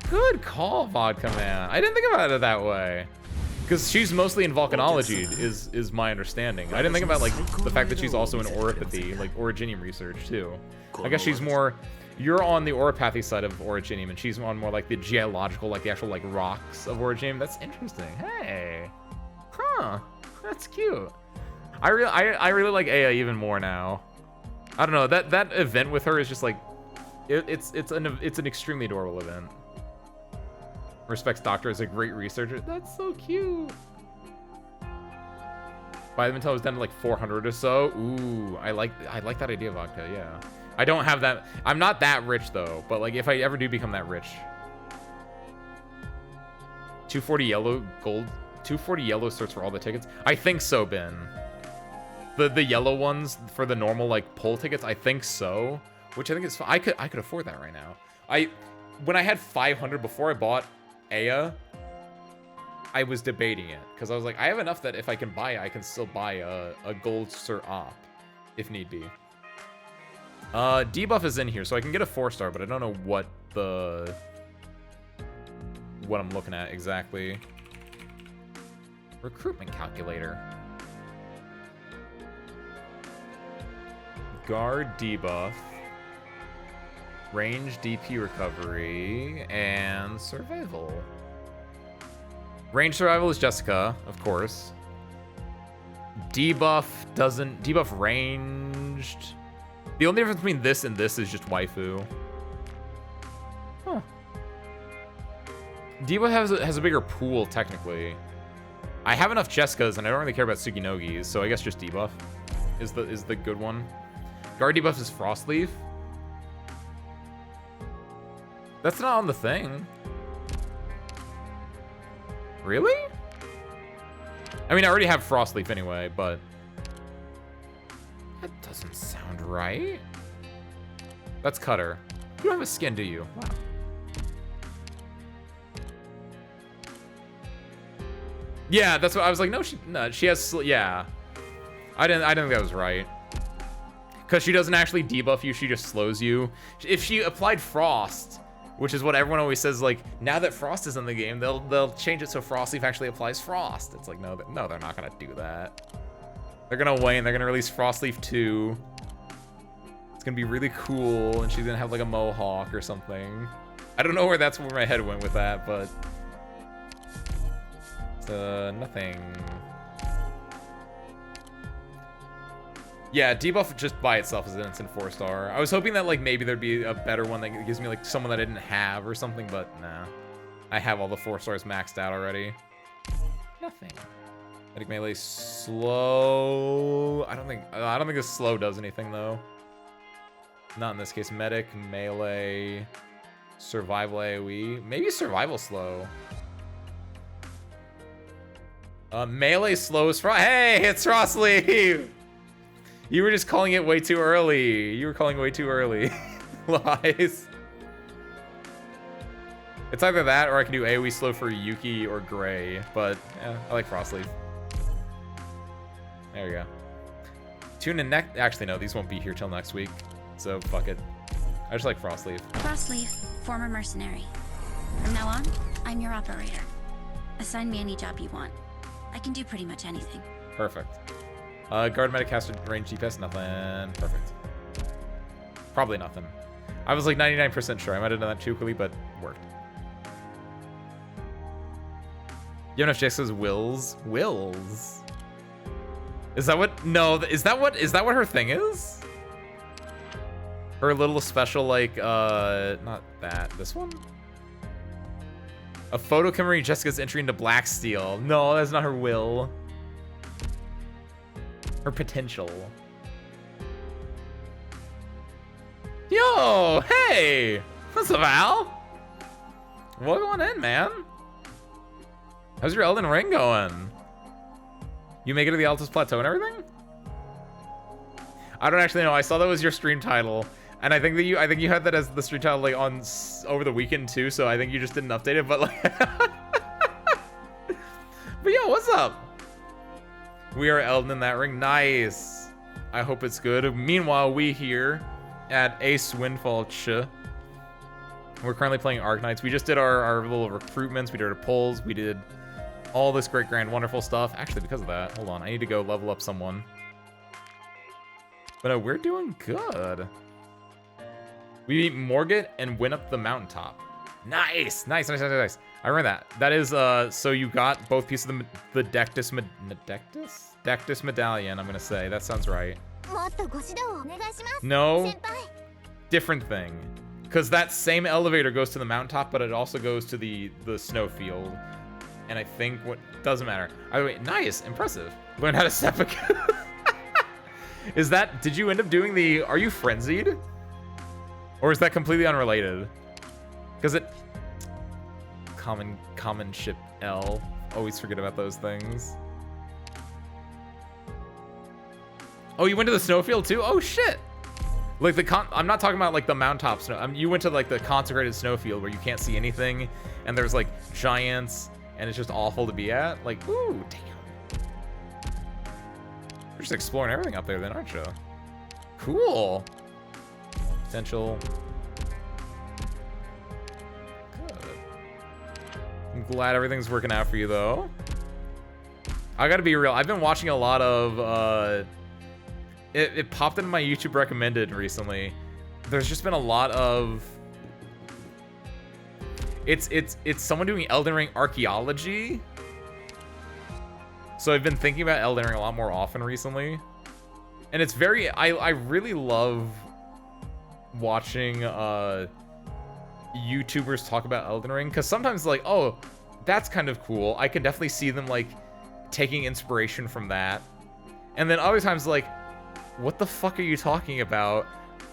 Good call, Vodka Man. I didn't think about it that way. Because she's mostly in volcanology, is my understanding. I didn't think about, like, the fact that she's also in oripathy, like, originium research, too. I guess she's more... You're on the oripathy side of originium, and she's on more, like, the geological, like, the actual, like, rocks of originium. That's interesting. Hey. Huh. That's cute. I really like Aya even more now. I don't know. That event with her is just, like... It's an extremely adorable event. Respects Doctor as a great researcher. That's so cute. By the time I was down to like 400 or so. Ooh, I like that idea, Vodka. Yeah. I don't have that. I'm not that rich though. But like, if I ever do become that rich, 240 yellow gold, 240 yellow certs for all the tickets. I think so, Ben. The yellow ones for the normal like poll tickets. I think so. Which I think is I could afford that right now. When I had 500 before I bought Aya, I was debating it because I was like, I have enough that if I can buy it, I can still buy a gold cert op if need be. Debuff is in here, so I can get a 4-star, but I don't know what I'm looking at exactly. Recruitment calculator. Guard debuff. Range, DP recovery, and survival. Range survival is Jessica, of course. Debuff ranged. The only difference between this and this is just waifu. Huh. Debuff has a bigger pool, technically. I have enough Jessicas, and I don't really care about Suginogis, so I guess just debuff is the good one. Guard debuff is Frostleaf. That's not on the thing. Really? I mean, I already have Frostleaf anyway, but... That doesn't sound right. That's Cutter. You don't have a skin, do you? Wow. Yeah, that's what I was like, no, she has... Yeah. I didn't think that was right. Because she doesn't actually debuff you, she just slows you. If she applied Frost... Which is what everyone always says, like, now that Frost is in the game, they'll change it so Frostleaf actually applies Frost. It's like, no, they're not going to do that. They're going to wait, and they're going to release Frostleaf 2. It's going to be really cool, and she's going to have, like, a mohawk or something. I don't know that's where my head went with that, but... It's, nothing. Yeah, debuff just by itself is an instant 4-star. I was hoping that like maybe there'd be a better one that gives me like someone that I didn't have or something, but nah. I have all the 4-stars maxed out already. Nothing. Medic melee slow. I don't think this slow does anything though. Not in this case. Medic melee survival AoE. Maybe survival slow. Melee slows Frost. Hey, it's Frost Leaf! You were just calling it way too early. You were calling it way too early. Lies. It's either that or I can do AoE slow for Yuki or Gray, but yeah, I like Frost Leaf. There we go. Tune in next. Actually, no, these won't be here till next week, so fuck it. I just like Frost Leaf. Frost Leaf, former mercenary. From now on, I'm your operator. Assign me any job you want. I can do pretty much anything. Perfect. Guard Metacaster range DPS, nothing. Perfect. Probably nothing. I was like 99% sure. I might have done that too quickly, but worked. UNFJ says Wills. Wills. Is that what? No, is that what her thing is? Her little special, like, not that. This one? A photo commemorating Jessica's entry into Blacksteel. No, that's not her will. Her potential. Yo, hey! What's up, Al? Welcome on in, man. How's your Elden Ring going? You make it to the Altus Plateau and everything? I don't actually know. I saw that was your stream title, and I think you had that as the stream title like on over the weekend too. So I think you just didn't update it. But like, but yo, what's up? We are Elden in that ring. Nice. I hope it's good. Meanwhile, we here at Ace Windfall we're currently playing Arknights. We just did our little recruitments. We did our polls. We did all this great, grand, wonderful stuff. Actually, because of that, hold on. I need to go level up someone. But no, we're doing good. We beat Morgat and went up the mountaintop. Nice, nice, nice, nice, nice. I remember that. That is, so you got both pieces of the Dectus medallion, I'm gonna say. That sounds right. No, different thing. Because that same elevator goes to the mountaintop, but it also goes to the snowfield. And I think what doesn't matter. Either way, nice, impressive. Learn how to seppuku. Is that, did you end up doing the, are you frenzied? Or is that completely unrelated? Because it, common ship L. Always forget about those things. Oh, you went to the snowfield too? Oh shit. Like I'm not talking about like the mountaintop snow. You went to like the consecrated snowfield where you can't see anything and there's like giants and it's just awful to be at. Like, ooh, damn. You're just exploring everything up there then, aren't you? Cool. Potential. Good. I'm glad everything's working out for you though. I gotta be real. I've been watching a lot of it popped into my YouTube recommended recently. There's just been a lot of it's someone doing Elden Ring archaeology. So I've been thinking about Elden Ring a lot more often recently. And it's very I really love watching YouTubers talk about Elden Ring, because sometimes like, oh, that's kind of cool. I can definitely see them like taking inspiration from that. And then other times like, what the fuck are you talking about?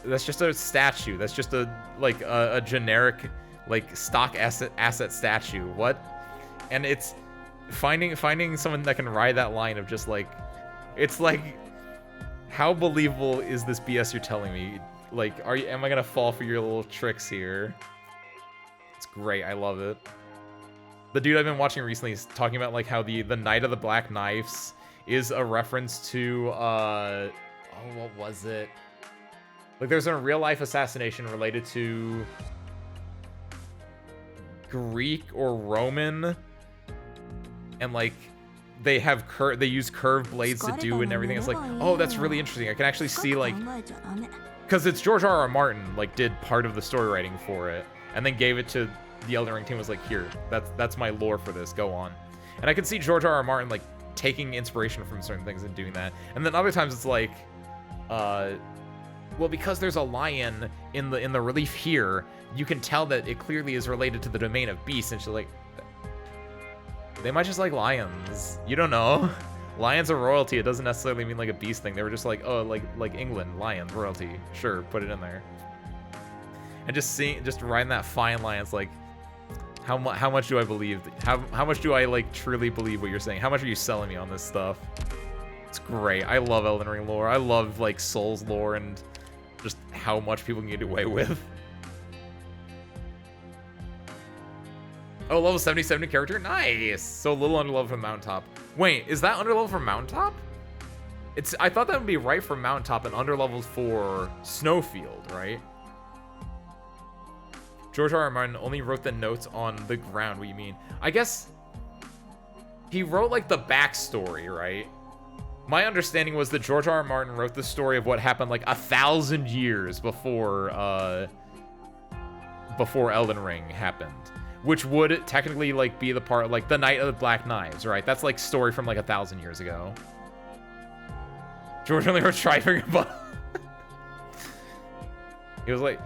That's just a statue. That's just a like a generic like stock asset statue. What? And it's finding someone that can ride that line of just like, it's like, how believable is this BS you're telling me? Like, am I gonna fall for your little tricks here? It's great. I love it. The dude I've been watching recently is talking about like how the Knight of the Black Knives is a reference to oh, what was it? Like there's a real life assassination related to Greek or Roman, and like they have they use curved blades to do and everything. It's like, oh, that's really interesting. I can actually see like, because it's George R.R. Martin like did part of the story writing for it and then gave it to the Elden Ring team, was like, here, that's my lore for this, go on. And I could see George R.R. Martin like taking inspiration from certain things and doing that. And then other times it's like, well, because there's a lion in the relief here, you can tell that it clearly is related to the domain of beasts. And she's like, they might just like lions. You don't know. Lions are royalty. It doesn't necessarily mean like a beast thing. They were just like, oh, like England, lions, royalty. Sure, put it in there. And just riding that fine line. It's like, How much do I believe? How much do I like truly believe what you're saying? How much are you selling me on this stuff? It's great. I love Elden Ring lore. I love like Souls lore and just how much people can get away with. Oh, level 77 character? Nice! So a little under level from Mountaintop. Wait, is that under level for Mountaintop? I thought that would be right for Mountaintop and under level for Snowfield, right? George R. R. Martin only wrote the notes on the ground, what you mean? I guess he wrote like the backstory, right? My understanding was that George R. R. Martin wrote the story of what happened like 1,000 years before Elden Ring happened. Which would technically like be the part like the Night of the Black Knives, right? That's like story from like 1,000 years ago. George only wrote Trifinger, but he was like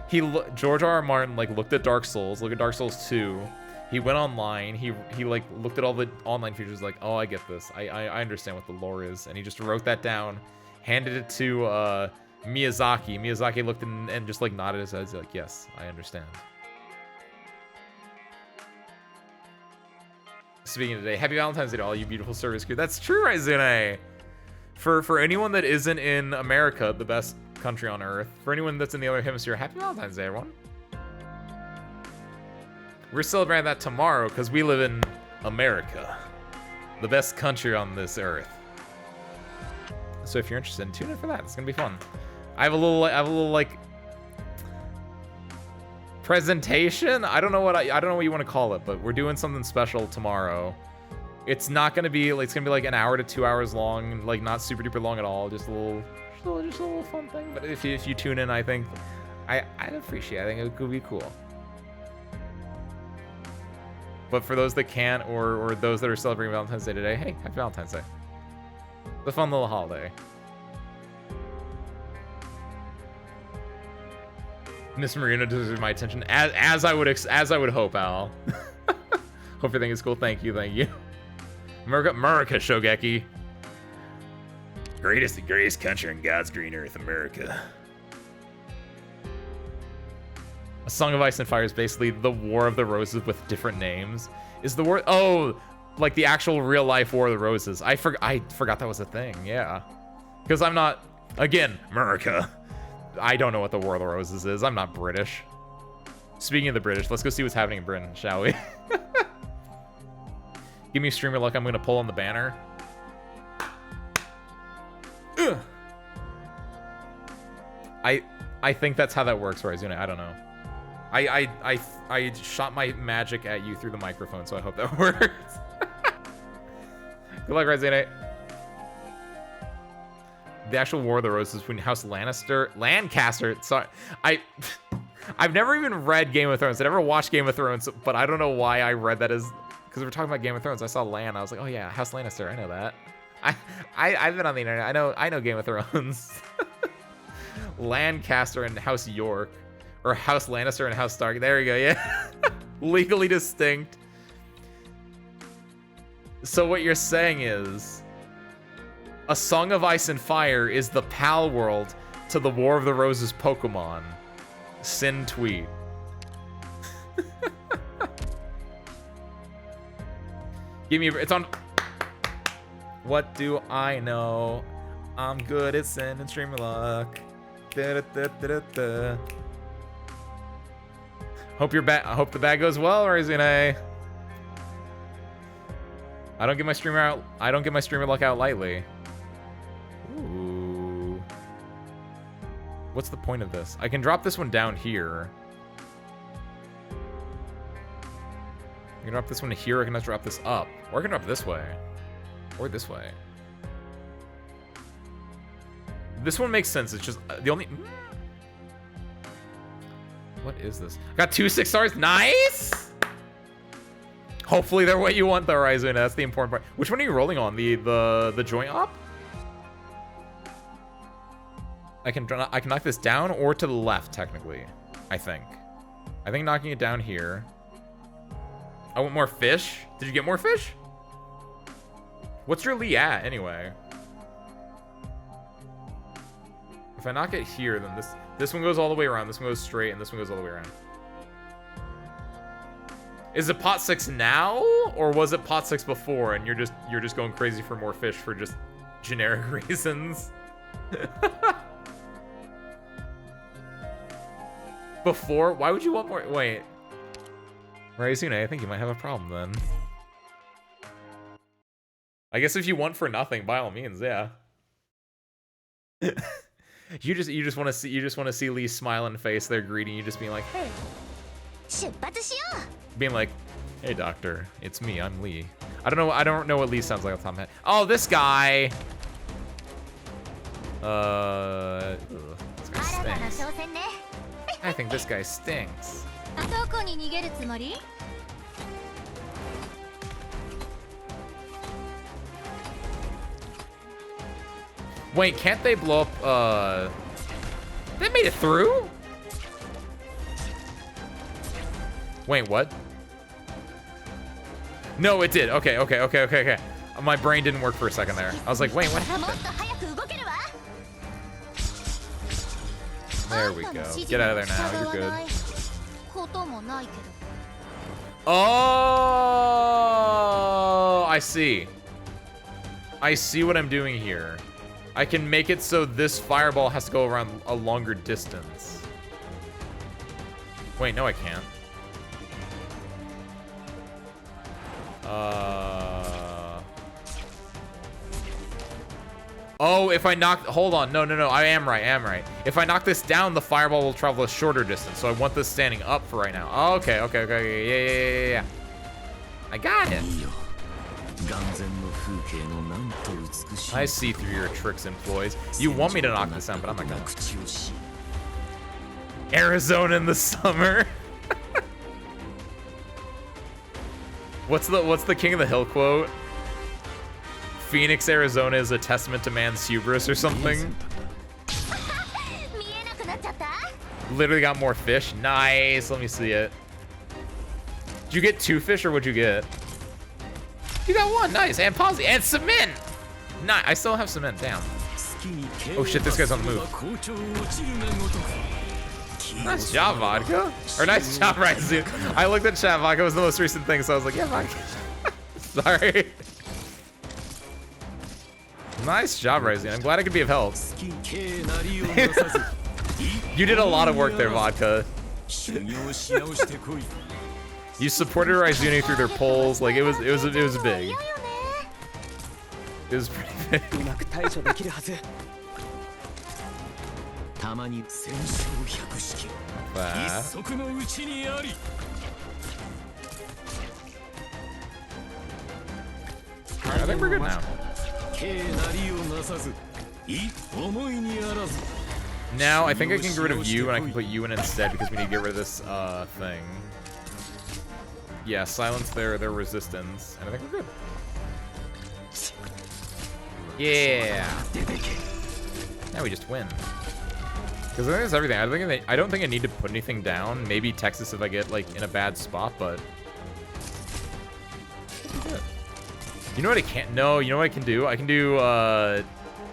George R. R. Martin like looked at Dark Souls, look at Dark Souls 2. He went online. He like looked at all the online features, like, oh, I get this. I understand what the lore is, and he just wrote that down, handed it to Miyazaki. Miyazaki looked and just like nodded his head, he's like, yes, I understand. Speaking today, happy Valentine's Day to all you beautiful service crew. That's true, Raizune. For anyone that isn't in America, the best country on earth, for anyone that's in the other hemisphere, happy Valentine's Day, everyone. We're celebrating that tomorrow because we live in America, the best country on this earth. So if you're interested, tune in for that. It's gonna be fun. I have a little like presentation. I don't know what you want to call it, but we're doing something special tomorrow. It's not gonna be like, it's gonna be like an hour to 2 hours long, like not super duper long at all. Just a little fun thing. But if you tune in, I think I'd appreciate it. I think it could be cool. But for those that can't, or those that are celebrating Valentine's Day today, hey, happy Valentine's Day. It's a fun little holiday. Miss Marina deserves my attention, as I would hope, Al. Hope everything is cool. Thank you. America, Shogeki. Greatest country in God's green earth, America. A Song of Ice and Fire is basically the War of the Roses with different names. Is the war? Oh, like the actual real life War of the Roses. I forgot that was a thing. Yeah, because I'm not, again, America. I don't know what the War of the Roses is. I'm not British. Speaking of the British, let's go see what's happening in Britain, shall we? Give me streamer luck. I'm gonna pull on the banner. Ugh. I think that's how that works, Raizune. I don't know. I shot my magic at you through the microphone, so I hope that works. Good luck, Raizune. The actual War of the Roses between House Lancaster. Sorry, I've never even read Game of Thrones. I never watched Game of Thrones, but I don't know why I read that as, because we're talking about Game of Thrones. I saw Lan. I was like, oh yeah, House Lannister. I know that. I've been on the internet. I know Game of Thrones. Lancaster and House York. Or House Lannister and House Stark. There we go, yeah. Legally distinct. So what you're saying is, A Song of Ice and Fire is the PAL world to the War of the Roses Pokemon. Sin tweet. Give me it's on. What do I know? I'm good at sending streamer luck. Da, da, da, da, da. Hope the bag goes well, Raizune. I don't get my streamer luck out lightly. Ooh. What's the point of this? I can drop this one down here. I can drop this one here. I can just drop this up, or I can drop it this way, or this way. This one makes sense. It's just the only. What is this? I got 2 6 stars. Nice. Hopefully they're what you want, though, Raizune. That's the important part. Which one are you rolling on? The joint op? I can knock this down or to the left, technically. I think knocking it down here. I want more fish. Did you get more fish? What's your Lee at anyway? If I knock it here, then this one goes all the way around. This one goes straight, and this one goes all the way around. Is it pot 6 now, or was it pot 6 before, and you're just going crazy for more fish for just generic reasons? Before? Why would you want more? Wait. Raizune, I think you might have a problem then. I guess if you want for nothing, by all means, yeah. you just want to see Lee's smiling face there greeting you, just being like, hey. Being like, hey doctor, it's me, I'm Lee. I don't know what Lee sounds like off the top of my head. Oh, this guy. This guy stinks. I think this guy stinks. Wait, can't they blow up, they made it through? Wait, what? No, it did. Okay. My brain didn't work for a second there. I was like, wait, what happened? There we go. Get out of there now. You're good. Oh, I see. I see what I'm doing here. I can make it so this fireball has to go around a longer distance. Wait, no, I can't. Oh, if I knock... Hold on. No. I am right. If I knock this down, the fireball will travel a shorter distance. So I want this standing up for right now. Oh, okay. Yeah. I got it. I see through your tricks, employees. You want me to knock this down, but I'm not gonna. Arizona in the summer. What's the King of the Hill quote? Phoenix, Arizona is a testament to man's hubris or something. Literally got more fish. Nice. Let me see it. Did you get 2 fish or what'd you get? You got 1. Nice. And Posy. And cement. Nice. I still have cement. Damn. Oh shit, this guy's on the move. Nice job, Vodka. Or nice job, Ryzen. I looked at chat. Vodka was the most recent thing, so I was like, yeah, Vodka. Sorry. Nice job, Ryzen. I'm glad I could be of help. You did a lot of work there, Vodka. You supported Raizune through their polls. Like it was big. It was pretty big. I think we're good now. Now I think I can get rid of you and I can put you in instead because we need to get rid of this thing. Yeah, silence their resistance, and I think we're good. Yeah. Now we just win. Because I think that's everything. I don't think I need to put anything down. Maybe Texas if I get like in a bad spot, but you know what I can't? No, you know what I can do? I can do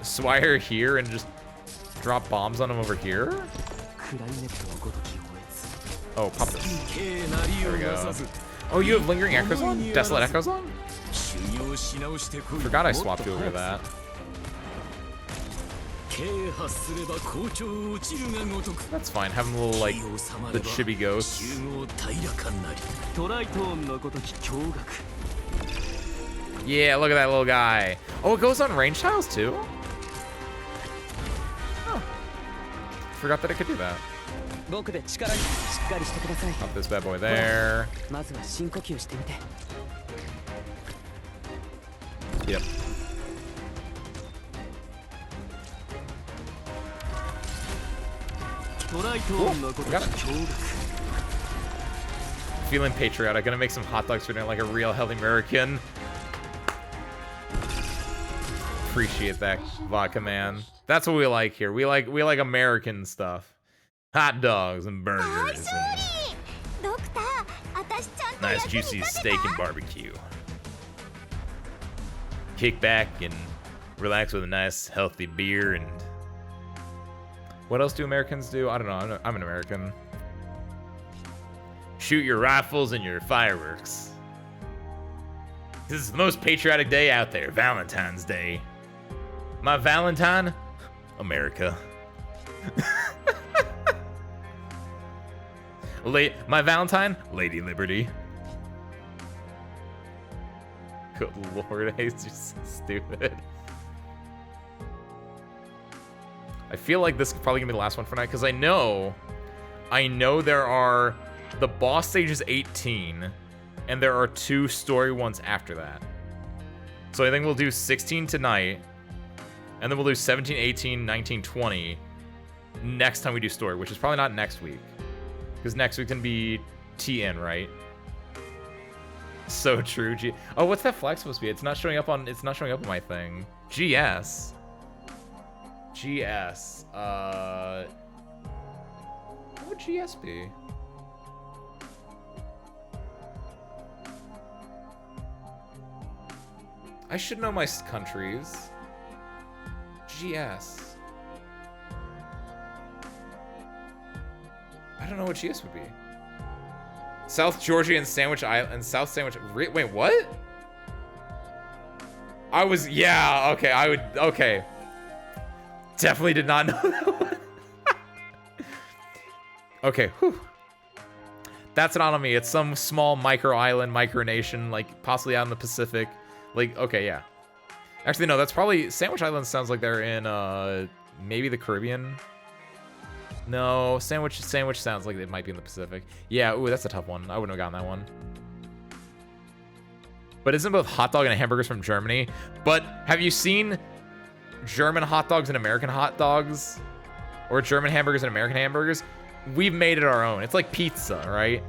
Swire here and just drop bombs on him over here. Oh, pop this. There we go. Oh, you have Lingering Echoes on? Desolate Echoes on? Forgot I swapped you over that. That's fine. Having a little, like, the chibi ghosts. Yeah, look at that little guy. Oh, it goes on range tiles, too? Oh. Forgot that it could do that. Pop this bad boy there. Yep. Cool. Got it. Feeling patriotic. Gonna make some hot dogs for dinner like a real healthy American. Appreciate that, Vodka Man. That's what we like here. We like American stuff. Hot dogs and burgers and nice juicy steak and barbecue. Kick back and relax with a nice healthy beer. And what else do Americans do? I don't know. I'm an American. shoot your rifles and your fireworks. This is the most patriotic day out there, Valentine's Day. My Valentine? America. My Valentine? Lady Liberty. Good lord, he's just stupid. I feel like this is probably gonna be the last one for tonight, because I know there are, the boss stage is 18, and there are 2 story ones after that. So I think we'll do 16 tonight, and then we'll do 17, 18, 19, 20 next time we do story, which is probably not next week, because next week can be TN, right? So true. Oh, what's that flag supposed to be? It's not showing up on my thing. GS. What would GS be? I should know my countries. GS. I don't know what GS would be. South Georgia and Sandwich Island and South Sandwich. Wait, what? Okay. Definitely did not know that one. Okay, whew. That's not on me. It's some small micro island, micronation, like possibly out in the Pacific. Like, okay, yeah. Actually, no, that's probably, Sandwich Islands sounds like they're in, maybe the Caribbean. No, Sandwich sounds like it might be in the Pacific. Yeah, ooh, that's a tough one. I wouldn't have gotten that one. But isn't both hot dog and hamburgers from Germany? But have you seen German hot dogs and American hot dogs? Or German hamburgers and American hamburgers? We've made it our own. It's like pizza, right?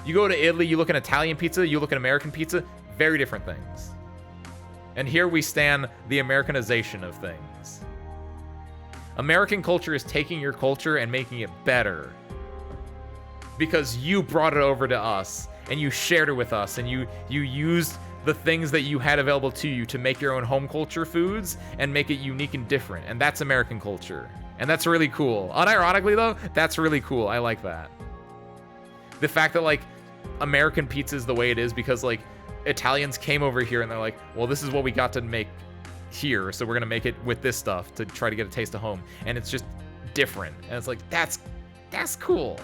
You go to Italy, you look at Italian pizza, you look at American pizza, very different things. And here we stand the Americanization of things. American culture is taking your culture and making it better. Because you brought it over to us, and you shared it with us, and you used the things that you had available to you to make your own home culture foods and make it unique and different. And that's American culture. And that's really cool. Unironically, though, that's really cool. I like that. The fact that, like, American pizza is the way it is because, like, Italians came over here and they're like, well, this is what we got to make here, so we're gonna make it with this stuff to try to get a taste of home. And it's just different. And it's like, that's cool.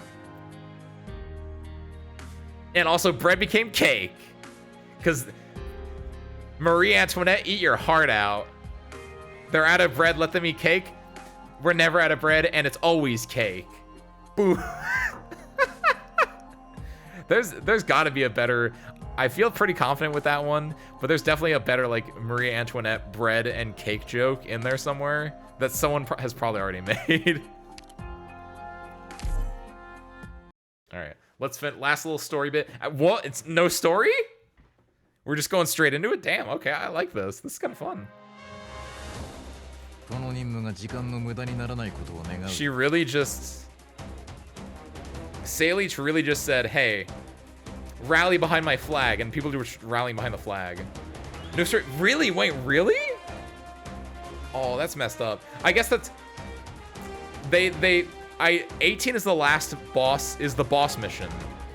And also, bread became cake. Because Marie Antoinette, eat your heart out. They're out of bread, let them eat cake. We're never out of bread, and it's always cake. Boo. There's gotta be a better, I feel pretty confident with that one, but there's definitely a better, like, Marie Antoinette bread and cake joke in there somewhere that someone has probably already made. All right, let's fin last little story bit. What? It's no story? We're just going straight into it? Damn, okay, I like this. This is kind of fun. She really just... Salic really just said, hey, rally behind my flag, and people were rallying behind the flag. No story. Really? Wait, really? Oh, that's messed up. I guess that's... 18 is the last boss, is the boss mission.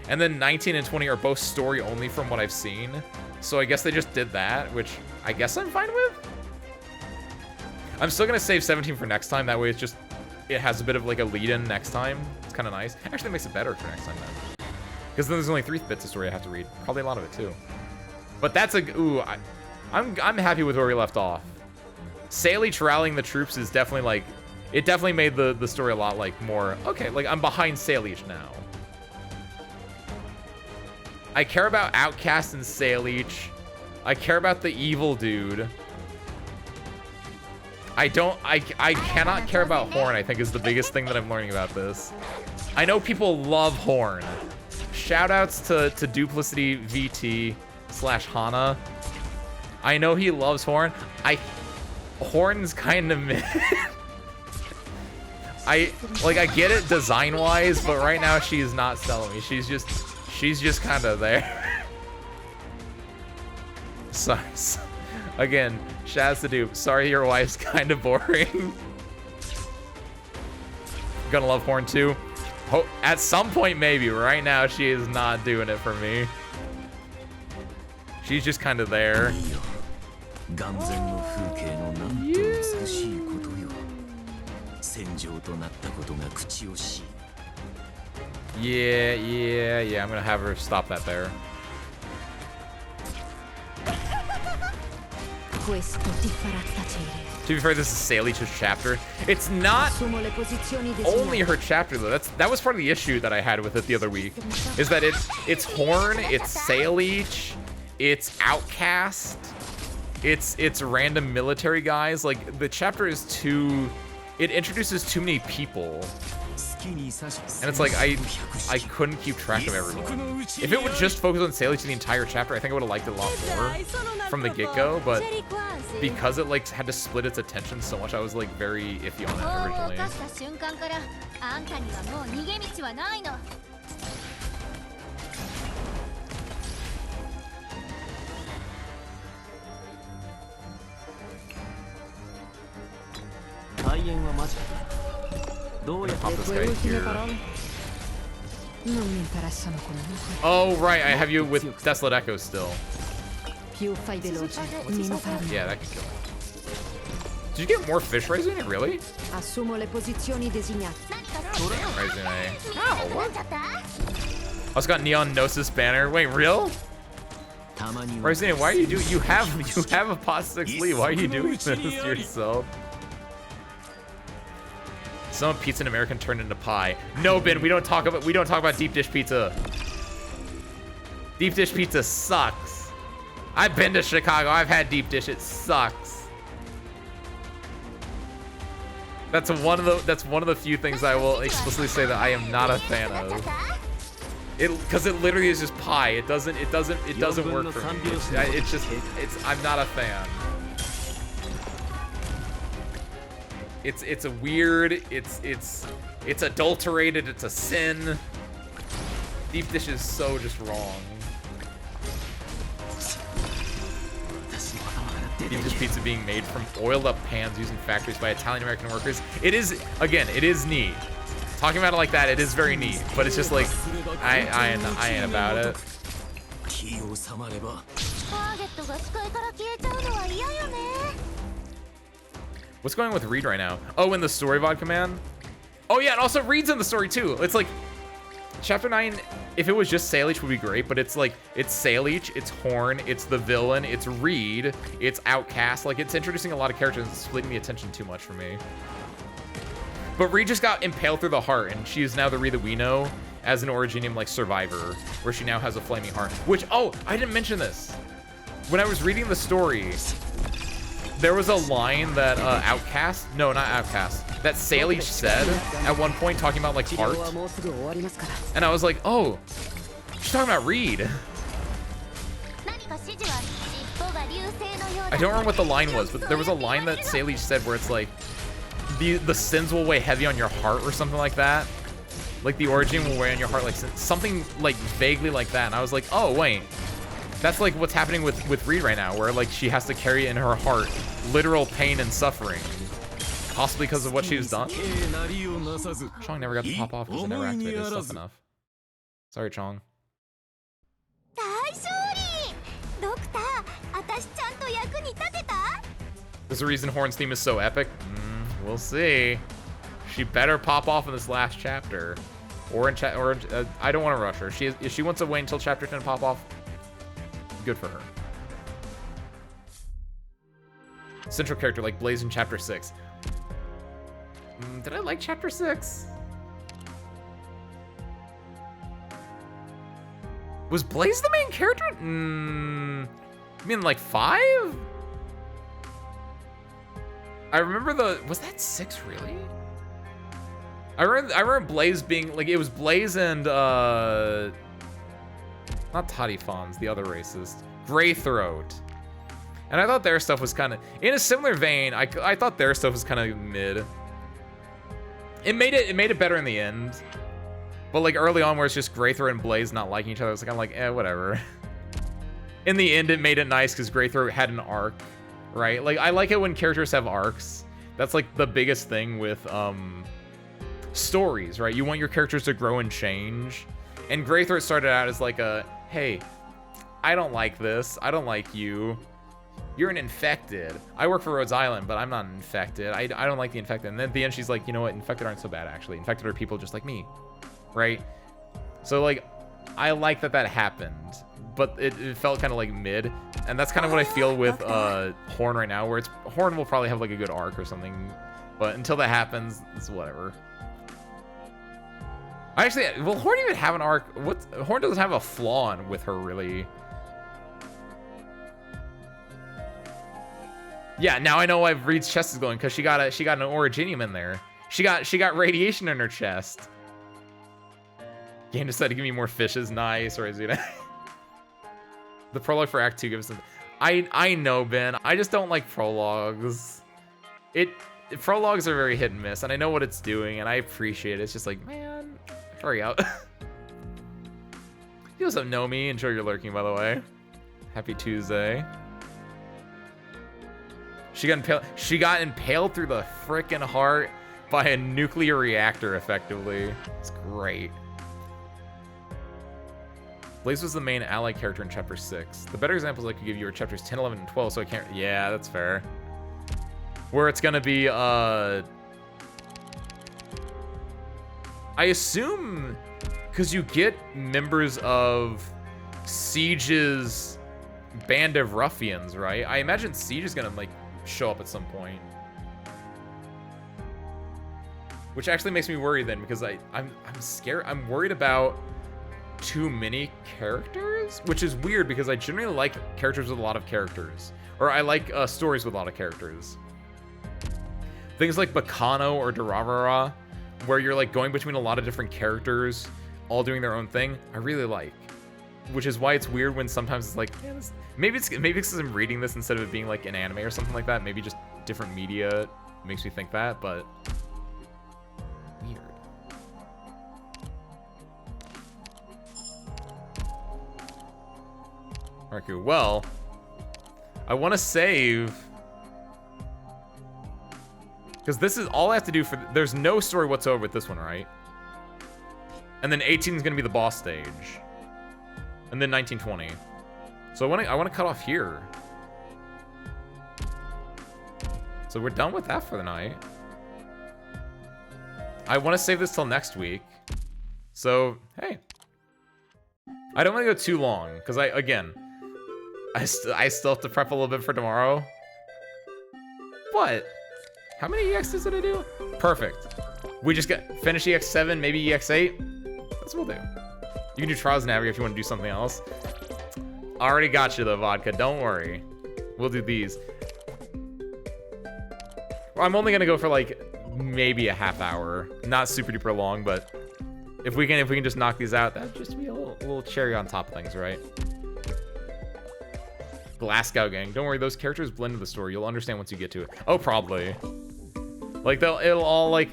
And then 19 and 20 are both story only from what I've seen. So I guess they just did that, which I guess I'm fine with. I'm still gonna save 17 for next time. That way it's just, it has a bit of like a lead in next time. It's kind of nice. Actually, it makes it better for next time then. Because then there's only 3 bits of story I have to read. Probably a lot of it too. But that's a, ooh, I'm happy with where we left off. Salic rallying the troops is definitely like, it definitely made the story a lot like more, okay, like I'm behind Salic now. I care about Outcast and Salic. I care about the evil dude. I cannot care about Horn, I think is the biggest thing that I'm learning about this. I know people love Horn. Shoutouts to Duplicity VT / Hana. I know he loves Horn. Horn's kind of mid. I get it design-wise, but right now she is not selling me. She's just kind of there. Sorry. Again, Shaz the Dupe. Sorry your wife's kind of boring. Gonna love Horn too. At some point, maybe. Right now, she is not doing it for me. She's just kind of there. Yeah. I'm gonna have her stop that there. To be fair, this is Salich's chapter. It's not only her chapter though. That was part of the issue that I had with it the other week. Is that it's Horn, it's Salich, it's Outcast, it's random military guys. Like the chapter is too. It introduces too many people. And it's like, I couldn't keep track of everyone. If it would just focus on Salich the entire chapter, I think I would have liked it a lot more from the get-go, but because it like had to split its attention so much, I was like very iffy on it originally. Pop this guy here. Oh, right, I have you with Desolate Echo still. Yeah, that could kill him. Did you get more fish Raizune? Really? Damn, Raizune. Ow, what? I also got Neon Gnosis banner. Wait, real? Raizune, why are you doing? You have a pot 6 Lee. Why are you doing this yourself? Some pizza in American turned into pie. No, Ben, we don't talk about deep dish pizza. Deep dish pizza sucks. I've been to Chicago. I've had deep dish. It sucks. That's one of the few things I will explicitly say that I am not a fan of. Because it literally is just pie. It doesn't work for me. I'm not a fan. It's a weird, it's adulterated, it's a sin. Deep dish is so just wrong. Deep dish pizza being made from oiled up pans used in factories by Italian American workers. It is, again, it is neat. Talking about it like that, it is very neat, but it's just like, I ain't about it. What's going on with Reed right now? Oh, in the story VOD command? Oh yeah, and also Reed's in the story too. It's like, Chapter 9, if it was just Salich would be great, but it's like, it's Salich, it's Horn, it's the villain, it's Reed, it's Outcast. Like, it's introducing a lot of characters and splitting the attention too much for me. But Reed just got impaled through the heart, and she is now the Reed that we know as an Originium like Survivor, where she now has a flaming heart. Which, oh, I didn't mention this. When I was reading the story, there was a line that that Salich said at one point talking about like heart. And I was like, oh, she's talking about Reed. I don't remember what the line was, but there was a line that Salich said where it's like, the sins will weigh heavy on your heart or something like that. Like the origin will weigh on your heart, like something like vaguely like that. And I was like, oh wait, that's like what's happening with Reed right now, where like she has to carry in her heart literal pain and suffering, possibly because of what she's done. Chong never got to pop off because I never activated his stuff enough. Sorry, Chong. There's a reason Horn's theme is so epic. We'll see. She better pop off in this last chapter, or in I don't want to rush her. If she wants to wait until chapter 10 to pop off, good for her. Central character like Blaze in chapter 6. Did I like chapter 6? Was Blaze the main character? I mean like 5? I remember was that 6 really? I remember Blaze being like, it was Blaze and not Toddy Fawns, the other racist, Greythroat. And I thought their stuff was kind of in a similar vein. I thought their stuff was kind of mid. It made it better in the end. But like early on where it's just Greythroat and Blaze not liking each other, it's like, I'm like, whatever. In the end, it made it nice because Greythroat had an arc, right? Like, I like it when characters have arcs. That's like the biggest thing with stories, right? You want your characters to grow and change. And Greythroat started out as like a, hey, I don't like this. I don't like you. You're an infected. I work for Rhodes Island, but I'm not an infected. I don't like the infected. And then at the end, she's like, you know what? Infected aren't so bad, actually. Infected are people just like me, right? So, like, I like that that happened, but it felt kind of like mid. And that's kind of what I feel with Horn right now, where Horn will probably have like a good arc or something. But until that happens, it's whatever. Actually, will Horn even have an arc? Horn doesn't have a flaw with her, really. Yeah, now I know why Reed's chest is glowing, because she got an Originium in there. She got radiation in her chest. Game decided to give me more fishes, nice, or is it? The prologue for Act 2 gives us. I know, Ben. I just don't like prologues. Prologues are very hit and miss, and I know what it's doing, and I appreciate it. It's just like, man, hurry up. You also know me. Enjoy your lurking, by the way. Happy Tuesday. She got impaled through the frickin' heart by a nuclear reactor, effectively. It's great. Blaze was the main ally character in Chapter 6. The better examples I could give you are Chapters 10, 11, and 12, so I can't... Yeah, that's fair. Where it's gonna be, I assume... Because you get members of Siege's band of ruffians, right? I imagine Siege is gonna, like, show up at some point. Which actually makes me worried then, because I'm scared. I'm worried about too many characters, which is weird because I generally like characters with a lot of characters. Or I like stories with a lot of characters. Things like Bacano or Durarara, where you're like going between a lot of different characters, all doing their own thing, I really like. Which is why it's weird when sometimes it's like, man, maybe it's because I'm reading this instead of it being like an anime or something like that. Maybe just different media makes me think that, but weird. Alright, cool. Well, I want to save because this is all I have to do for. There's no story whatsoever with this one, right? And then 18 is going to be the boss stage. And then 1920. So I want to cut off here. So we're done with that for the night. I want to save this till next week. So, hey. I don't want to go too long, because I still have to prep a little bit for tomorrow. What? How many EXs did I do? Perfect. We just finish EX7, maybe EX8. That's what we'll do. You can do Trials Navigator if you want to do something else. Already got you, though, Vodka. Don't worry. We'll do these. I'm only going to go for, like, maybe a half hour. Not super duper long, but if we can just knock these out, that'd just be a little cherry on top of things, right? Glasgow Gang. Don't worry, those characters blend into the story. You'll understand once you get to it. Oh, probably. Like, it'll all, like...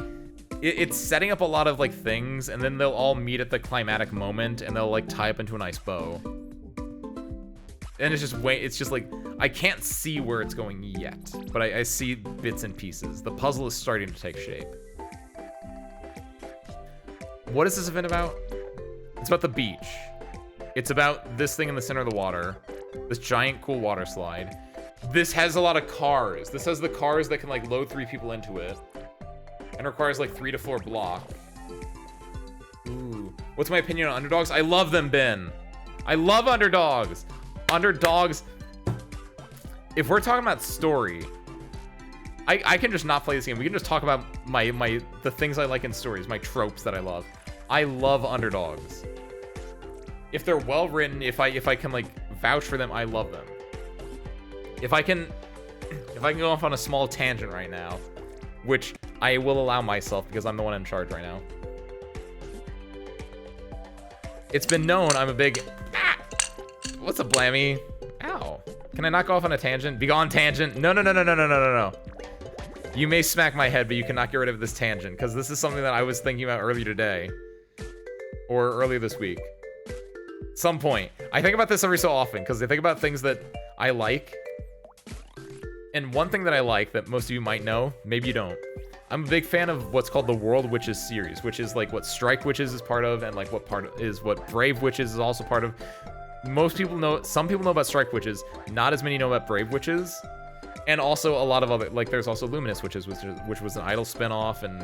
It's setting up a lot of, like, things, and then they'll all meet at the climatic moment, and they'll, like, tie up into a nice bow. And it's just like, I can't see where it's going yet, but I see bits and pieces. The puzzle is starting to take shape. What is this event about? It's about the beach. It's about this thing in the center of the water. This giant, cool water slide. This has a lot of cars. This has the cars that can, like, load 3 people into it. And requires like 3 to 4 block. Ooh. What's my opinion on underdogs? I love them, Ben. I love underdogs. Underdogs. If we're talking about story, I can just not play this game. We can just talk about the things I like in stories, my tropes that I love. I love underdogs. If they're well written, if I can like vouch for them, I love them. If I can go off on a small tangent right now, which I will allow myself because I'm the one in charge right now. It's been known I'm a big... Ah! What's a blammy? Ow. Can I not go off on a tangent? Be gone, tangent. No. You may smack my head, but you cannot get rid of this tangent because this is something that I was thinking about earlier today. Or earlier this week. Some point. I think about this every so often because I think about things that I like. And one thing that I like that most of you might know, maybe you don't, I'm a big fan of what's called the World Witches series, which is like what Strike Witches is part of, and like what Brave Witches is also part of. Most people know, some people know about Strike Witches, not as many know about Brave Witches. And also a lot of other, like there's also Luminous Witches, which was an Idol spinoff, and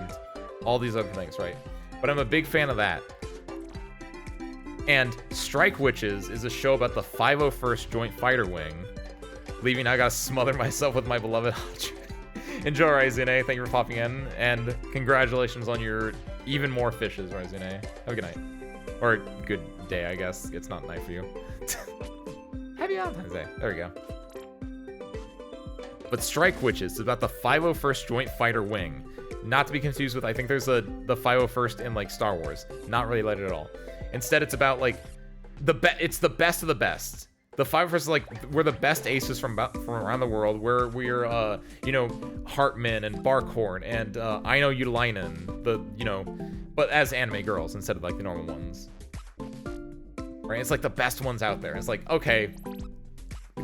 all these other things, right? But I'm a big fan of that. And Strike Witches is a show about the 501st Joint Fighter Wing. Leaving, I gotta smother myself with my beloved Hotch. Enjoy, Raizune. Thank you for popping in. And congratulations on your even more fishes, Raizune. Have a good night. Or good day, I guess. It's not night for you. Happy Valentine's Day. There we go. But Strike Witches is about the 501st Joint Fighter Wing. Not to be confused with, I think there's the 501st in like Star Wars. Not related at all. Instead, it's about like it's the best of the best. The 501st is like, we're the best aces from around the world. We're you know, Hartman and Barkhorn and Aino Yulainen, but as anime girls instead of like the normal ones. Right? It's like the best ones out there. It's like, okay,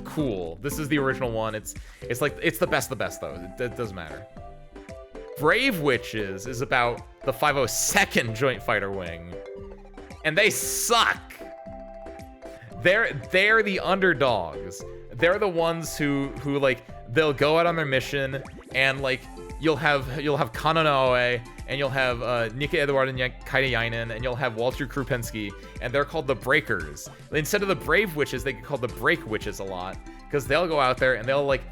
cool. This is the original one. It's like, it's the best of the best though. It doesn't matter. Brave Witches is about the 502nd Joint Fighter Wing. And they suck. They're the underdogs. They're the ones who like, they'll go out on their mission and like you'll have Kananoe and you'll have Nika Edward and Kaitayainen and you'll have Walter Krupinski, and they're called the Breakers. Instead of the Brave Witches, they get called the Break Witches a lot because they'll go out there and they'll like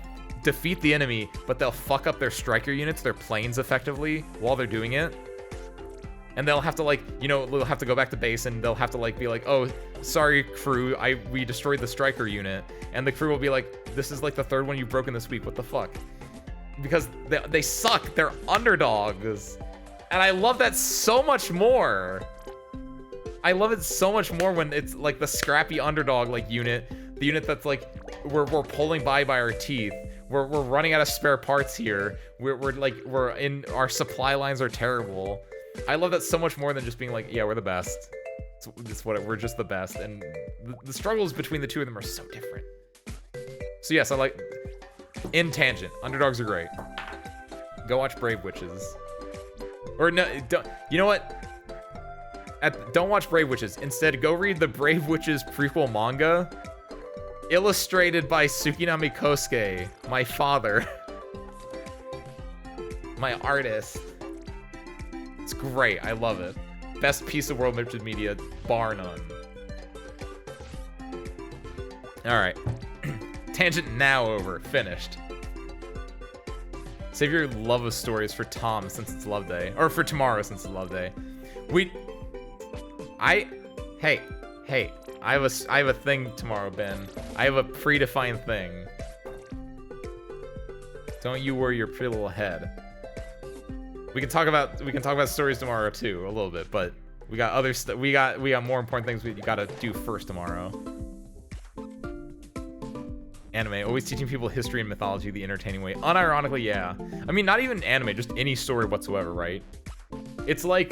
defeat the enemy, but they'll fuck up their striker units, their planes effectively while they're doing it. And they'll have to like, you know, they'll have to go back to base and they'll have to like be like, oh, sorry crew, we destroyed the striker unit. And the crew will be like, this is like the third one you've broken this week, what the fuck? Because they suck, they're underdogs. And I love that so much more. I love it so much more when it's like the scrappy underdog like unit, the unit that's like, we're pulling by our teeth. We're running out of spare parts here. We're in, our supply lines are terrible. I love that so much more than just being like, yeah, we're the best. It's what we're just the best, and the struggles between the two of them are so different. So yes, I like. In tangent, underdogs are great. Go watch Brave Witches. Or no, don't. You know what? Don't watch Brave Witches. Instead, go read the Brave Witches prequel manga, illustrated by Tsukinami Kosuke, my father, my artist. It's great. I love it. Best piece of world media, bar none. All right. Tangent now over. Finished. Save your love of stories for Tom since it's Love Day. Or for tomorrow since it's Love Day. Hey. I have a thing tomorrow, Ben. I have a predefined thing. Don't you worry your pretty little head. We can talk about stories tomorrow too, a little bit, but we got other stuff. We got more important things we gotta do first tomorrow. Anime, always teaching people history and mythology the entertaining way. Unironically, yeah. I mean, not even anime, just any story whatsoever, right? It's like,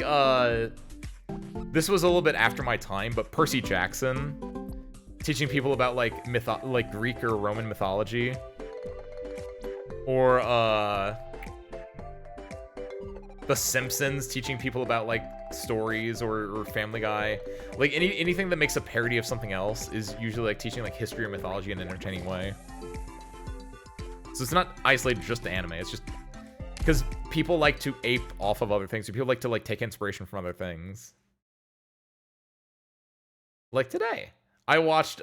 this was a little bit after my time, but Percy Jackson, teaching people about like Greek or Roman mythology, or The Simpsons, teaching people about like stories, or Family Guy, like anything that makes a parody of something else is usually like teaching like history or mythology in an entertaining way. So it's not isolated just to anime. It's just because people like to ape off of other things, or people like to like take inspiration from other things. Like today, I watched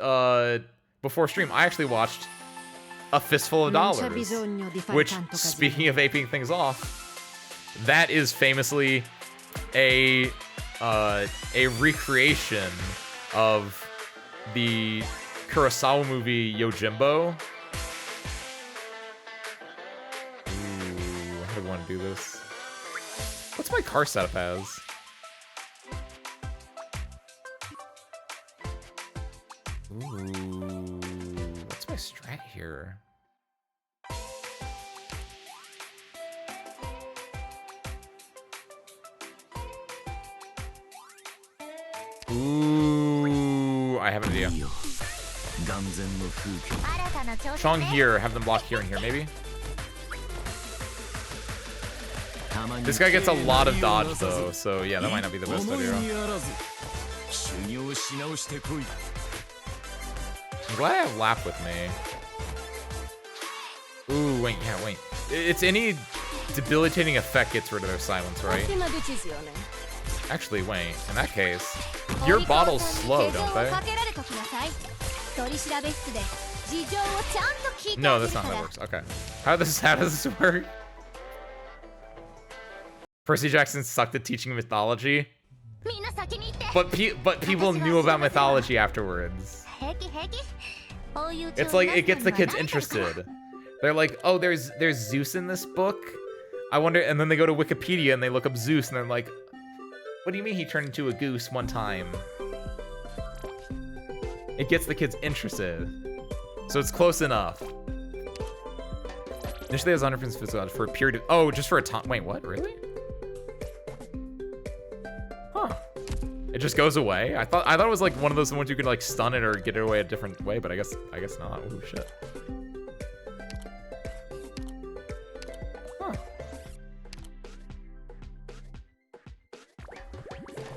before stream. I actually watched A Fistful of Dollars, which, speaking of aping things off, that is famously a recreation of the Kurosawa movie Yojimbo. Ooh, how do I want to do this? What's my car setup as? Ooh, what's my strat here? Ooh, I have an idea. Chong here, have them block here and here, maybe? This guy gets a lot of dodge though, so yeah, that might not be the best idea. I'm glad I have Lap with me. Ooh, wait, yeah, wait. It's any debilitating effect gets rid of their silence, right? Actually, wait, in that case, your bottles slow, don't they? No, that's not how that works. Okay. How does this work? Percy Jackson sucked at teaching mythology. But people knew about mythology afterwards. It's like it gets the kids interested. They're like, oh, there's Zeus in this book. I wonder, and then they go to Wikipedia and they look up Zeus and they're like, what do you mean he turned into a goose one time? It gets the kids interested. So it's close enough. Initially, it was 100% physical for a period of, oh, just for a time. Wait, what? Really? Huh. It just goes away? I thought it was like one of those ones you could like stun it or get it away a different way, but I guess not. Oh shit. Huh.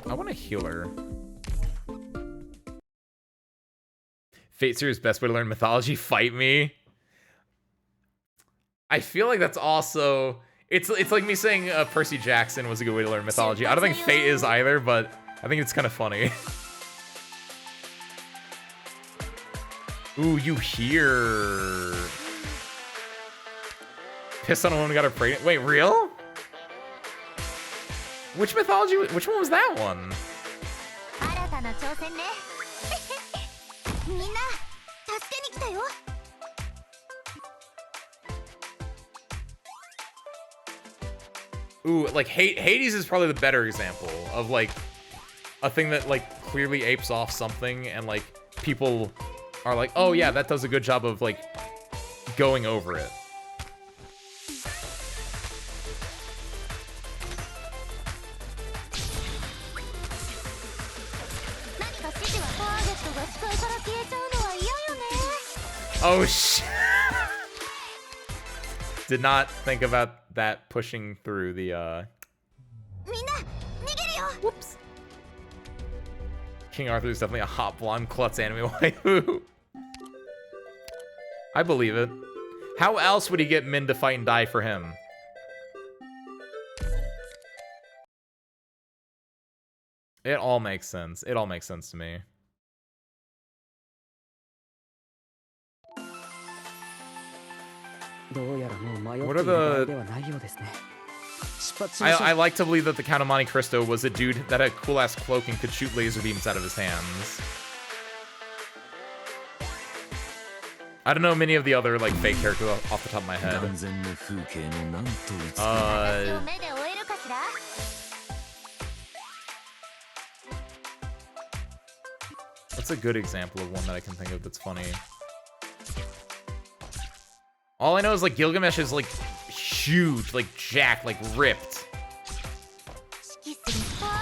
I want a healer. Fate Series best way to learn mythology, fight me. I feel like that's also it's like me saying Percy Jackson was a good way to learn mythology. I don't think Fate is either, but I think it's kind of funny. Ooh, you hear. Pissed on a woman got her pregnant. Wait, real? Which mythology? Which one was that one? Ooh, like Hades is probably the better example of like a thing that like clearly apes off something and like people are like, oh yeah, that does a good job of like going over it. Oh shit. Did not think about that pushing through the whoops. King Arthur is definitely a hot blonde klutz anime waifu. I believe it. How else would he get Min to fight and die for him? It all makes sense. It all makes sense to me. What are the... I like to believe that the Count of Monte Cristo was a dude that had a cool-ass cloak and could shoot laser beams out of his hands. I don't know many of the other, like, fake characters off the top of my head. What's a good example of one that I can think of that's funny? All I know is, like, Gilgamesh is, like, huge, like, jacked, like, ripped.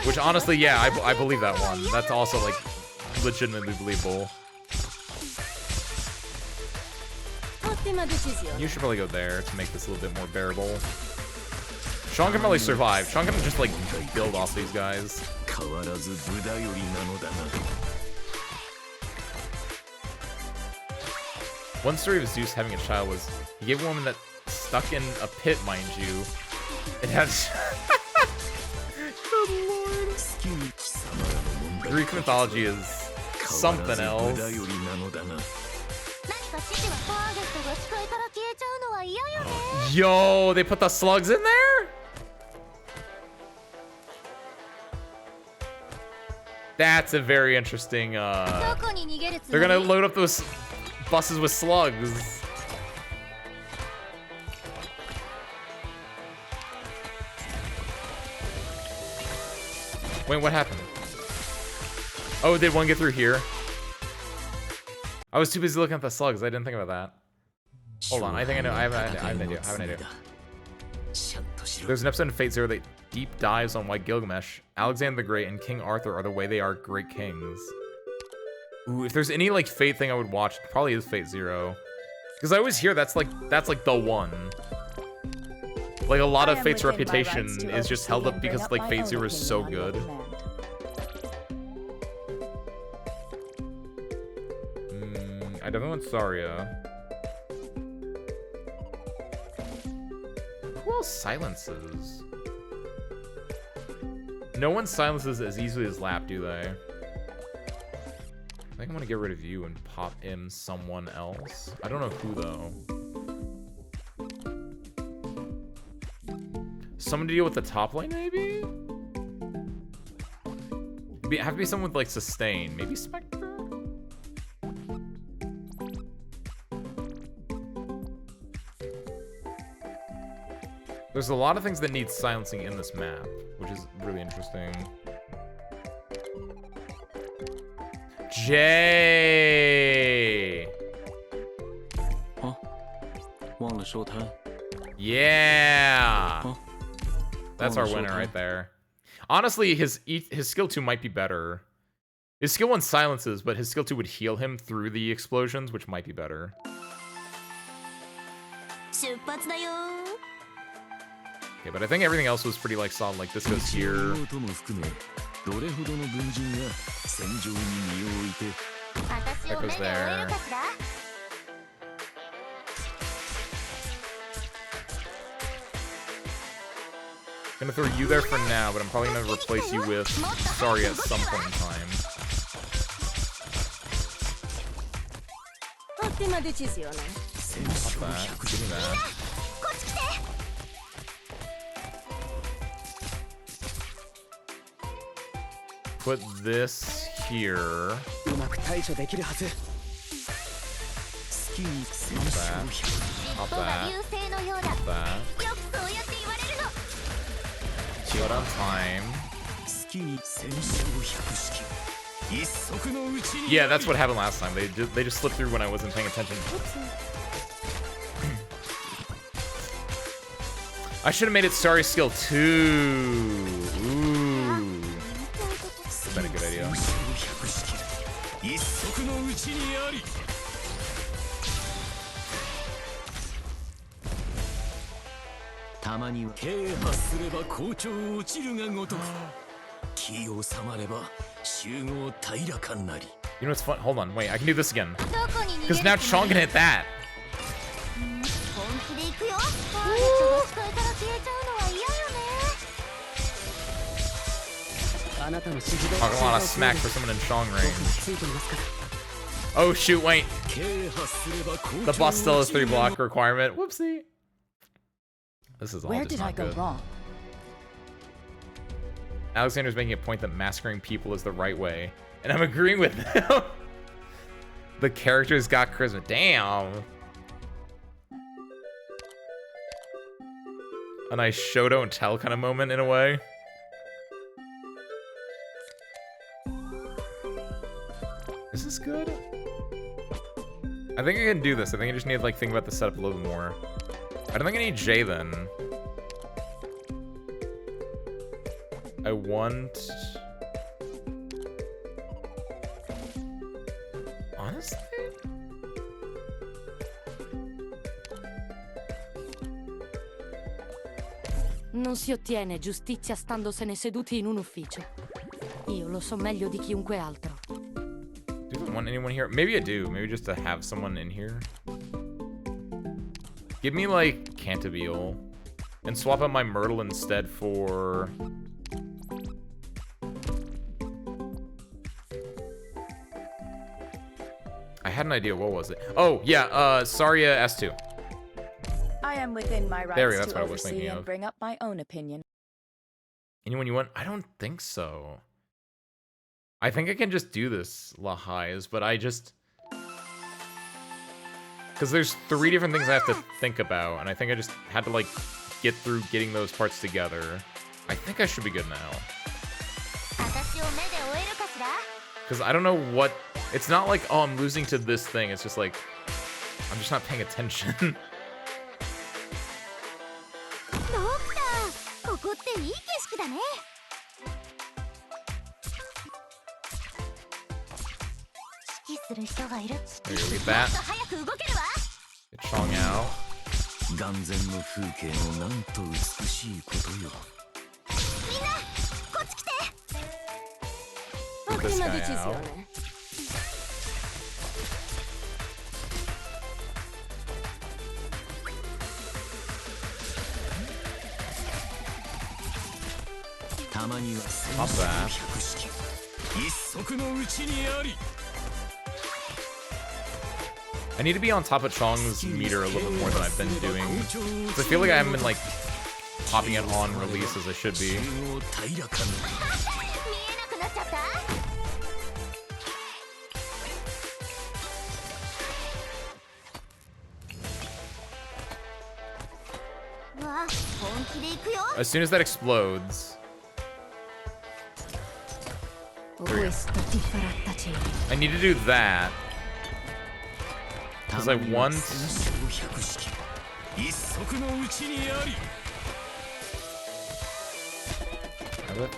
Which, honestly, yeah, I believe that one. That's also, like, legitimately believable. You should probably go there to make this a little bit more bearable. Sean can probably survive. Sean can just, like, build off these guys. One story of Zeus having a child was he gave a woman that stuck in a pit, mind you. It has. Good lord. Greek mythology is something else. Yo, they put the slugs in there? That's a very interesting. They're gonna load up those buses with slugs. Wait, what happened? Oh, did one get through here? I was too busy looking at the slugs. I didn't think about that. Hold on, I think I know. I have an idea. There's an episode in Fate Zero that deep dives on why Gilgamesh, Alexander the Great, and King Arthur are the way they are great kings. Ooh, if there's any like Fate thing I would watch, it probably is Fate Zero. Because I always hear that's like the one. Like a lot I of am Fate's within my rights reputation to is just oversee held up and bring because up like my Fate own Zero is so opinion on your good. demand. I definitely want Saria. Who else silences? No one silences as easily as Lap, do they? I think I'm gonna get rid of you and pop in someone else. I don't know who though. Someone to deal with the top lane, maybe? Have to be someone with like sustain. Maybe Spectre? There's a lot of things that need silencing in this map, which is really interesting. Jay! Huh? 忘了收摊. Yeah! Huh? That's our winner right there. Honestly, his skill 2 might be better. His skill 1 silences, but his skill 2 would heal him through the explosions, which might be better. 出発だよ. Okay, but I think everything else was pretty like solid. Like this goes here. どれほどの軍人が戦場に身を置いて That goes there. Gonna throw you there for now, but I'm probably gonna replace you with Sorry at some point in time. Ottima decisione. Pop that. Give me that. Put this here. うまく対処できるはず。好きに戦勝 Pop that. 流星のようだ。 Pop that. よくそうやって言われるの。 Shut on time. 好きに戦勝百式。一足のうちに Yeah, that's what happened last time. They just slipped through when I wasn't paying attention. I should have made it Sorry skill 2. Ooh. That's been a good idea. 一足のうちにあり。たまには啓発すれば校長落ちるがごとく。気を収まれば集合平らかなり。 You know what's fun? Hold on, wait, I can do this again. どこに逃げ Because now Chong can hit that. 本気で行くよ。あれ調子変えたら消えちゃうのは嫌よね。あなたの指示で Talk a lot of smack for someone in Chong range. Oh shoot, wait. 啓発すれば校長 The boss still has 3 block requirement. Whoopsie. This is all Where just did I not go good. wrong? Alexander's making a point that massacring people is the right way. And I'm agreeing with him. The character's got charisma. Damn. A nice show don't tell kind of moment in a way. Is this good? I think I can do this. I think I just need to like think about the setup a little bit more. I don't think I need Jay then. I want... Honestly? Non si ottiene giustizia standosene seduti in un ufficio. Io lo so meglio di chiunque altro. Do I want anyone here? Maybe I do. Maybe just to have someone in here. Give me, like, Cantabile. And swap out my Myrtle instead for... I had an idea. What was it? Oh, yeah. Saria S2. I am within my There we go, rights that's to what I was oversee thinking and of. bring up my own opinion. Anyone you want? I don't think so. I think I can just do this, Lahais, but I just... Because there's 3 different things I have to think about, and I think I just had to, like, get through getting those parts together. I think I should be good now. 私を目で追えるかしら? Because I don't know what... It's not like, oh, I'm losing to this thing. It's just like, I'm just not paying attention. ドクター、ここっていい景色だね。指揮する人がいる。 There you go, get that. もっと早く動けるわ。 Get Chong out. 眼前の風景もなんと美しいことよ。みんなこっち来て。 This Ottima guy decisione. たまには Not bad. 百式一足のうちにあり。 I need to be on top of Chong's meter a little bit more than I've been doing. 'Cause I feel like I haven't been like popping it on release as I should be. 見えなくなっちゃった。わあ、本気で行くよ。 As soon as that explodes, Questo ti farà tacere. I need to do that. Because I want... 百式一足のうちにあり。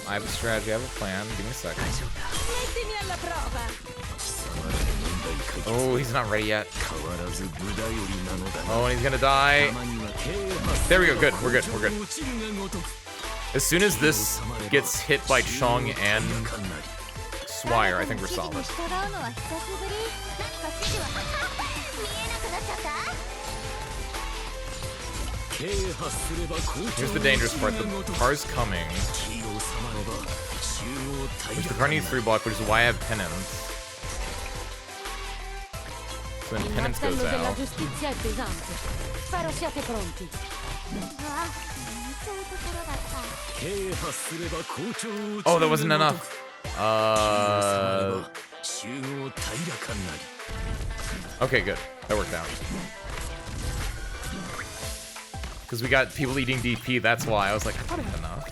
I have a strategy, I have a plan. Give me a second. Mettimi alla prova. Oh, he's not ready yet. 変わらず無駄よりなのだが。 Oh, and he's gonna die. たまには軽薄 There we go, good, we're good, we're good. 落ちるがごとく As soon as this gets hit by Chong and Swire, I think we're solid. 従うのは久しぶり。何か指示は見えなくなっちゃった。 Here's the dangerous part. The car's coming. Which the car needs 3 block, which is why I have penance. So then Il penance goes martello della out. giustizia è pesante. Spero siate pronti. あ、見ちゃうところだった。 Oh, that wasn't enough. Okay, good. That worked out. Because we got people eating DP, that's why. I was like, I thought I had enough.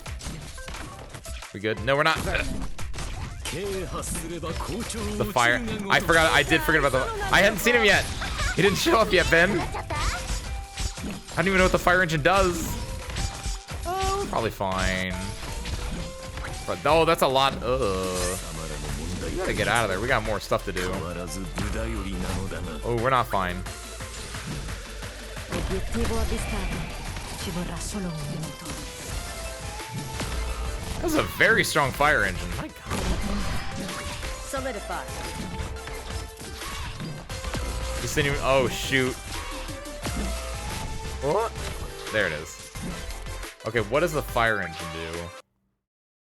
We good? No, we're not. The fire. I forgot. I did forget about the. I hadn't seen him yet. He didn't show up yet, Ben. I don't even know what the fire engine does. Oh, probably fine. But oh, that's a lot. We gotta get out of there. We got more stuff to do. Oh, we're not fine. Obiettivo avvistato. Ci vorrà solo un minuto. That's a very strong fire engine. My God. Solidify. Just didn't even. Oh shoot. What? There it is. Okay, what does the fire engine do?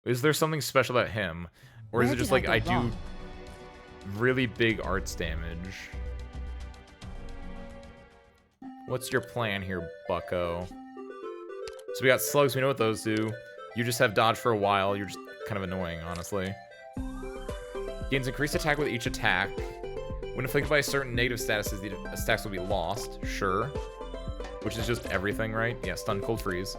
Is there something special about him, or is it just like I do really big arts damage? What's your plan here, bucko? So we got slugs, we know what those do. You just have dodge for a while, you're just kind of annoying, honestly. Gains increased attack with each attack. When afflicted by certain negative statuses, the stacks will be lost. Sure. Which is just everything, right? Yeah, stun, cold, freeze.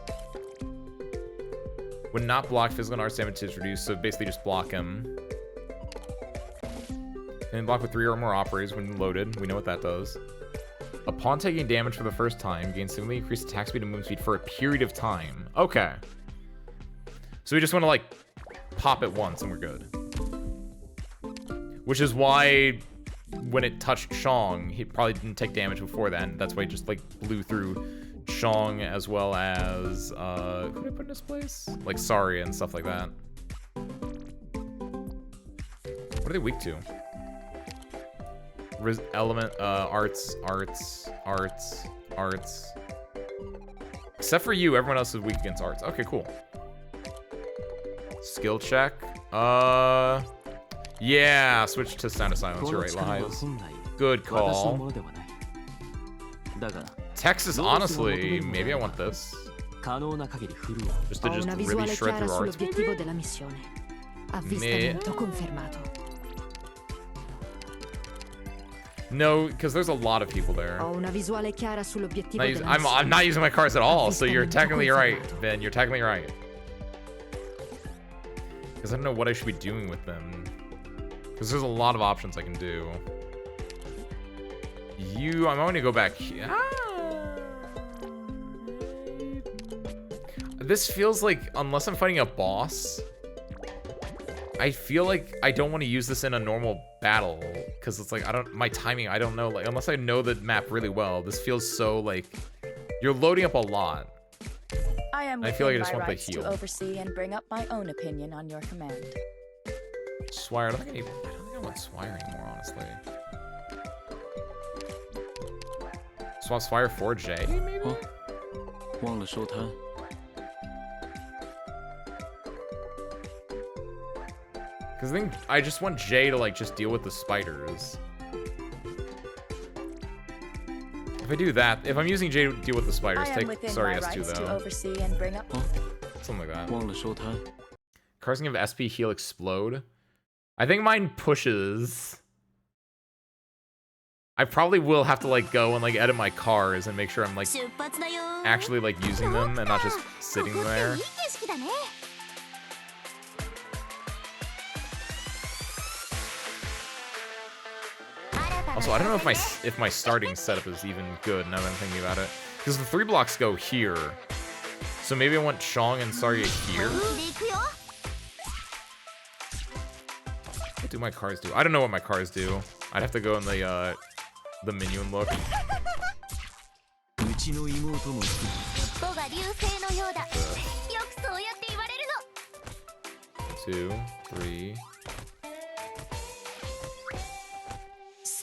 When not blocked, physical and arts damage is reduced, so basically just block him. And then block with 3 or more operas when loaded. We know what that does. Upon taking damage for the first time, gain significantly increased attack speed and movement speed for a period of time. Okay. So we just want to, like, pop it once and we're good. Which is why when it touched Chong, he probably didn't take damage before that. That's why he just, like, blew through Chong as well as, who did I put in his place? Like, Saria and stuff like that. What are they weak to? Element, arts. Except for you, everyone else is weak against arts. Okay, cool. Skill check. Yeah, switch to Sound of Silence. You're right, Lies. Good call. Texas, honestly, maybe I want this. Just to just really shred through arts. No, because there's a lot of people there. I'm not using my cards at all, so you're technically right, Ben. You're technically right. Because I don't know what I should be doing with them. Because there's a lot of options I can do. I'm going to go back here. This feels like, unless I'm fighting a boss, I feel like I don't want to use this in a normal battle. Because it's like, my timing, I don't know. Like, unless I know the map really well, this feels so, like, You're loading up a lot. I am I feel like I within just my want the rights heal. to oversee and bring up my own opinion on your command. Swire. I don't think I want Swire anymore, honestly. Swap Swire for Jay, maybe? 哦，忘了收摊。 Because I think I just want Jay to like just deal with the spiders. If I do that, if I'm using Jay to deal with the spiders, I am take within sorry my S2 rights to though. oversee and bring up. 哦， Something like that. 忘了收摊。 Cars can give SP heal explode. I think mine pushes. I probably will have to like go and like edit my cars and make sure I'm like 出発だよー actually like using them and not just sitting ここって there. いい景色だね Also, I don't know if my starting setup is even good now that I'm thinking about it. Because the 3 blocks go here. So maybe I want Chong and Sarya here? で行くよ What do my cars do? I don't know what my cars do. I'd have to go in the menu and look. うちの妹も尻尾が流星のようだよくそうやって言われるの 2, 3, 好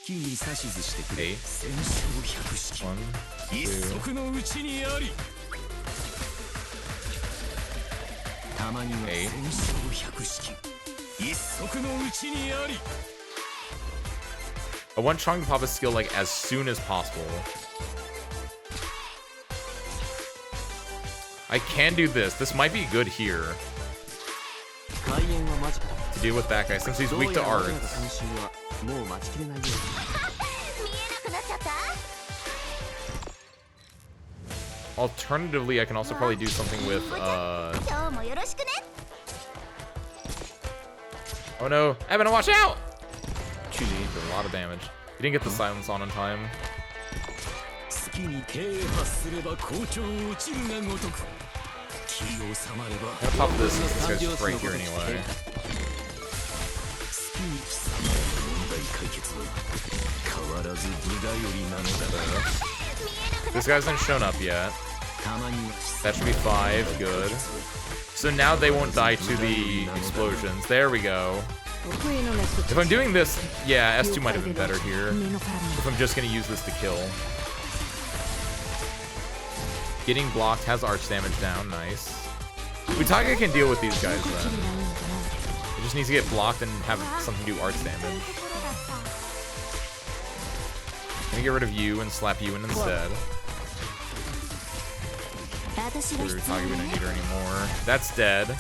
きに指図してくれ 8, 戦勝百式 1, 一 2. 足のうちにありたまにはえい戦勝百式一足のうちにあり I want Chong to pop a skill like as soon as possible. I can do this. This might be good here 開演は間近だ to deal with that guy since he's どう weak や to ら俺ら arts. が監修はもう待ちきれないようだ 見えなくなっちゃった Alternatively, I can also probably do something with今日もよろしくね oh no, Evan, watch out! Did a lot of damage. You didn't get the silence on in time. 好きに啓発すれば校長落ちるがごとく気を収まれば I'm gonna pop this since this guy's just right here anyway. 好きに貴様への問題解決は変わらず無駄よりなのだが This guy hasn't shown up yet. たまには That should be 5, good. So now they won't die to the explosions. There we go. Qui non è If I'm doing this, yeah, Più S2 might have fai been better veloce, here. meno faranno. If I'm just gonna use this to kill. Getting blocked has arch damage down, nice. Utaka can deal with these guys then. It just needs to get blocked and have something do arch damage. Gonna get rid of you and slap you in instead. 私が Utaka, 必要 we don't ね need her anymore. That's dead.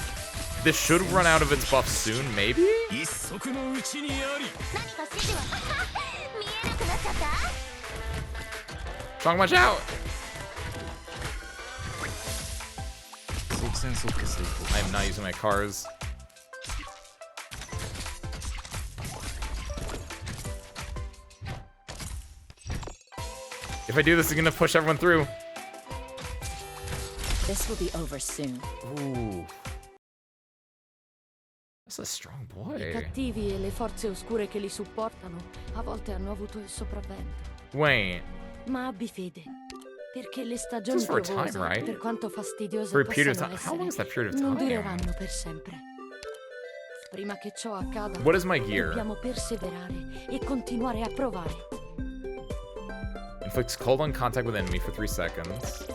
This should run out of its buff soon, maybe? 一足のうちにあり何か指示は見えなくなっちゃった Chong, watch out! 即戦即決でいこ I am not using my cars. If I do this, it's gonna push everyone through. This will be over soon. Ooh. That's a strong I boy. cattivi e le forze oscure che li supportano a volte hanno avuto il sopravvento. Wait. Ma abbi fede, perché le stagioni This is for a time, piovose, right? per quanto fastidiose For a period of possano time. How long is essere, that period of non time? dureranno per sempre. Prima che ciò accada, What is my gear? dobbiamo perseverare e continuare a provare. Inflicts cold on contact with enemy for 3 seconds.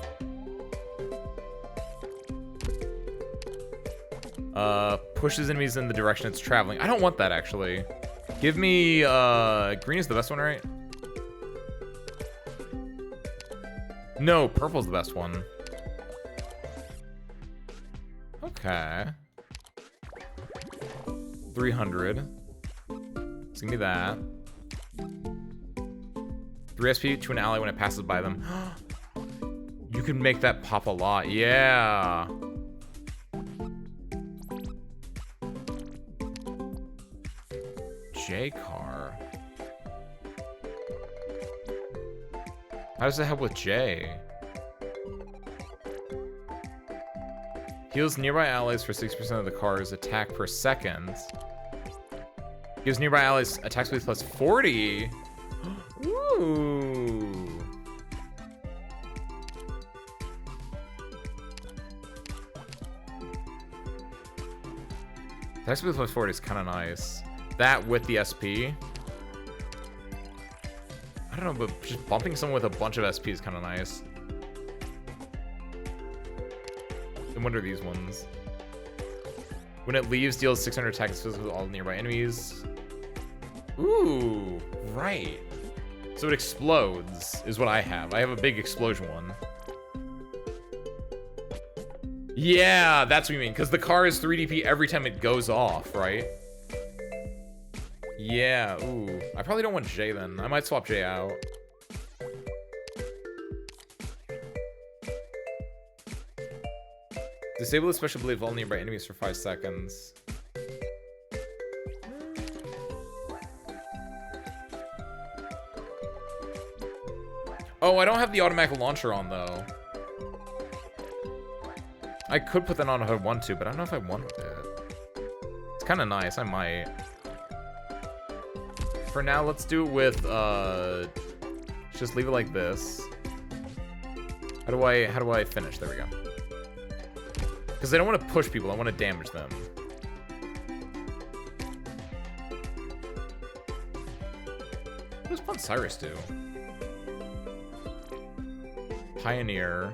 Pushes enemies in the direction it's traveling. I don't want that, actually. Give me, green is the best one, right? No, purple's the best one. Okay. 300. So give me that. 3 SP to an ally when it passes by them. You can make that pop a lot. Yeah. J car. How does that help with J? Heals nearby allies for 6% of the car's attack per second. Gives nearby allies attack speed plus 40. Ooh. Attack speed plus 40 is kind of nice. That with the SP. I don't know, but just bumping someone with a bunch of SP is kind of nice. And what are these ones? When it leaves, deals 600 attack with all nearby enemies. Ooh, right. So it explodes, is what I have. I have a big explosion one. Yeah, that's what you mean, because the car is 3 DP every time it goes off, right? Yeah, ooh. I probably don't want J then. I might swap J out. Disable the special ability of all nearby enemies for 5 seconds. Oh, I don't have the automatic launcher on, though. I could put that on if I want to, but I don't know if I want it. It's kind of nice. I might. For now, let's do it with, just leave it like this. How do I finish? There we go. Because I don't want to push people. I want to damage them. What does Ponsirus do? Pioneer.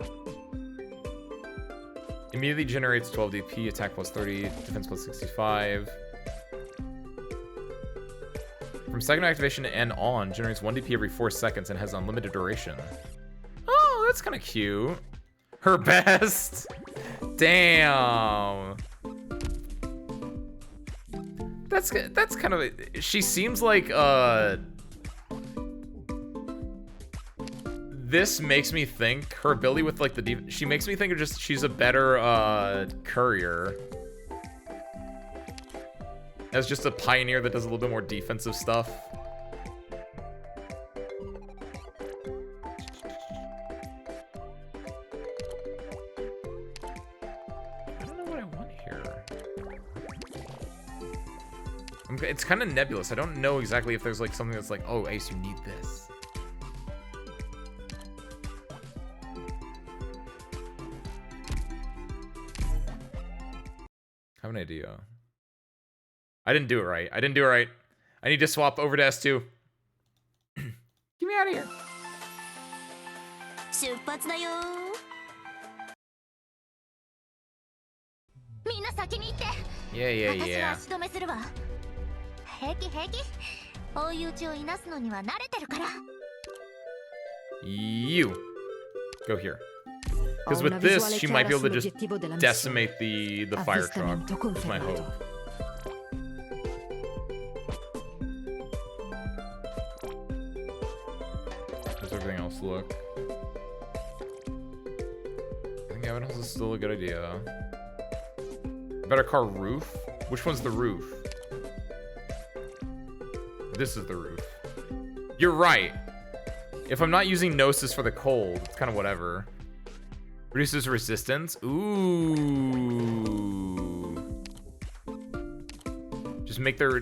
Immediately generates 12 DP, attack plus 30, defense plus 65. From second activation and on, generates 1 DP every 4 seconds and has unlimited duration. Oh, that's kind of cute. Her best. Damn. That's kind of. She seems like this makes me think her ability with like she makes me think of just she's a better courier as just a pioneer that does a little bit more defensive stuff. I don't know what I want here. It's kind of nebulous. I don't know exactly if there's like something that's like, oh, Ace, you need this. I have an idea. I didn't do it right. I didn't do it right. I need to swap over to S2. Get me out of here. Yeah. You. Go here. Because with this, she might be able to just decimate the fire truck. That's my hope. How's everything else look? I think Evan Hills is still a good idea. Better car roof? Which one's the roof? This is the roof. You're right. If I'm not using Gnosis for the cold, it's kind of whatever. Reduces resistance. Ooh. Just make their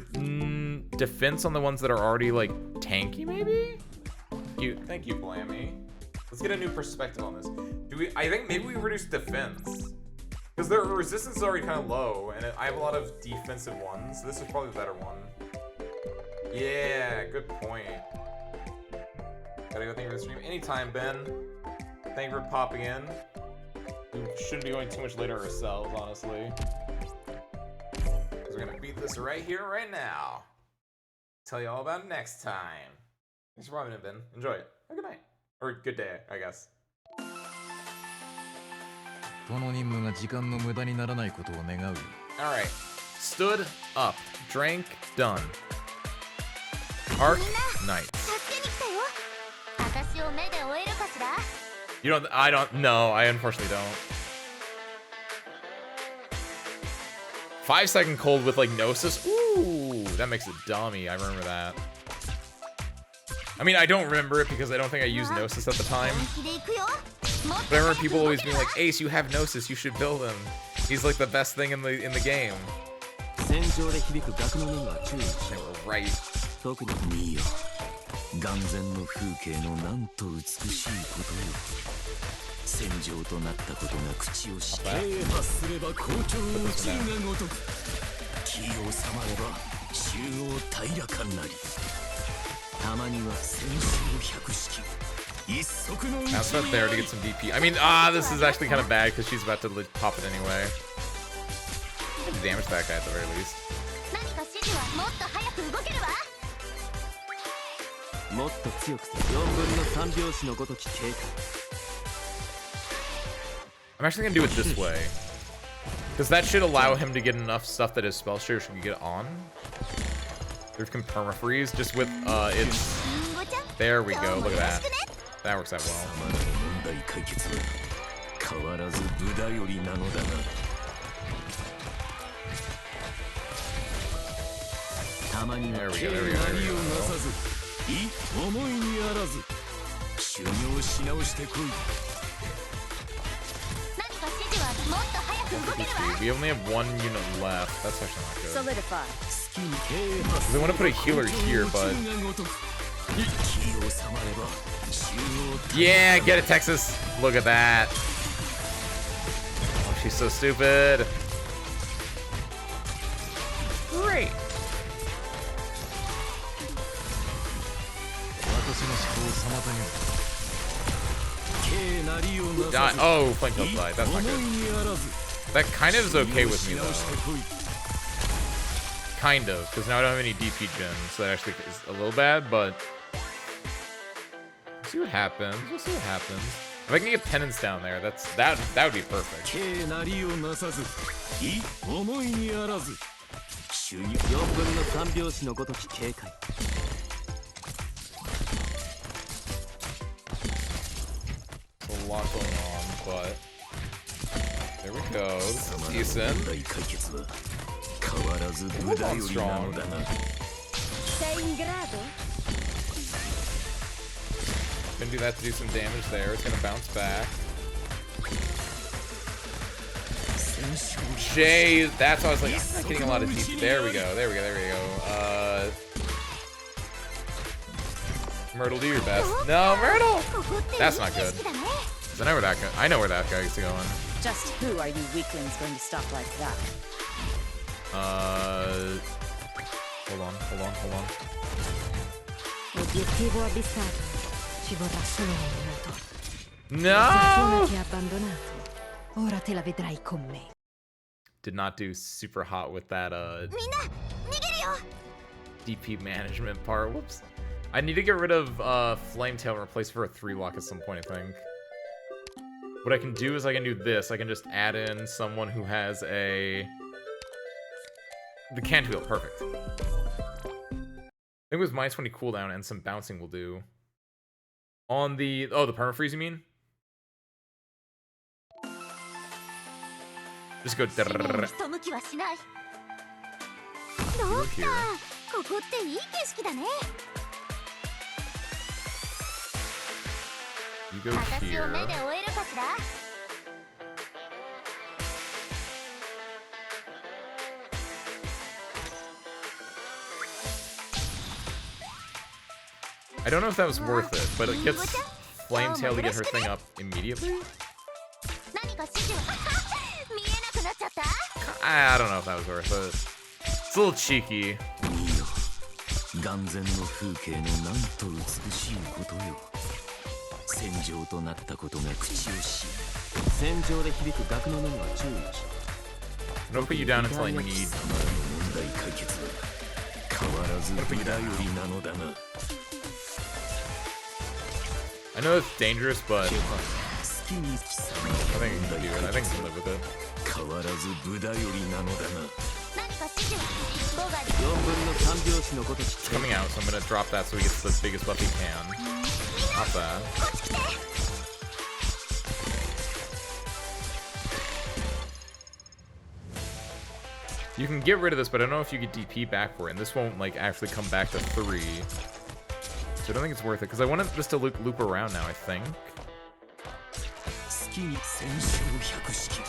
defense on the ones that are already like tanky, maybe? Thank you, Blammy. Let's get a new perspective on this. I think maybe we reduce defense. Because their resistance is already kind of low, and I have a lot of defensive ones. This is probably the better one. Yeah, good point. Gotta go thank you for the stream. Anytime, Ben. Thank you for popping in. We shouldn't be going too much later ourselves, honestly. Because we're gonna beat this right here, right now. Tell you all about it next time. Thanks for popping in, Ben. Enjoy it. Have a good night. Or good day, I guess. Alright. Stood up. Drank. Done. Arknights. You don't. I don't. No, I unfortunately don't. 5-second cold with like Gnosis. Ooh, that makes it dummy. I remember that. I mean, I don't remember it because I don't think I used Gnosis at the time. But I remember people always being like, Ace, you have Gnosis, you should build him. He's like the best thing in the game. They were right. 気を収まれば集合平らかなりたまには戦勝百式一足のうち That's not there to get some DP. I mean, this is actually kind of bad because she's about to like, pop it anyway. Damage that guy at the very least. 何か指示はもっと早く動けるわ。もっと強く4分の3拍子のごとき警戒 I'm actually gonna do it this way. Because that should allow him to get enough stuff that his spell share should get on. There can permafreeze just with its. There we go. Look at that. That works out well. 問題解決は変わらず無駄よりなのだがたまには There we 敬 go, there we な go, there we りを go. なさず思いにあらず修行し直してこい何か指示はもっと早く動けるわ。 We only have one unit left. That's actually not good. Solidify. 好きに啓発 They want to put a healer here, but 気を収まれば集合 yeah, get it, Texas. Look at that. Oh, she's so stupid. Great. Oh, flame kill died. That's not good. That kind of is okay with me though. Kind of, because now I don't have any DP gens, so that actually is a little bad, but we'll see what happens. We'll see what happens. If I can get penance down there, that would be perfect. 敬なりをなさず思いにあらず4分の3拍子のごとき警戒 A lot going on, but there we go. This is decent. 問題解決は変わらず無駄よりなのだな Sei in grado? Gonna do that to do some damage there. It's gonna bounce back. Jay, that's why I was like, I'm not getting a lot of DP. There we go. There we go. There we go. Myrtle, do your best. No, Myrtle! That's not good. I know where that guy is going. Just who are you weaklings going to stop like that? Hold on. Obiettivo avvistato. Ci vorrà solo un minuto. No! Fortuna ti ha abbandonato. Ora te la vedrai con me. Did not do super hot with that, みんな逃げるよ。 DP management part. Whoops. I need to get rid of Flame Tail and replace it for a 3-lock at some point, I think. What I can do is I can do this. I can just add in someone who has the Can't Wheel. Perfect. I think it was minus 20 cooldown and some bouncing will do. On the... Oh, the permafreeze, you mean? Just go... 使命に背きはしない。どうしたここっていい景色だね。 You go 私を here. 目で追えるかしら。 I don't know if that was worth it, but it gets Flame Tail to get her thing up immediately? 何か指示は見えなくなっちゃった。 I don't know if that was worth it. It's a little cheeky. 見よ眼前の風景のなんと美しいことよ戦場となったことが口をし戦場で響く楽の音は注意し I'm gonna put you down until I need. 問題解決は変わらず無駄よりなのだな I know it's dangerous, but 好きに貴様 I think you can do it. I think you can live with it. 変わらず無駄よりなのだな何か指示は5が4分の3拍子のごとき It's coming out, so I'm gonna drop that so he gets the biggest buff he can. Not bad. こっち来て。 You can get rid of this, but I don't know if you get DP back for it, and this won't like actually come back to 3. So I don't think it's worth it, because I want it just to loop around now, I think. 好きに戦勝百式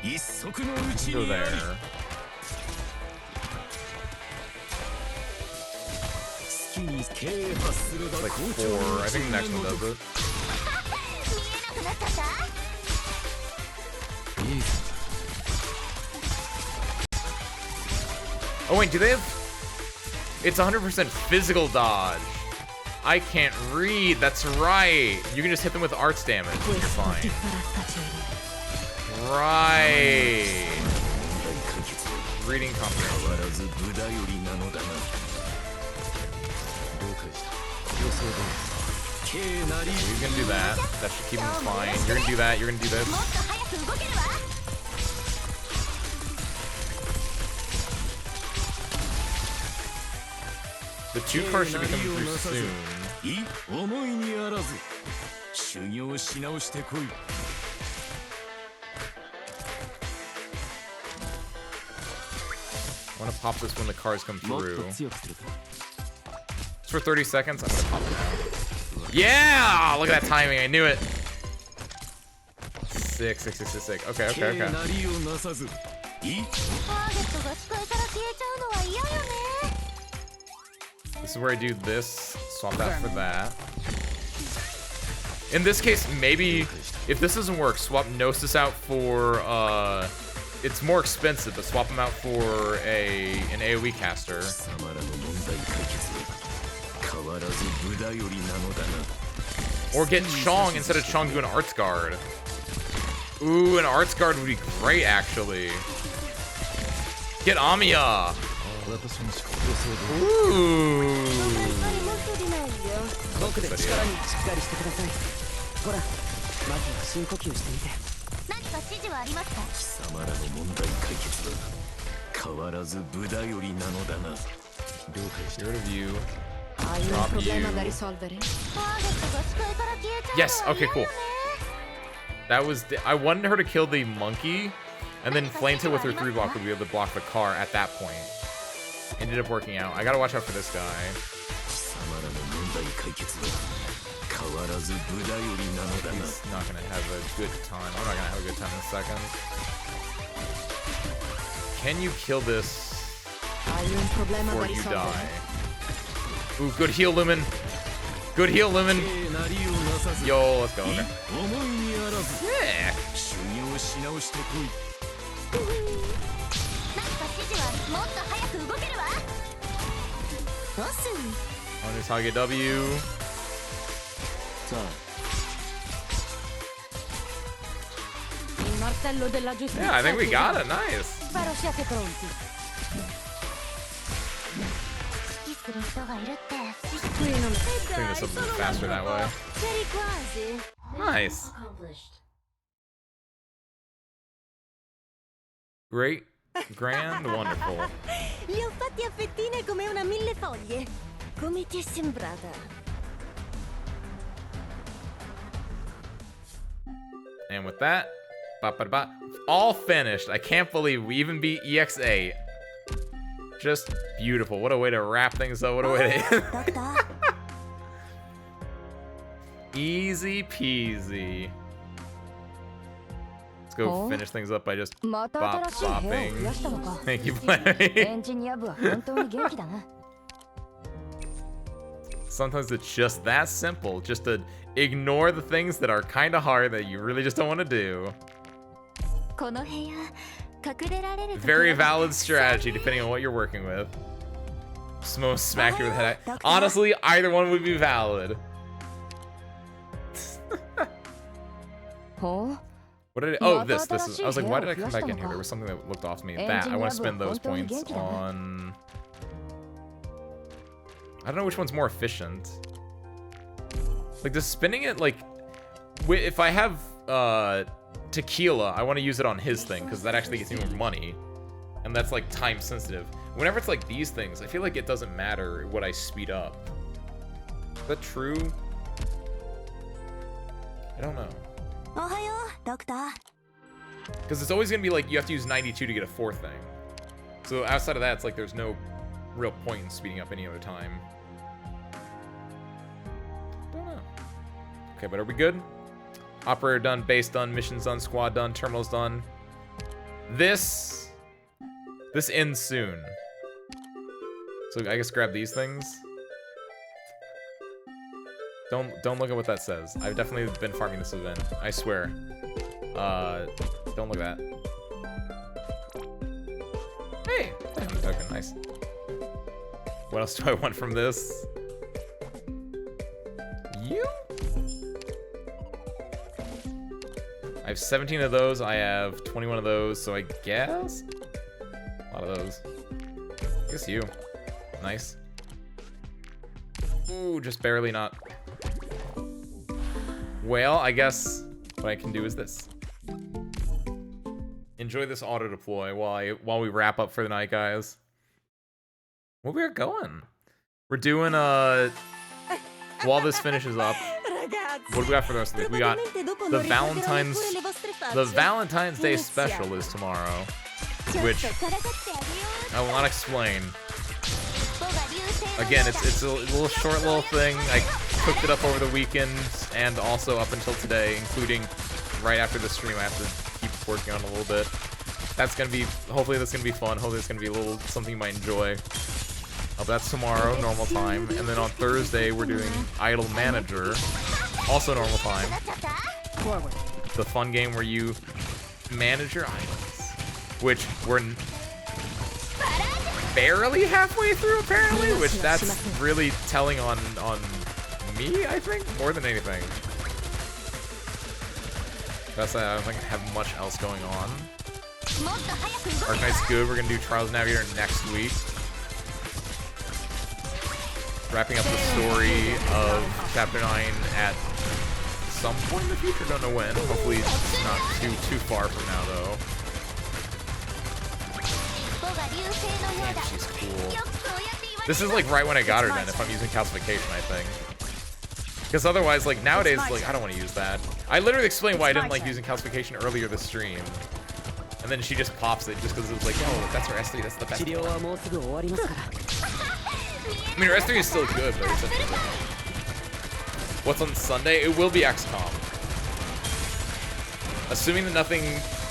一足のうち Go にあ there. り It's like 4. I think the next one does it. 見えなくなっちゃった。 いい Oh wait, do they have... It's 100% physical dodge. I can't read, that's right. You can just hit them with arts damage. You're fine. Right. Reading comprehension. He's gonna do that. That should keep him fine. You're gonna do that, you're gonna do this. The 2 cars should be coming through soon. I want to pop this when the cars come through. It's for 30 seconds. I'm gonna pop it now. Yeah! Look at that timing. I knew it. Sick. Okay. This is where I do this. Swap that for that. In this case, maybe if this doesn't work, swap Gnosis out for it's more expensive, but swap him out for an AoE caster. Or get Chong instead of Chong do an Arts Guard. Ooh, an Arts Guard would be great, actually. Get Amiya! Ooh! Get rid of you. Drop you. Yes, okay, cool. That was... I wanted her to kill the monkey, and then Flamed it with her 3-block would be able to block the car at that point. Ended up working out. I gotta watch out for this guy. He's not gonna have a good time. I'm not gonna have a good time in a second. Can you kill this before you die? Ooh, good heal, Lumen. Good heal, Lumen. Yo, let's go. Okay. Sick. On his target W. Yeah, I think we got it. Nice. Spero siate pronti. Clean this up a bit faster that way. Nice. Great. Grand. Wonderful. Li ho fatti a fettine come una millefoglie. Come ti è sembrata? And with that, all finished. I can't believe we even beat EX8. Just beautiful. What a way to wrap things up. What a way to... Easy peasy. Let's go finish things up by just bopping. Thank you, Larry. Sometimes it's just that simple. Just to ignore the things that are kind of hard that you really just don't want to do. Very valid strategy depending on what you're working with. Smack you with the head. Honestly, either one would be valid. What did I, oh, this is, I was like, why did I come back in here? There was something that looked off to me. That, I want to spend those points on... I don't know which one's more efficient. Like, just spinning it, like... If I have, tequila, I want to use it on his thing, because that actually gets me more money. And that's, like, time sensitive. Whenever it's like these things, I feel like it doesn't matter what I speed up. Is that true? I don't know. Because it's always going to be like, you have to use 92 to get a 4th thing. So outside of that, it's like there's no real point in speeding up any other time. Don't know. Okay, but are we good? Operator done, base done, missions done, squad done, terminals done. This ends soon. So I guess grab these things. Don't look at what that says. I've definitely been farming this event. I swear. Don't look at that. Hey, token. Nice. What else do I want from this? You? I have 17 of those. I have 21 of those, so I guess a lot of those. I guess you. Nice. Ooh, just barely not. Well, I guess what I can do is this. Enjoy this auto deploy while we wrap up for the night, guys. Where we are going? We're doing while this finishes up. What do we got for the rest of the week? We got the Valentine's Day special is tomorrow, which I will not explain. Again, it's a little short little thing. I cooked it up over the weekend and also up until today, including right after the stream. I have to keep working on it a little bit. That's gonna be, hopefully that's gonna be fun. Hopefully it's gonna be a little something you might enjoy. But that's tomorrow, normal time. And then on Thursday, we're doing Idol Manager, also normal time. The fun game where you manage your idols, which we're barely halfway through apparently, which that's really telling on me, I think, more than anything. That's I don't think I have much else going on. Arknights good. We're gonna do Trials Navigator next week. Wrapping up the story of Chapter 9 at some point in the future. Don't know when. Hopefully it's not too far from now, though. Damn, she's cool. This is like right when I got her then, if I'm using calcification, I think. Because otherwise, like nowadays, like I don't want to use that. I literally explained why I didn't like using calcification earlier this stream. And then she just pops it just because it was like, oh, that's her S3, that's the best one. I mean, her S3 is still good, but it's interesting. What's on Sunday? It will be XCOM. Assuming that nothing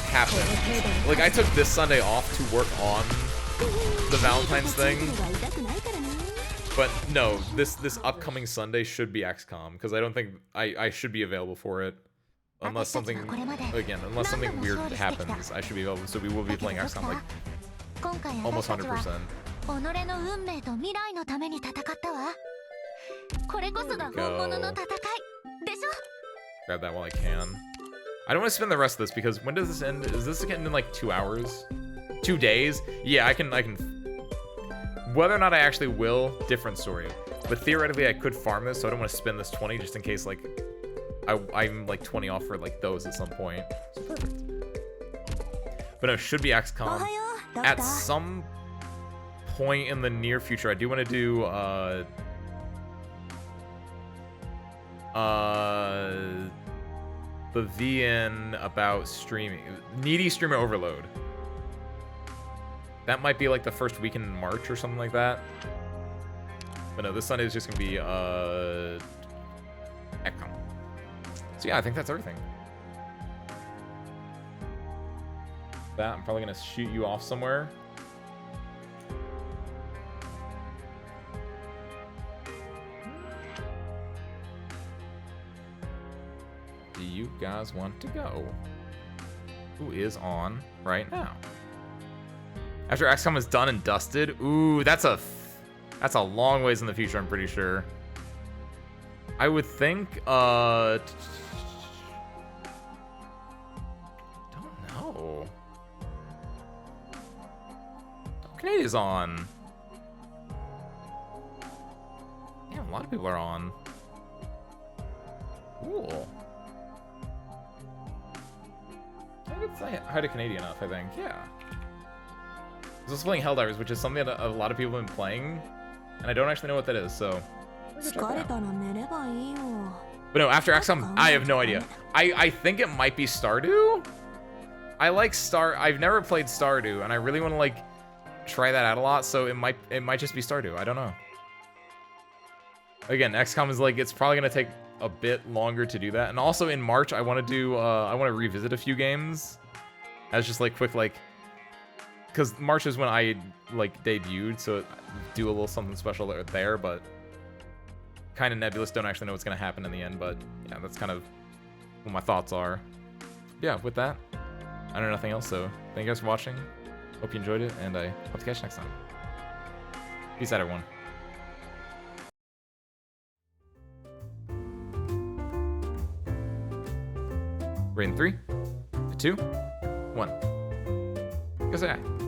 happened. Like, I took this Sunday off to work on the Valentine's thing. But no, this upcoming Sunday should be XCOM, because I don't think I should be available for it. Unless something, again, unless something weird happens, I should be available. So we will be playing XCOM, like, almost 100%. Go. Grab that while I can. I don't want to spend the rest of this because when does this end? Is this end in like 2 hours? 2 days? Yeah, I can. Whether or not I actually will, different story. But theoretically, I could farm this, so I don't want to spend this 20 just in case like I'm like 20 off for like those at some point. So perfect. But no, it should be XCOM at some point in the near future. I do want to do the VN about streaming, needy streamer overload. That might be like the first weekend in March or something like that. But no, this Sunday is just gonna be XCOM. So yeah, I think that's everything. That I'm probably gonna shoot you off somewhere. Do you guys want to go? Who is on right now? After XCOM is done and dusted? Ooh, that's a long ways in the future, I'm pretty sure. I would think, don't know. Canadia's on. Yeah, a lot of people are on. Cool. I could say hi to Canadian enough, I think. Yeah. I was also playing Helldivers, which is something that a lot of people have been playing, and I don't actually know what that is, so. But no, after XCOM, I have no idea. I think it might be Stardew? I like I've never played Stardew, and I really want to like try that out a lot, so it might just be Stardew. I don't know. Again, XCOM is like, it's probably gonna take a bit longer to do that. And also in March, I want to do I want to revisit a few games as just like quick, like, because March is when I like debuted, so do a little something special there, but kind of nebulous. Don't actually know what's gonna happen in the end, but yeah, that's kind of what my thoughts are. Yeah, with that, I know nothing else, so thank you guys for watching. Hope you enjoyed it, and I hope to catch you next time. Peace out, everyone. We're in 3, 2, 1. Go say hi.